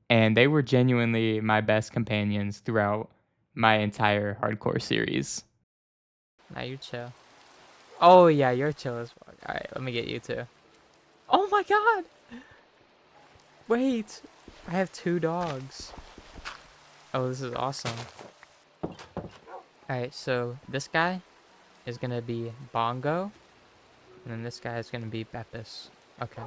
And they were genuinely my best companions throughout my entire hardcore series. Now you chill. Oh yeah, you're chill as fuck. Alright, let me get you too. Oh my god! Wait! I have 2 dogs. Oh, this is awesome. Alright, so this guy is gonna be Bongo. And then this guy is gonna be Beppis. Okay.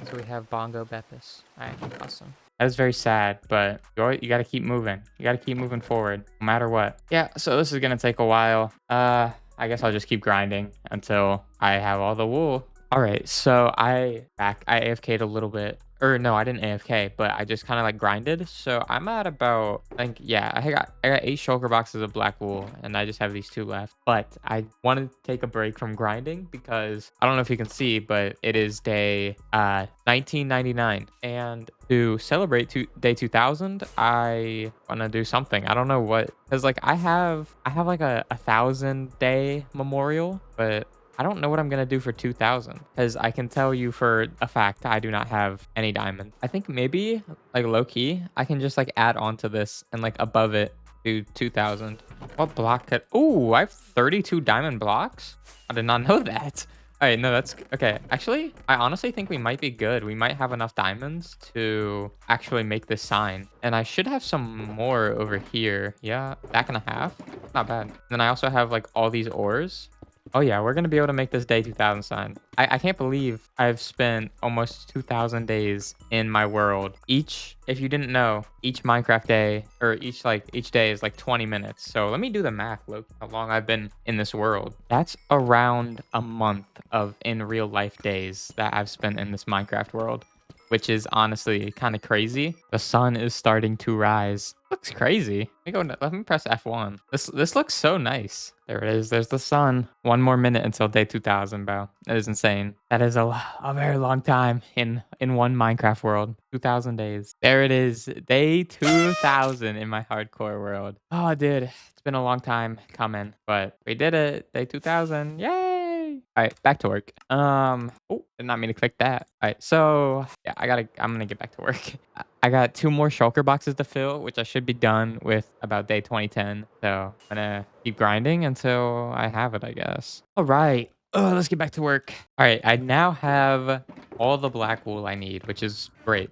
So we have Bongo Beppis. Alright, awesome. That is very sad, but you gotta keep moving. You gotta keep moving forward, no matter what. Yeah, so this is gonna take a while. I guess I'll just keep grinding until I have all the wool. Alright, so I AFK'd a little bit. Or no, I didn't AFK, but I just kind of like grinded. So I'm at about, I think, yeah, I got 8 shulker boxes of black wool, and I just have these 2 left. But I wanted to take a break from grinding because I don't know if you can see, but it is day 1999, and to celebrate day 2000, I want to do something. I don't know what, because like I have like a 1,000-day memorial, but I don't know what I'm going to do for 2000, because I can tell you for a fact I do not have any diamonds. I think maybe like low key, I can just like add on to this and like above it do 2000. What block could... Ooh, I have 32 diamond blocks? I did not know that. All right, no, that's okay. Actually, I honestly think we might be good. We might have enough diamonds to actually make this sign. And I should have some more over here. Yeah, stack and a half. Not bad. And then I also have like all these ores. Oh yeah, we're gonna be able to make this day 2000 sign. I can't believe I've spent almost 2000 days in my world. If you didn't know, each Minecraft day, or each day is like 20 minutes. So let me do the math, look how long I've been in this world. That's around a month of in real life days that I've spent in this Minecraft world, which is honestly kind of crazy. The sun is starting to rise. Looks crazy. Let me press F1. This looks so nice. There it is. There's the sun. 1 more minute until day 2000, bro. That is insane. That is a very long time in one Minecraft world. 2000 days. There it is. Day 2000 in my hardcore world. Oh, dude. It's been a long time coming, but we did it. Day 2000. Yay! All right, back to work. Oh, did not mean to click that. All right, so yeah, I'm gonna get back to work. I got 2 more shulker boxes to fill, which I should be done with about day 2010. So I'm gonna keep grinding until I have it, I guess. All right. Oh, let's get back to work. All right, I now have all the black wool I need, which is great.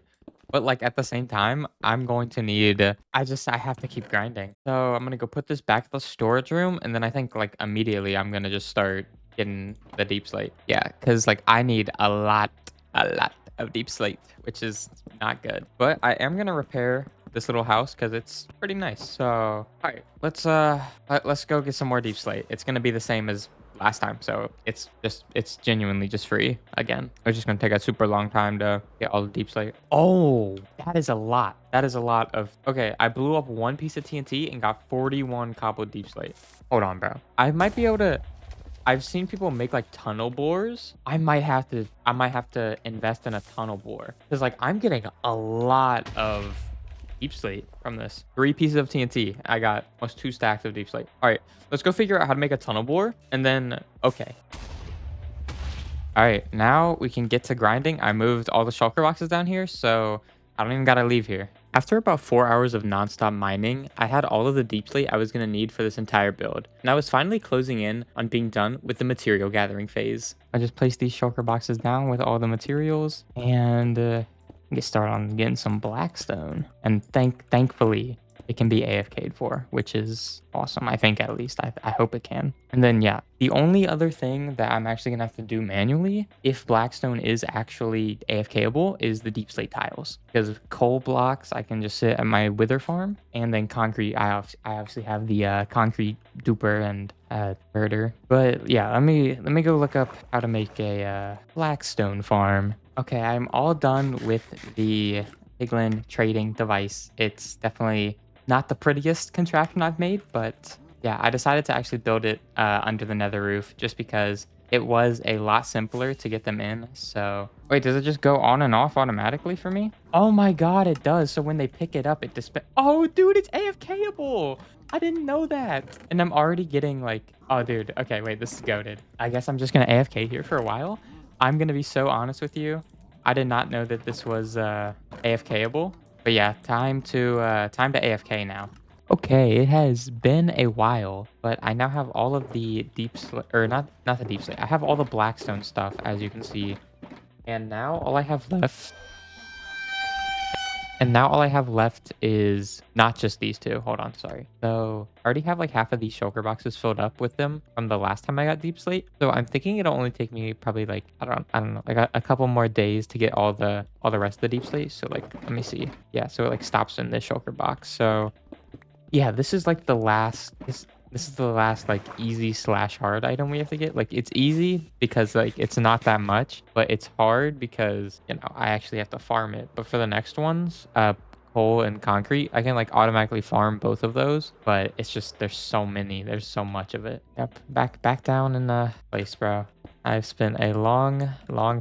But like at the same time, I'm going to need, I have to keep grinding. So I'm gonna go put this back in the storage room, and then I think like immediately I'm gonna just start getting the deep slate. Yeah, because like I need a lot of deep slate, which is not good. But I am gonna repair this little house because it's pretty nice. So all right, let's go get some more deep slate. It's gonna be the same as last time, so it's genuinely just free again. It's just gonna take a super long time to get all the deep slate. Oh, that is a lot. That is a lot of... Okay, I blew up 1 piece of TNT and got 41 cobbled deep slate. Hold on, bro. I might be able to... I've seen people make like tunnel bores. I might have to invest in a tunnel bore, because like I'm getting a lot of deep slate from this. 3 pieces of TNT. I got almost 2 stacks of deep slate. All right, let's go figure out how to make a tunnel bore, and then okay. All right, now we can get to grinding. I moved all the shulker boxes down here, so I don't even gotta leave here. After about 4 hours of nonstop mining, I had all of the deep slate I was going to need for this entire build, and I was finally closing in on being done with the material gathering phase. I just placed these shulker boxes down with all the materials, and get started on getting some blackstone. And thankfully, it can be AFK'd for, which is awesome. I think at least. I hope it can. And then, yeah, the only other thing that I'm actually going to have to do manually, if blackstone is actually AFKable, is the deep slate tiles. Because coal blocks, I can just sit at my wither farm. And then concrete, I obviously have the concrete duper and birder. But yeah, let me go look up how to make a blackstone farm. Okay, I'm all done with the Piglin trading device. It's definitely not the prettiest contraption I've made, but yeah, I decided to actually build it under the nether roof just because it was a lot simpler to get them in. So wait, does it just go on and off automatically for me? Oh my god, it does. So when they pick it up, it disp— oh dude, it's AFKable. I didn't know that. And I'm already getting like, oh dude, okay, wait, this is goated. I guess I'm just gonna AFK here for a while. I'm gonna be so honest with you. I did not know that this was AFKable. But yeah, time to AFK now. Okay, it has been a while, but I now have all of the or not the deep slate. I have all the blackstone stuff, as you can see. And now all I have left And now all I have left is not just these two. Hold on, sorry. So I already have like half of these shulker boxes filled up with them from the last time I got deep slate. So I'm thinking it'll only take me probably like I don't know, like a couple more days to get all the rest of the deep slate. So like let me see. Yeah, so it like stops in this shulker box. So yeah, this is like the last this is the last like easy slash hard item we have to get. Like it's easy because like it's not that much, but it's hard because you know I actually have to farm it. But for the next ones, coal and concrete, I can like automatically farm both of those, but it's just there's so many, there's so much of it. Yep, back down in the place, bro. I've spent a long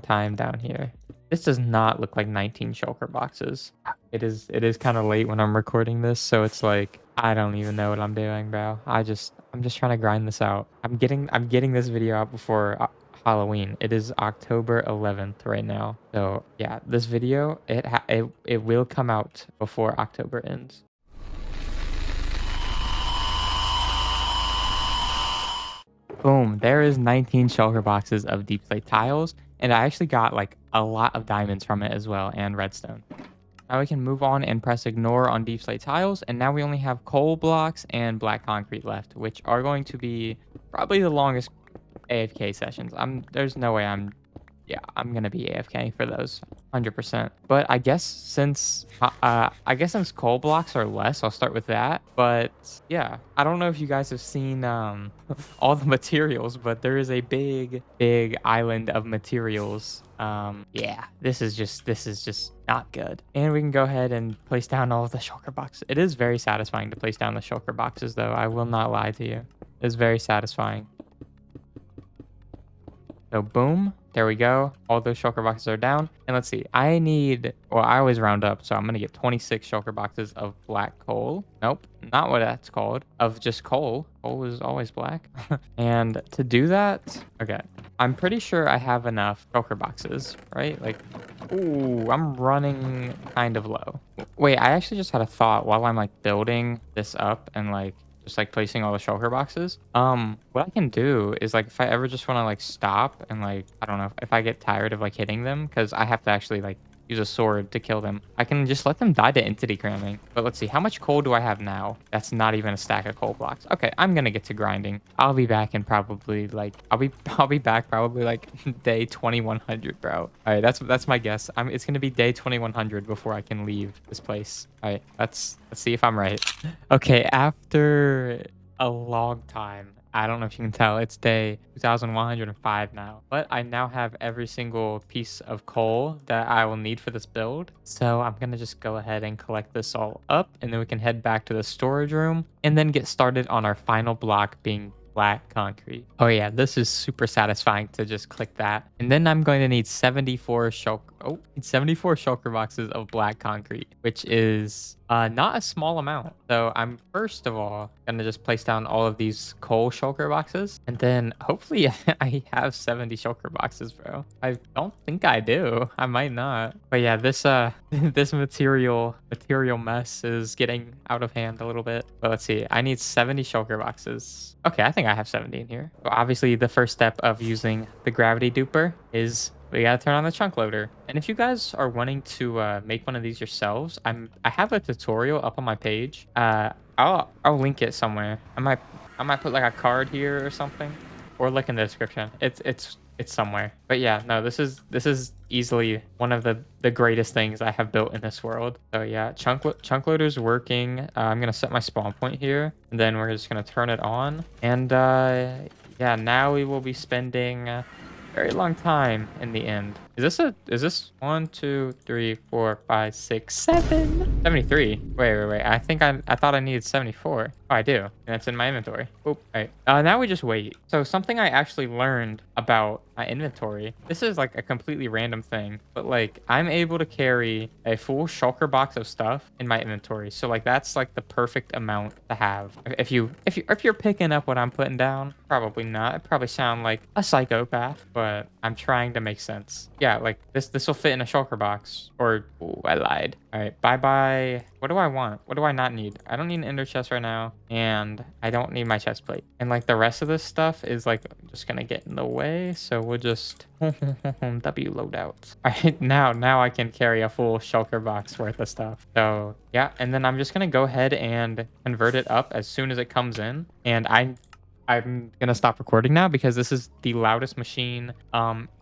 time down here. This does not look like 19 shulker boxes. It is kind of late when I'm recording this, so it's like I don't even know what I'm doing, bro. I'm just trying to grind this out. I'm getting this video out before Halloween. It is October 11th right now. So, yeah, this video it will come out before October ends. Boom, there is 19 shulker boxes of deep slate tiles, and I actually got like a lot of diamonds from it as well and redstone. Now we can move on and press ignore on deep slate tiles, and now we only have coal blocks and black concrete left, which are going to be probably the longest AFK sessions. There's no way I'm gonna be AFK for those 100%. But I guess since coal blocks are less, I'll start with that. But yeah, I don't know if you guys have seen all the materials, but there is a big island of materials. Yeah, this is just not good. And we can go ahead and place down all of the shulker boxes. It is very satisfying to place down the shulker boxes, though. I will not lie to you. It's very satisfying. So boom, there we go. All those shulker boxes are down. And let's see, I always round up. So I'm going to get 26 shulker boxes of black coal. Nope, not what that's called. Of just coal. Coal is always black. And to do that, okay, I'm pretty sure I have enough shulker boxes, right? Like, ooh, I'm running kind of low. Wait, I actually just had a thought while I'm like building this up and like, just like placing all the shulker boxes. What I can do is like if I ever just want to like stop and like I don't know if I get tired of like hitting them because I have to actually like use a sword to kill them, I can just let them die to entity cramming. But let's see, how much coal do I have now? That's not even a stack of coal blocks. Okay, I'm gonna get to grinding. I'll be back in probably like I'll be back probably like day 2100, bro. All right, that's my guess. It's gonna be day 2100 before I can leave this place. All right, let's see if I'm right. Okay, after a long time, I don't know if you can tell, it's day 2105 now. But I now have every single piece of coal that I will need for this build. So I'm going to just go ahead and collect this all up, and then we can head back to the storage room and then get started on our final block being black concrete. Oh yeah, this is super satisfying to just click that. And then I'm going to need 74 shulker boxes of black concrete, which is not a small amount. So I'm first of all gonna just place down all of these coal shulker boxes, and then hopefully I have 70 shulker boxes, bro. I don't think I do. I might not. But yeah, this this material mess is getting out of hand a little bit. But let's see. I need 70 shulker boxes. Okay, I think I have 70 in here. So obviously the first step of using the gravity duper is we gotta turn on the chunk loader. And if you guys are wanting to make one of these yourselves, I have a tutorial up on my page. I'll link it somewhere. I might put like a card here or something, or look in the description. It's somewhere. But yeah, no, this is easily one of the greatest things I have built in this world. So yeah, chunk loader's working. I'm gonna set my spawn point here, and then we're just gonna turn it on. And yeah, now we will be spending very long time in the end. Is this 1, 2, 3, 4, 5, 6, 7? 73. Wait. I thought I needed 74. Oh, I do. And that's in my inventory. Oop. All right. Now we just wait. So something I actually learned about my inventory. This is like a completely random thing, but like I'm able to carry a full shulker box of stuff in my inventory. So like that's like the perfect amount to have. If you're picking up what I'm putting down, probably not. It probably sound like a psychopath, but I'm trying to make sense. Yeah, like this will fit in a shulker box. Or ooh, I lied. All right, bye. What do I want? What do I not need? I don't need an ender chest right now, and I don't need my chest plate. And like the rest of this stuff is like just gonna get in the way, so we'll just W loadouts. All right, now I can carry a full shulker box worth of stuff. So yeah, and then I'm just gonna go ahead and convert it up as soon as it comes in, and I'm gonna stop recording now because this is the loudest machine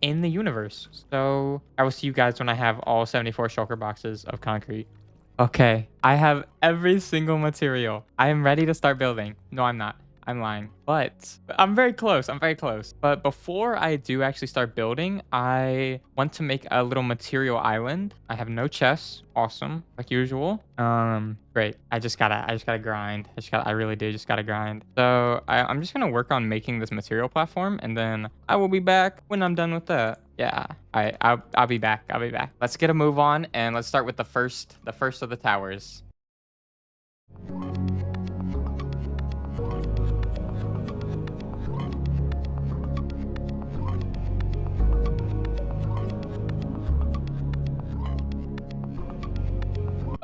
in the universe. So I will see you guys when I have all 74 shulker boxes of concrete. Okay, I have every single material. I am ready to start building. No, I'm not. I'm lying. But I'm very close. I'm very close. But before I do actually start building, I want to make a little material island. I have no chests. Awesome, like usual. Great. I just gotta grind. I really do just gotta grind. So I'm just gonna work on making this material platform, and then I will be back when I'm done with that. Yeah, I'll be back. Let's get a move on, and let's start with the first of the towers.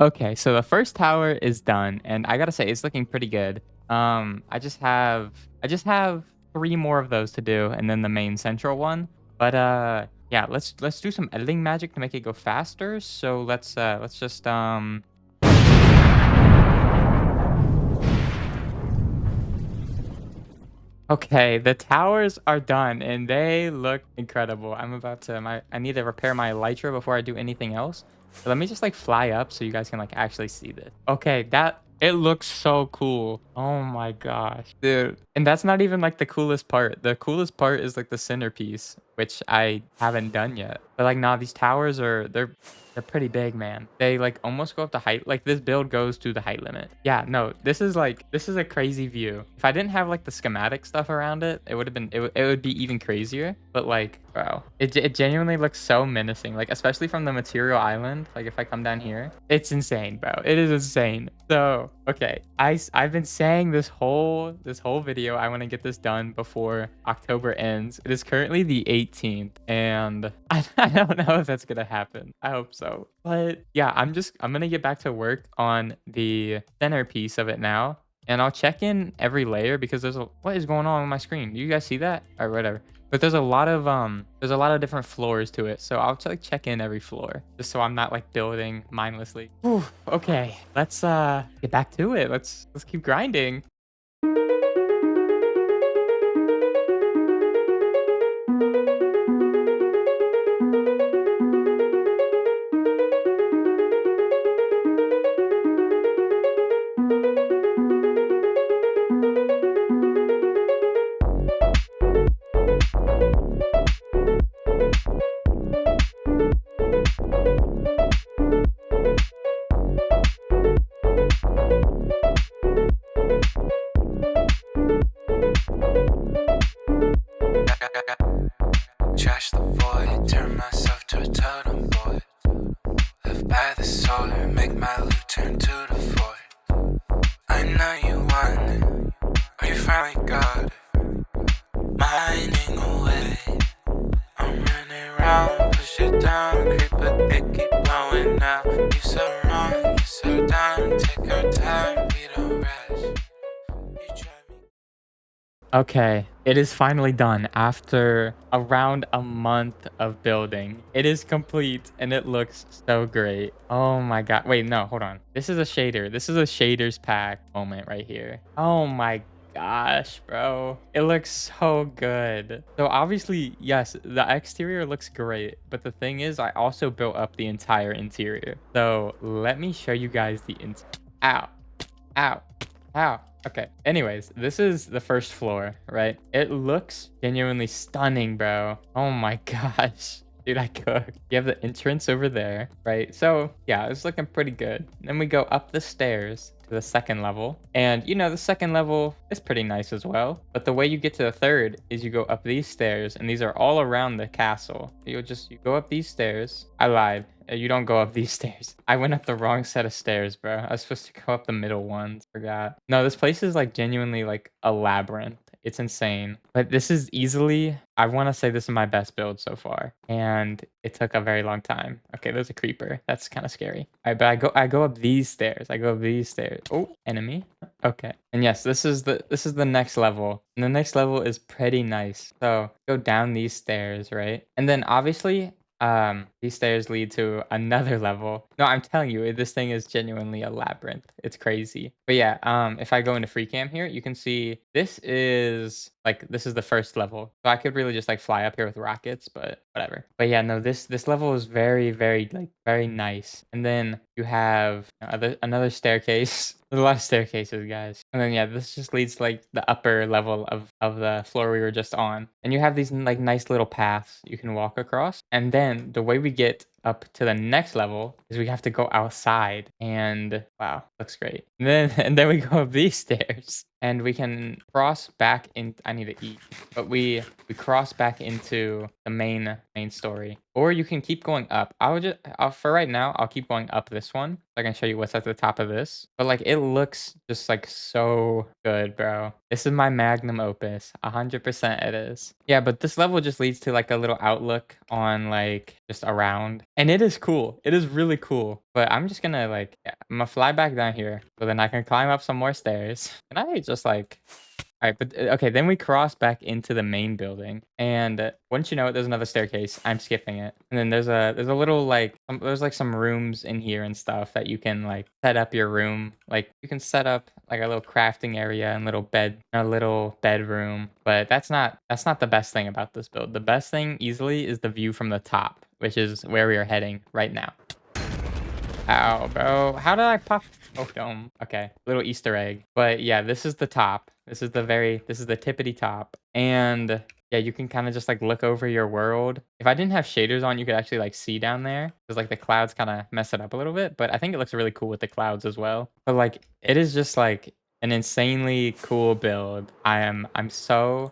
Okay, so the first tower is done, and I gotta say it's looking pretty good. I just have 3 more of those to do, and then the main central one. But yeah, let's do some editing magic to make it go faster. So let's just Okay, the towers are done and they look incredible. I need to repair my elytra before I do anything else. So let me just like fly up so you guys can like actually see this. Okay, it looks so cool. Oh my gosh, dude. And that's not even like the coolest part. The coolest part is like the centerpiece, which I haven't done yet. But like, nah, these towers they're pretty big, man. They like almost go up to height. Like this build goes to the height limit. Yeah, no, this is a crazy view. If I didn't have like the schematic stuff around it, it would be even crazier. But like, bro, it genuinely looks so menacing. Like especially from the material island. Like if I come down here, it's insane, bro. It is insane. So okay, I've been saying this whole video I want to get this done before October ends. It is currently the 18th, and I don't know if that's gonna happen. I hope so. But yeah, I'm gonna get back to work on the centerpiece of it now, and I'll check in every layer because what is going on my screen? Do you guys see that or whatever? But there's a lot of different floors to it, so I'll check in every floor just so I'm not like building mindlessly. Whew, okay, let's get back to it. Let's keep grinding. Trash the void, turn myself to a totem boy. Live by the sword, make my loot turn to the void. I know you want it, or you finally got it. Mining away, I'm running around, push it down, creep but they keep blowing out. You so wrong, you so down, take our time, we don't rush. You try me. Okay, it is finally done after around a month of building. It is complete and it looks so great. Oh my god. Wait, no, hold on. This is a shader. This is a shaders pack moment right here. Oh my gosh, bro. It looks so good. So obviously, yes, the exterior looks great, but the thing is, I also built up the entire interior. So let me show you guys the Ow. Ow. Ow. Okay. Anyways, this is the first floor, right? It looks genuinely stunning, bro. Oh my gosh. Dude, I cooked. You have the entrance over there, right? So yeah, it's looking pretty good. Then we go up the stairs to the second level. And you know, the second level is pretty nice as well. But the way you get to the third is you go up these stairs, and these are all around the castle. You go up these stairs. I lied. You don't go up these stairs. I went up the wrong set of stairs, bro. I was supposed to go up the middle ones. Forgot. No, this place is like genuinely like a labyrinth. It's insane. But this is easily, I want to say this is my best build so far. And it took a very long time. Okay, there's a creeper. That's kind of scary. All right, but I go up these stairs. I go up these stairs. Oh, enemy. Okay. And yes, this is the next level. And the next level is pretty nice. So go down these stairs, right? And then obviously these stairs lead to another level. No, I'm telling you, this thing is genuinely a labyrinth. It's crazy. But yeah, if I go into free cam here, you can see this is the first level. So I could really just like fly up here with rockets, but whatever. But yeah, no, this level is very, very very nice. And then you have another staircase. There's a lot of staircases, guys. And then yeah, this just leads to like the upper level of the floor we were just on. And you have these like nice little paths you can walk across. And then the way we get up to the next level is we have to go outside, and wow, looks great. And then we go up these stairs, and we can cross back in. I need to eat, but we cross back into the main story, or you can keep going up. For right now, I'll keep going up this one so I can show you what's at the top of this. But like, it looks just like so good, bro. This is my magnum opus. 100% it is. Yeah, but this level just leads to like a little outlook on like just around, and it is cool. It is really cool. But I'm just gonna I'm gonna fly back down here so then I can climb up some more stairs. And I just like, all right, but okay, then we cross back into the main building, and once you know it, there's another staircase. I'm skipping it, and then there's a little there's like some rooms in here and stuff that you can like set up your room. Like you can set up like a little crafting area and a little bedroom. But that's not the best thing about this build. The best thing easily is the view from the top, which is where we are heading right now. Ow, bro. How did I pop? Oh, dome. Okay, little Easter egg. But yeah, this is the top. This is the tippity top. And yeah, you can kind of just like look over your world. If I didn't have shaders on, you could actually like see down there. Because like the clouds kind of mess it up a little bit. But I think it looks really cool with the clouds as well. But like, it is just like an insanely cool build. I'm so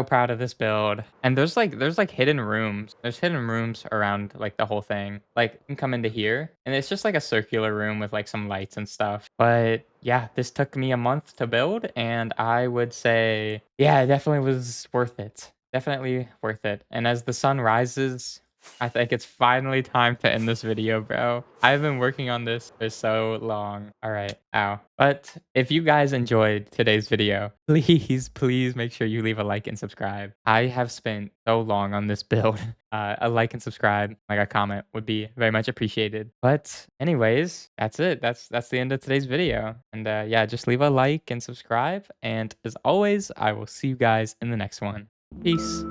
proud of this build. And there's like hidden rooms. There's hidden rooms around like the whole thing. Like you can come into here, and it's just like a circular room with like some lights and stuff. But yeah, this took me a month to build, and I would say yeah, it definitely was worth it. Definitely worth it. And as the sun rises, I think it's finally time to end this video, bro. I've been working on this for so long. All right. Ow. But if you guys enjoyed today's video, please make sure you leave a like and subscribe. I have spent so long on this build. A like and subscribe, like a comment would be very much appreciated. But anyways, that's it. That's the end of today's video. And yeah, just leave a like and subscribe. And as always, I will see you guys in the next one. Peace.